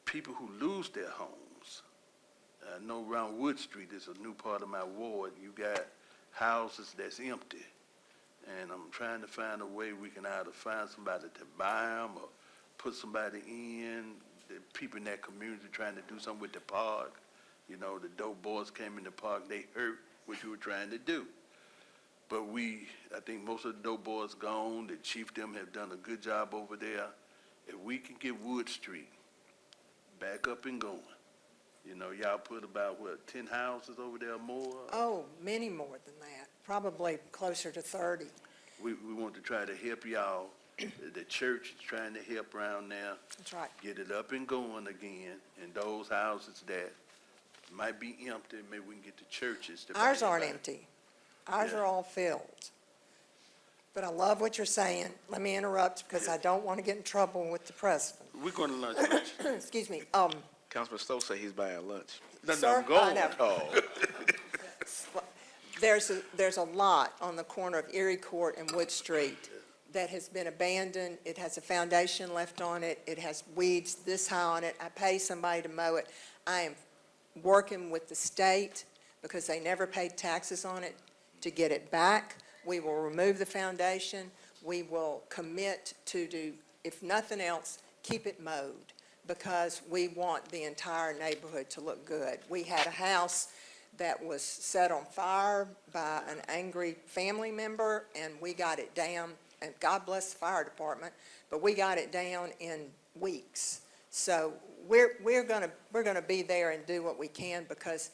people who lose their homes. I know around Wood Street is a new part of my ward. You got houses that's empty. And I'm trying to find a way we can either find somebody to buy them or put somebody in. The people in that community trying to do something with the park. You know, the dope boys came in the park, they heard what you were trying to do. But I think most of the dope boys gone. The chief them have done a good job over there. If we can get Wood Street back up and going, you know, y'all put about, 10 houses over there or more? Oh, many more than that, probably closer to 30. We want to try to help y'all. The church is trying to help around there. That's right. Get it up and going again. And those houses that might be empty, maybe we can get the churches to. Ours buy it aren't back. empty. Ours Yeah. are all filled. But I love what you're saying. Let me interrupt because I don't want to get in trouble with the president. We're going to lunch. Excuse me. Councilman Stokes say he's buying lunch. Sir, I know. Oh. There's a lot on the corner of Erie Court and Wood Street that has been abandoned. It has a foundation left on it. It has weeds this high on it. I pay somebody to mow it. I am working with the state because they never paid taxes on it to get it back. We will remove the foundation. We will commit to do, if nothing else, keep it mowed because we want the entire neighborhood to look good. We had a house that was set on fire by an angry family member, and we got it down, and God bless the fire department, but we got it down in weeks. So we're gonna be there and do what we can because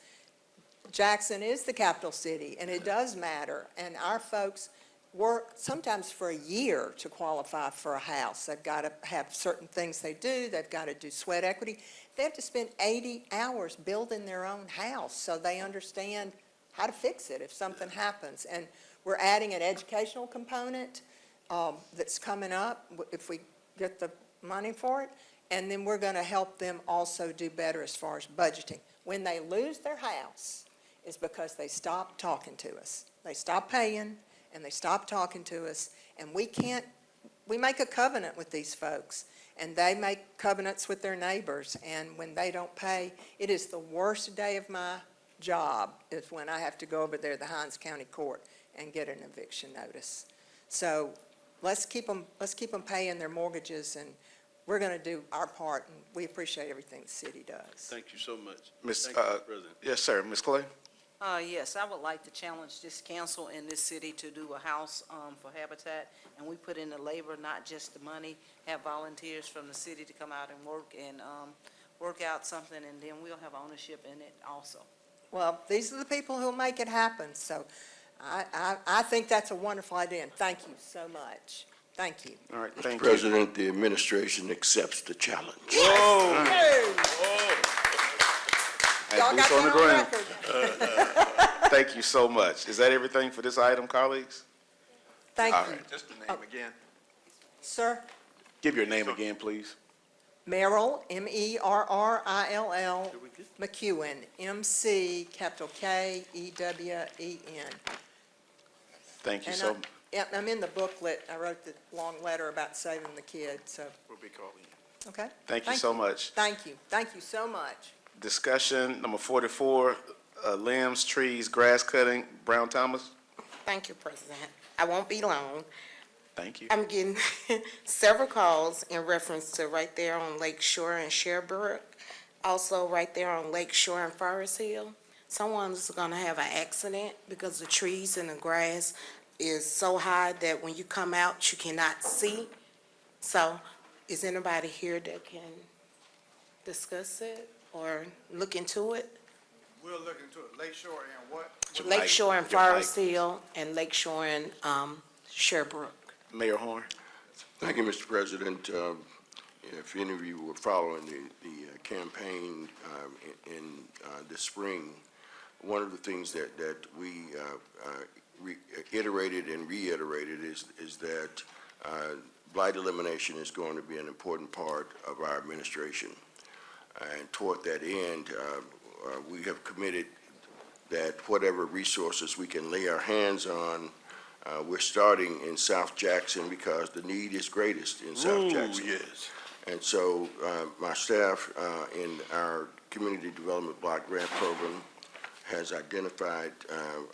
Jackson is the capital city, and it does matter, and our folks work sometimes for a year to qualify for a house. They've got to have certain things they do. They've got to do sweat equity. They have to spend 80 hours building their own house so they understand how to fix it if something happens. And we're adding an educational component that's coming up if we get the money for it. And then we're going to help them also do better as far as budgeting. When they lose their house, it's because they stop talking to us. They stop paying, and they stop talking to us, and we make a covenant with these folks, and they make covenants with their neighbors, and when they don't pay, it is the worst day of my job is when I have to go over there to the Hinds County Court and get an eviction notice. So let's keep them paying their mortgages, and we're going to do our part, and we appreciate everything the city does. Thank you so much. Miss, Thank you, President. yes, sir. Ms. Clay? Yes, I would like to challenge this council in this city to do a house for Habitat, and we put in the labor, not just the money, have volunteers from the city to come out and work out something, and then we'll have ownership in it also. Well, these are the people who'll make it happen, so I think that's a wonderful idea, and thank you so much. Thank you. All right, Mr. thank you. President, the administration accepts the challenge. Whoa! Y'all got Boots on the that ground. on record. Thank you so much. Is that everything for this item, colleagues? Thank All you. right. Just the name again. Sir, Give your name again, please. Merrill, M-E-R-R-I-L-L, McEwen, M-C, capital K-E-W-E-N. Thank you And so, Yeah, I'm in the booklet. I wrote the long letter about saving the kid, so, We'll be calling you. okay? thank you so much. Thank you. Thank you so much. Discussion number 44, limbs, trees, grass cutting. Brown Thomas? Thank you, President. I won't be long. Thank you. I'm getting several calls in reference to right there on Lake Shore and Sherbrooke, also right there on Lake Shore and Forest Hill. Someone's gonna have an accident because the trees and the grass is so high that when you come out, you cannot see. So is anybody here that can discuss it or look into it? We'll look into it. Lake Shore and what? Lake Shore and Forest Hill and Lake Shore and Sherbrooke. Mayor Horn? Thank you, Mr. President. If any of you were following the campaign in the spring, one of the things that we iterated and reiterated is that blight elimination is going to be an important part of our administration. And toward that end, we have committed that whatever resources we can lay our hands on, we're starting in South Jackson because the need is greatest in South Jackson. Yes. And so my staff in our Community Development Block Grant Program has identified,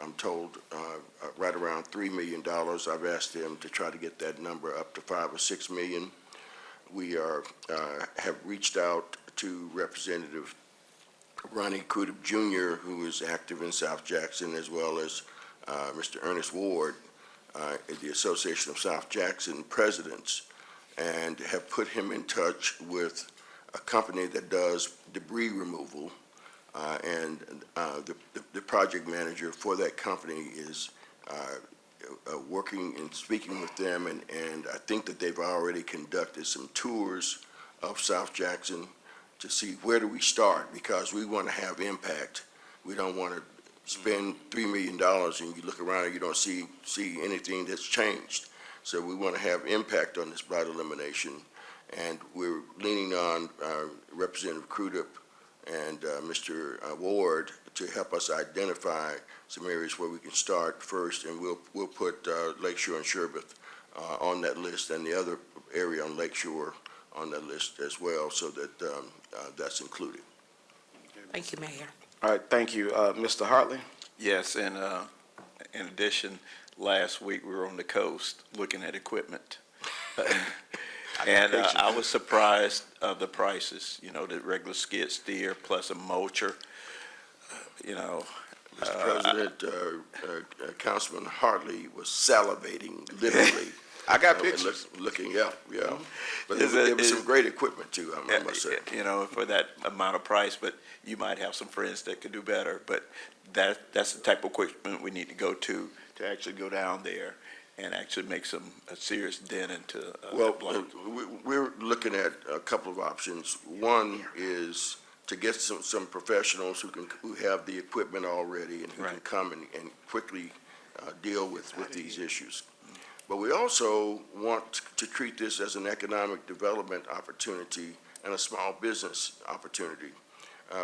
I'm told, right around $3 million. I've asked them to try to get that number up to $5 or $6 million. We have reached out to Representative Ronnie Crudup Jr., who is active in South Jackson, as well as Mr. Ernest Ward, the Association of South Jackson Presidents, and have put him in touch with a company that does debris removal. And the project manager for that company is working and speaking with them, and I think that they've already conducted some tours of South Jackson to see where do we start, because we want to have impact. We don't want to spend $3 million and you look around and you don't see anything that's changed. So we want to have impact on this blight elimination, and we're leaning on Representative Crudup and Mr. Ward to help us identify some areas where we can start first, and we'll put Lakeshore and Sherbeth on that list, and the other area on Lakeshore on that list as well, so that that's included. Thank you, Mayor. All right, thank you. Mr. Hartley? Yes, and in addition, last week we were on the coast looking at equipment. And I was surprised of the prices, the regular skid steer plus a mulcher, Mr. President, Councilman Hartley was salivating, literally. I got pictures. Looking up, yeah. But there was some great equipment too, I must say. For that amount of price, but you might have some friends that could do better. But that's the type of equipment we need to go to actually go down there and actually make a serious dent into blight. We're looking at a couple of options. One is to get some professionals who have the equipment already and who can come and quickly deal with these issues. But we also want to treat this as an economic development opportunity and a small business opportunity.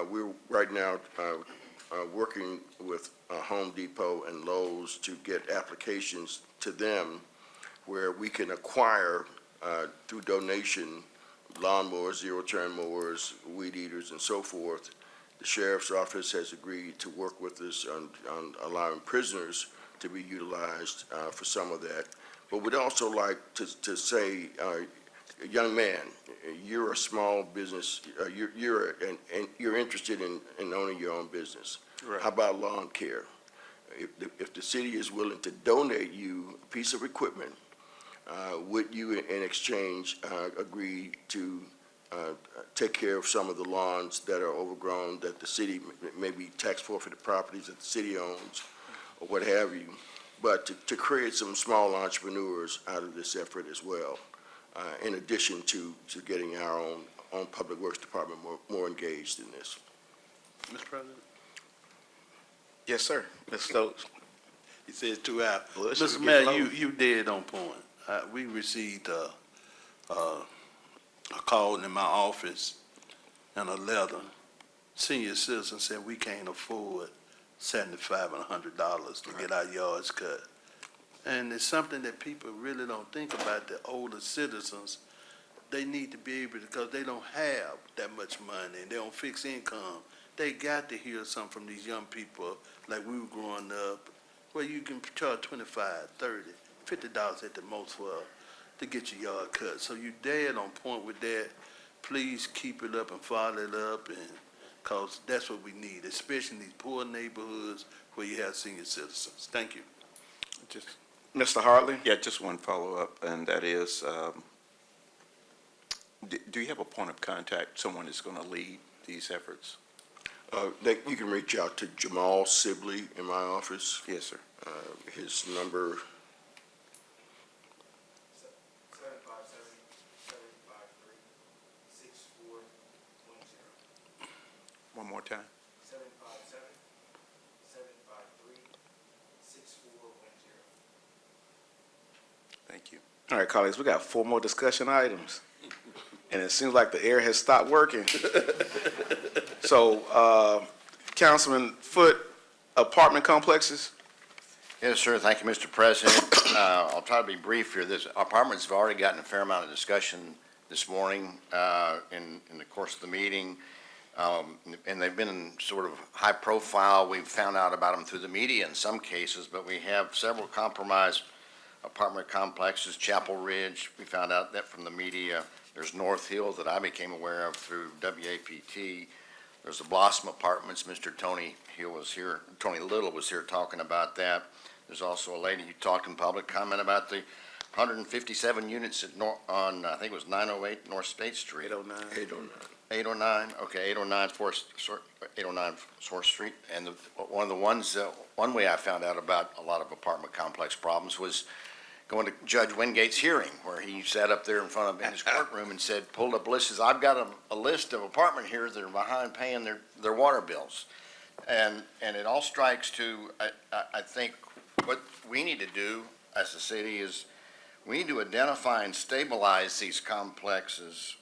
We're right now working with Home Depot and Lowe's to get applications to them where we can acquire through donation lawnmowers, zero-turn mowers, weed eaters, and so forth. The sheriff's office has agreed to work with us on allowing prisoners to be utilized for some of that. But we'd also like to say, young man, you're a small business, you're interested in owning your own business. Right. How about lawn care? If the city is willing to donate you a piece of equipment, would you in exchange agree to take care of some of the lawns that are overgrown, that the city, maybe tax forfeited properties that the city owns, or what have you, but to create some small entrepreneurs out of this effort as well, in addition to getting our own Public Works Department more engaged in this. Mr. President? Yes, sir. Mr. Stokes? He says 2 hours. Well, it should Mr. get Mayor, low. you dead on point. We received a call in my office and a letter. Senior citizen said we can't afford $75 and $100 to get our yards cut. And it's something that people really don't think about. The older citizens, they need to be able to, because they don't have that much money and they don't fix income. They got to hear something from these young people like we were growing up, where you can charge $25, $30, $50 at the most to get your yard cut. So you dead on point with that. Please keep it up and follow it up, and because that's what we need, especially in these poor neighborhoods where you have senior citizens. Thank you. Just Mr. Hartley? Yeah, just one follow-up, and that is, do you have a point of contact, someone that's going to lead these efforts? You can reach out to Jamal Sibley in my office. Yes, sir. His number, 757-753-6410. One more time. 757-753-6410. Thank you. All right, colleagues, we got 4 more discussion items, and it seems like the air has stopped working. So, Councilman Foote, apartment complexes? Yes, sir. Thank you, Mr. President. I'll try to be brief here. This apartments have already gotten a fair amount of discussion this morning in the course of the meeting, and they've been sort of high profile. We've found out about them through the media in some cases, but we have several compromised apartment complexes. Chapel Ridge, we found out that from the media. There's North Hill that I became aware of through WAPT. There's the Blossom Apartments. Mr. Tony Little was here talking about that. There's also a lady who talked in public comment about the 157 units at I think it was 908 North State Street. 809. 809, okay, 809 Source Street. And one way I found out about a lot of apartment complex problems was going to Judge Wingate's hearing, where he sat up there in front of his courtroom and said, pulled up lists, I've got a list of apartment here that are behind paying their water bills. And it all strikes to, I think, what we need to do as a city is we need to identify and stabilize these complexes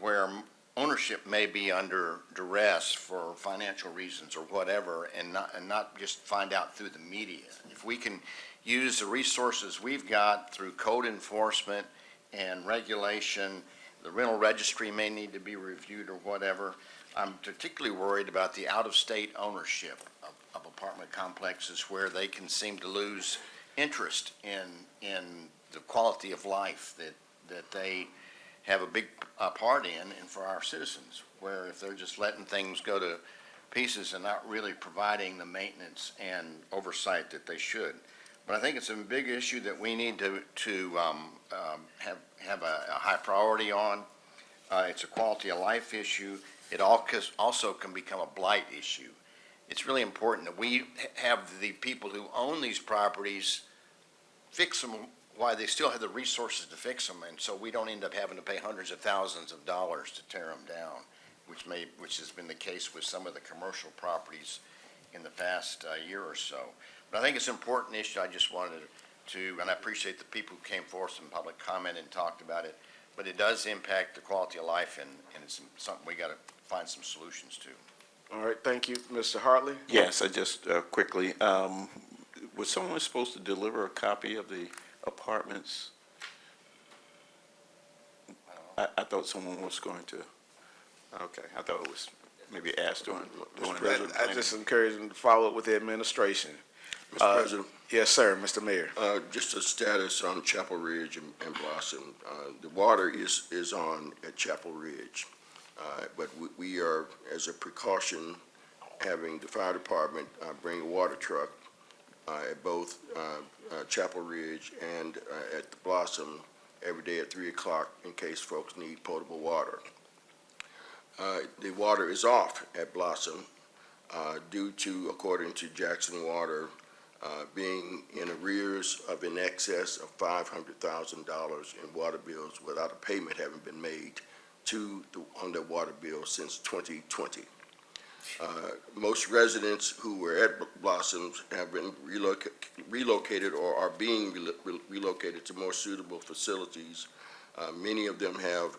where ownership may be under duress for financial reasons or whatever, and not just find out through the media. If we can use the resources we've got through code enforcement and regulation, the rental registry may need to be reviewed or whatever. I'm particularly worried about the out-of-state ownership of apartment complexes where they can seem to lose interest in the quality of life that they have a big part in and for our citizens, where if they're just letting things go to pieces and not really providing the maintenance and oversight that they should. But I think it's a big issue that we need to have a high priority on. It's a quality of life issue. It also can become a blight issue. It's really important that we have the people who own these properties fix them while they still have the resources to fix them, and so we don't end up having to pay hundreds of thousands of dollars to tear them down, which has been the case with some of the commercial properties in the past year or so. But I think it's an important issue. I just wanted to, and I appreciate the people who came forth in public comment and talked about it, but it does impact the quality of life, and it's something we got to find some solutions to. All right, thank you. Mr. Hartley? Yes, I just quickly, was someone supposed to deliver a copy of the apartments? I thought someone was going to. Okay, I thought it was maybe asked during I just encourage them to follow up with the administration. Mr. President? Yes, sir, Mr. Mayor. Just a status on Chapel Ridge and Blossom. The water is on at Chapel Ridge, but we are, as a precaution, having the fire department bring a water truck at both Chapel Ridge and at the Blossom every day at 3 o'clock in case folks need potable water. The water is off at Blossom due to, according to Jackson Water, being in arrears of in excess of $500,000 in water bills without a payment having been made on their water bill since 2020. Most residents who were at Blossoms have been relocated or are being relocated to more suitable facilities. Many of them have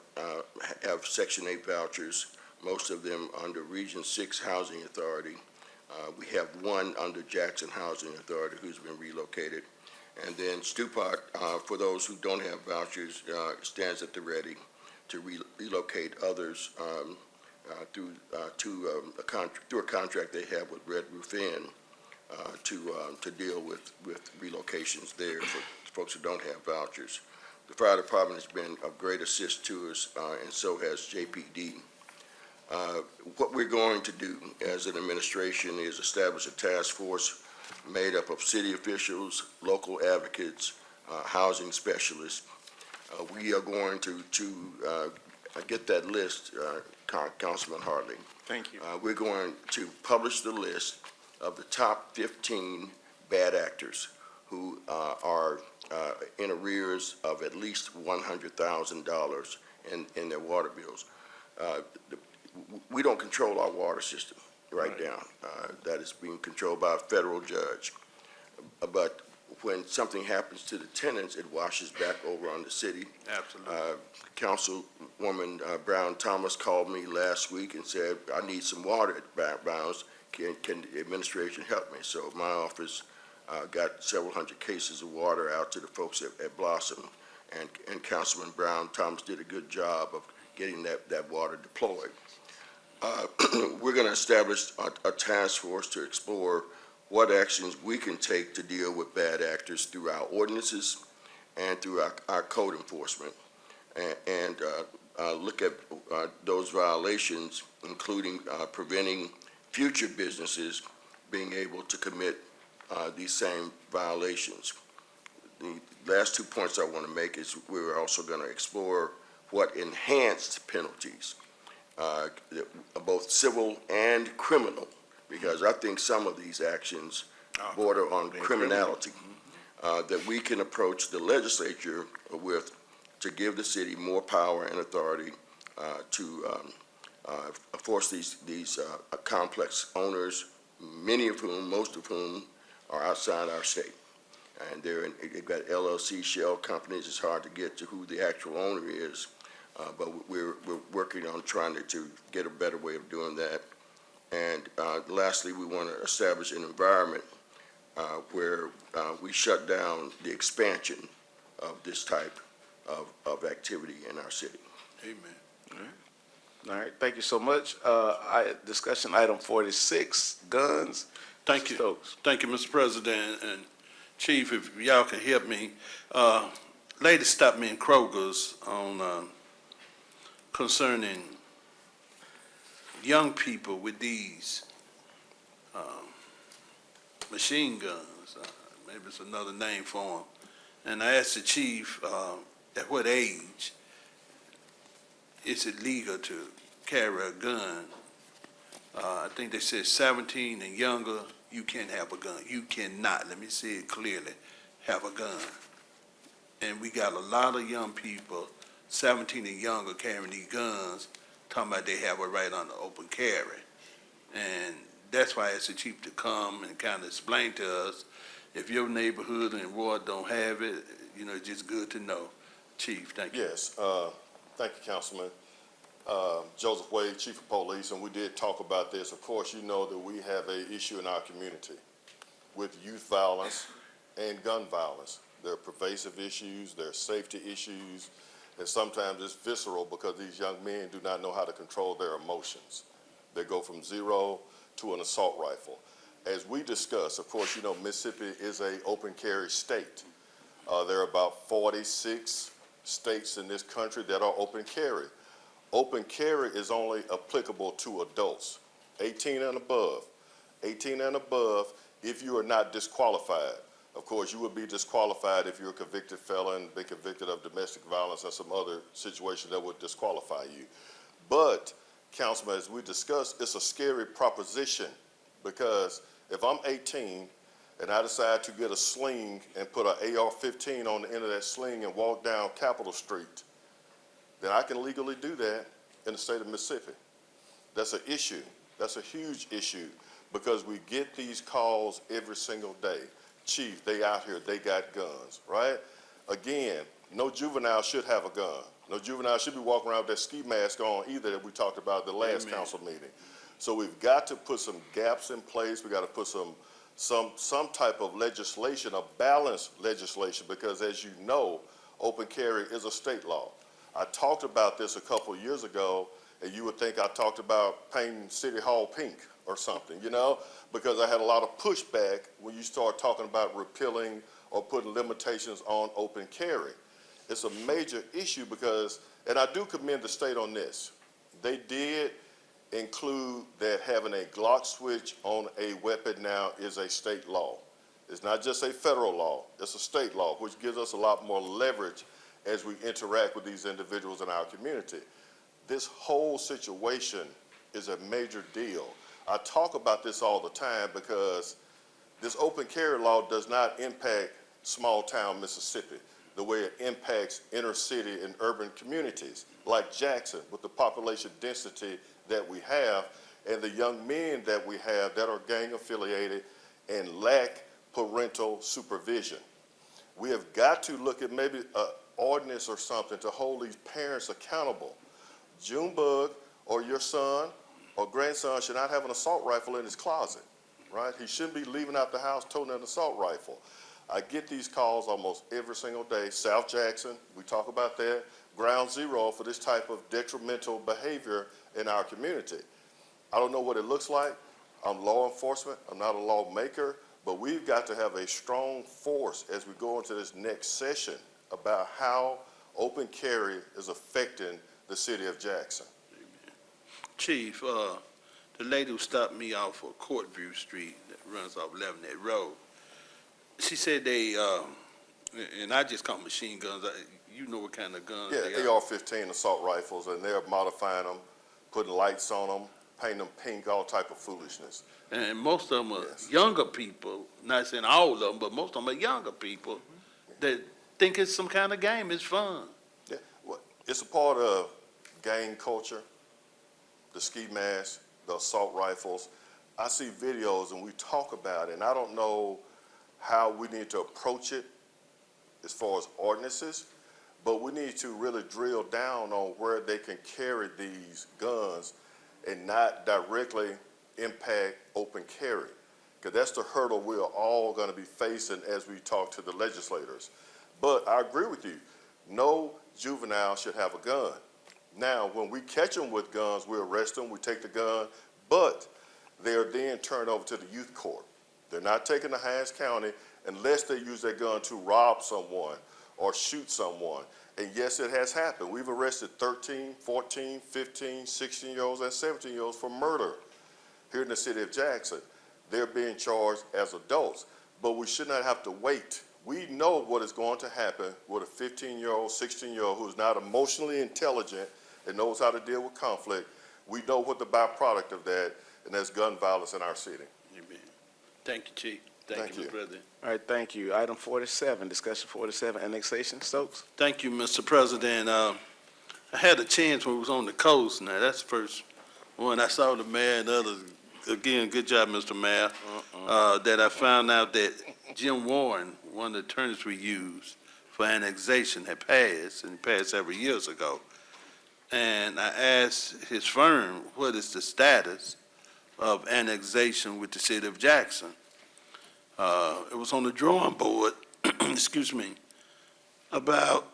Section 8 vouchers, most of them under Region 6 Housing Authority. We have one under Jackson Housing Authority who's been relocated. And then Stupak, for those who don't have vouchers, stands at the ready to relocate others through a contract they have with Red Roof Inn to deal with relocations there for folks who don't have vouchers. The fire department has been of great assist to us, and so has JPD. What we're going to do as an administration is establish a task force made up of city officials, local advocates, housing specialists. We are going to get that list, Councilman Hartley. Thank you. We're going to publish the list of the top 15 bad actors who are in arrears of at least $100,000 in their water bills. We don't control our water system right now. That is being controlled by a federal judge. But when something happens to the tenants, it washes back over on the city. Absolutely. Councilwoman Brown Thomas called me last week and said, I need some water at Bounds. Can the administration help me? So my office got several hundred cases of water out to the folks at Blossom, and Councilman Brown Thomas did a good job of getting that water deployed. We're going to establish a task force to explore what actions we can take to deal with bad actors through our ordinances and through our code enforcement, and look at those violations, including preventing future businesses being able to commit these same violations. The last 2 points I want to make is we're also going to explore what enhanced penalties, both civil and criminal, because I think some of these actions border on criminality, that we can approach the legislature with to give the city more power and authority to force these complex owners, most of whom are outside our state. And they've got LLC shell companies. It's hard to get to who the actual owner is, but we're working on trying to get a better way of doing that. And lastly, we want to establish an environment where we shut down the expansion of this type of activity in our city. Amen. All right, thank you so much. Discussion item 46, guns. Thank you. Stokes. Thank you, Mr. President. And Chief, if y'all can help me, lady stopped me in Kroger's on concerning young people with these machine guns. Maybe it's another name for them. And I asked the chief, at what age is it legal to carry a gun? I think they said 17 and younger, you can't have a gun. You cannot, let me say it clearly, have a gun. And we got a lot of young people, 17 and younger, carrying these guns, talking about they have a right on the open carry. And that's why I asked the chief to come and kind of explain to us, if your neighborhood and ward don't have it, it's just good to know. Chief, thank you. Yes, thank you, Councilman. Joseph Wade, Chief of Police, and we did talk about this. Of course, you know that we have an issue in our community with youth violence and gun violence. There are pervasive issues, there are safety issues, and sometimes it's visceral because these young men do not know how to control their emotions. They go from zero to an assault rifle. As we discussed, of course, you know, Mississippi is an open carry state. There are about 46 states in this country that are open carry. Open carry is only applicable to adults, 18 and above. 18 and above, if you are not disqualified. Of course, you would be disqualified if you're a convicted felon, been convicted of domestic violence or some other situation that would disqualify you. But, Councilman, as we discussed, it's a scary proposition because if I'm 18 and I decide to get a sling and put an AR-15 on the end of that sling and walk down Capitol Street, then I can legally do that in the state of Mississippi. That's an issue. That's a huge issue because we get these calls every single day. Chief, they out here, they got guns, right? Again, no juvenile should have a gun. No juvenile should be walking around with that ski mask on either that we talked about at the last council meeting. So we've got to put some gaps in place. We got to put some type of legislation, a balanced legislation, because as you know, open carry is a state law. I talked about this a couple of years ago, and you would think I talked about painting City Hall pink or something, you know, because I had a lot of pushback when you start talking about repealing or putting limitations on open carry. It's a major issue because, and I do commend the state on this, they did include that having a Glock switch on a weapon now is a state law. It's not just a federal law, it's a state law, which gives us a lot more leverage as we interact with these individuals in our community. This whole situation is a major deal. I talk about this all the time because this open carry law does not impact small town Mississippi the way it impacts inner city and urban communities like Jackson with the population density that we have and the young men that we have that are gang affiliated and lack parental supervision. We have got to look at maybe an ordinance or something to hold these parents accountable. Junebug or your son or grandson should not have an assault rifle in his closet, right? He shouldn't be leaving out the house toting an assault rifle. I get these calls almost every single day. South Jackson, we talk about that, ground zero for this type of detrimental behavior in our community. I don't know what it looks like. I'm law enforcement. I'm not a lawmaker, but we've got to have a strong force as we go into this next session about how open carry is affecting the city of Jackson. Chief, the lady who stopped me off of Courtview Street that runs off Leavenworth Road, she said they, and I just call them machine guns. You know what kind of guns Yeah, they are. AR-15 assault rifles, and they're modifying them, putting lights on them, painting them pink, all type of foolishness. And most of them are Yes. younger people, not saying all of them, but most of them are younger people that think it's some kind of game, it's fun. Yeah, well, it's a part of gang culture, the ski masks, the assault rifles. I see videos and we talk about it, and I don't know how we need to approach it as far as ordinances, but we need to really drill down on where they can carry these guns and not directly impact open carry, because that's the hurdle we're all going to be facing as we talk to the legislators. But I agree with you. No juvenile should have a gun. Now, when we catch them with guns, we arrest them, we take the gun, but they are then turned over to the youth court. They're not taken to Hines County unless they use their gun to rob someone or shoot someone. And yes, it has happened. We've arrested 13, 14, 15, 16-year-olds, and 17-year-olds for murder here in the city of Jackson. They're being charged as adults, but we should not have to wait. We know what is going to happen with a 15-year-old, 16-year-old who's not emotionally intelligent and knows how to deal with conflict. We know what the byproduct of that, and that's gun violence in our city. Amen. Thank you, Chief. Thank you, Mr. President. All right, thank you. Item 47, discussion 47, annexation. Stokes? Thank you, Mr. President. I had a chance when we was on the coast. Now, that's the first one I saw the mayor and others. Again, good job, Mr. Mayor. That I found out that Jim Warren, one of the attorneys we used for annexation, had passed, and passed several years ago. And I asked his firm, what is the status of annexation with the city of Jackson? It was on the drawing board, excuse me, about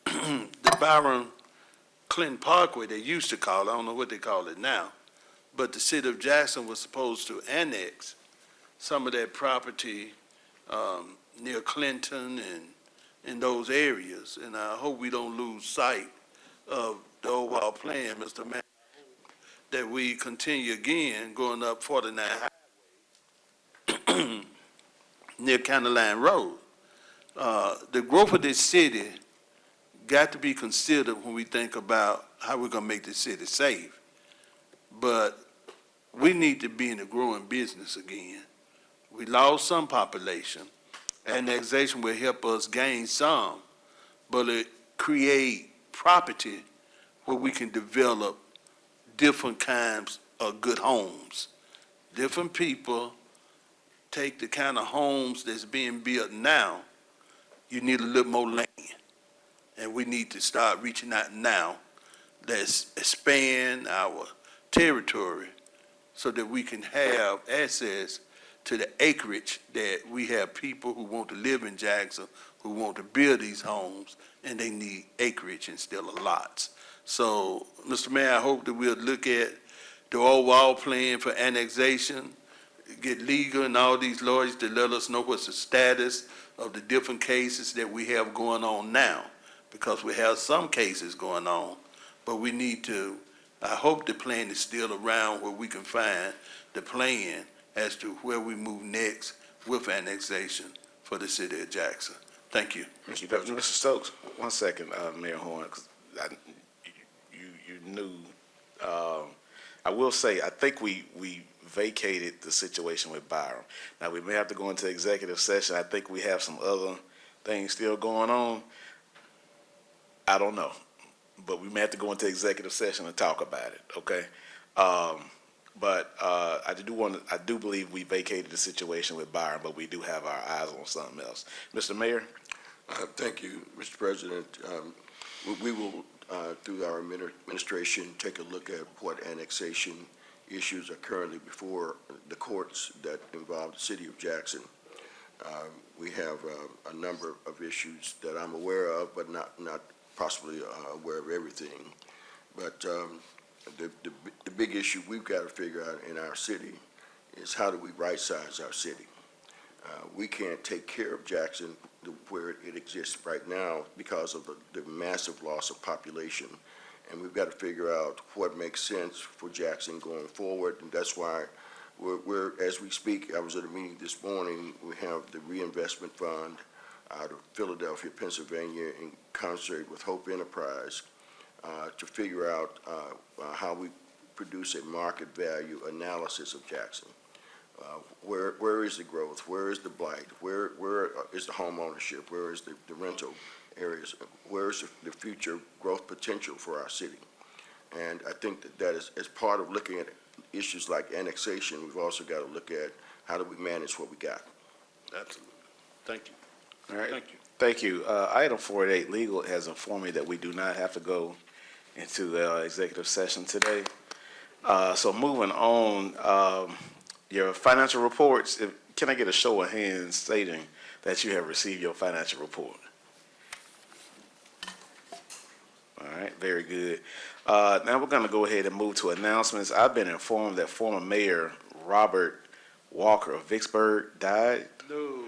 the Byron Clinton Parkway, they used to call it, I don't know what they call it now, but the city of Jackson was supposed to annex some of that property near Clinton and in those areas, and I hope we don't lose sight of the overall plan, Mr. Mayor, that we continue again going up 49 Highway near County Line Road. The growth of this city got to be considered when we think about how we're going to make the city safe. But we need to be in the growing business again. We lost some population. Annexation will help us gain some, but it create property where we can develop different kinds of good homes. Different people take the kind of homes that's being built now, you need a little more land. And we need to start reaching out now. Let's expand our territory so that we can have access to the acreage that we have people who want to live in Jackson, who want to build these homes, and they need acreage instead of lots. So, Mr. Mayor, I hope that we'll look at the overall plan for annexation, get legal and all these lawyers to let us know what's the status of the different cases that we have going on now, because we have some cases going on, but we need to, I hope the plan is still around where we can find the plan as to where we move next with annexation for the city of Jackson. Thank you. Thank you, Mr. Stokes. 1 second, Mayor Horn, 'cause you knew. I will say, I think we vacated the situation with Byron. Now, we may have to go into executive session. I think we have some other things still going on. I don't know, but we may have to go into executive session and talk about it, okay? But I do believe we vacated the situation with Byron, but we do have our eyes on something else. Mr. Mayor? Thank you, Mr. President. We will, through our administration, take a look at what annexation issues are currently before the courts that involve the city of Jackson. We have a number of issues that I'm aware of, but not possibly aware of everything. But the big issue we've got to figure out in our city is how do we right-size our city? We can't take care of Jackson where it exists right now because of the massive loss of population. And we've got to figure out what makes sense for Jackson going forward. And that's why we're as we speak, I was at a meeting this morning, we have the reinvestment fund out of Philadelphia, Pennsylvania, in concert with Hope Enterprise, to figure out how we produce a market value analysis of Jackson. Where is the growth? Where is the blight? Where is the home ownership? Where is the rental areas? Where is the future growth potential for our city? And I think that is, as part of looking at issues like annexation, we've also got to look at how do we manage what we got. Absolutely. Thank you. All right. Thank you. Thank you. Item 48, legal has informed me that we do not have to go into the executive session today. So moving on, your financial reports, can I get a show of hands stating that you have received your financial report? All right, very good. Now we're going to go ahead and move to announcements. I've been informed that former Mayor Robert Walker of Vicksburg died. No.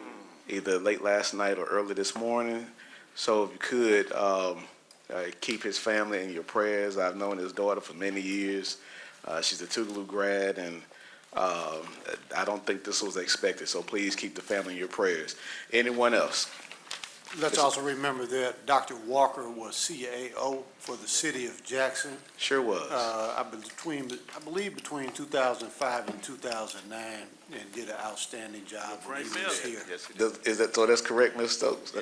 Either late last night or early this morning. So if you could keep his family in your prayers. I've known his daughter for many years. She's a Tougaloo grad, and I don't think this was expected. So please keep the family in your prayers. Anyone else? Let's also remember that Dr. Walker was CAO for the city of Jackson. Sure was. I believe between 2005 and 2009, and did an outstanding job when he was here. Is that, so that's correct, Ms. Stokes?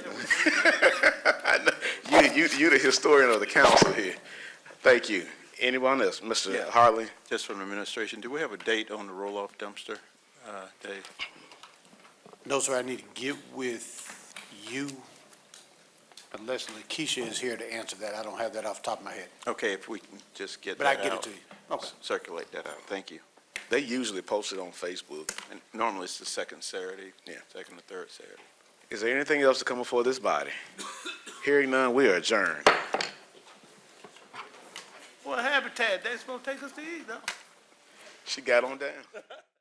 You're the historian of the council here. Thank you. Anyone else? Mr. Harley? Just from the administration, do we have a date on the roll-off dumpster, Dave? No, sir, I need to get with you, unless Lakeisha is here to answer that. I don't have that off the top of my head. Okay, if we can just get But that I out. can get it to you. Okay. Circulate that out. Thank you. They usually post it on Facebook. And normally it's the second Saturday. Yeah. Second or third Saturday. Is there anything else to come before this body? Hearing none, we are adjourned. Well, Habitat, they're supposed to take us to eat, though. She got on down.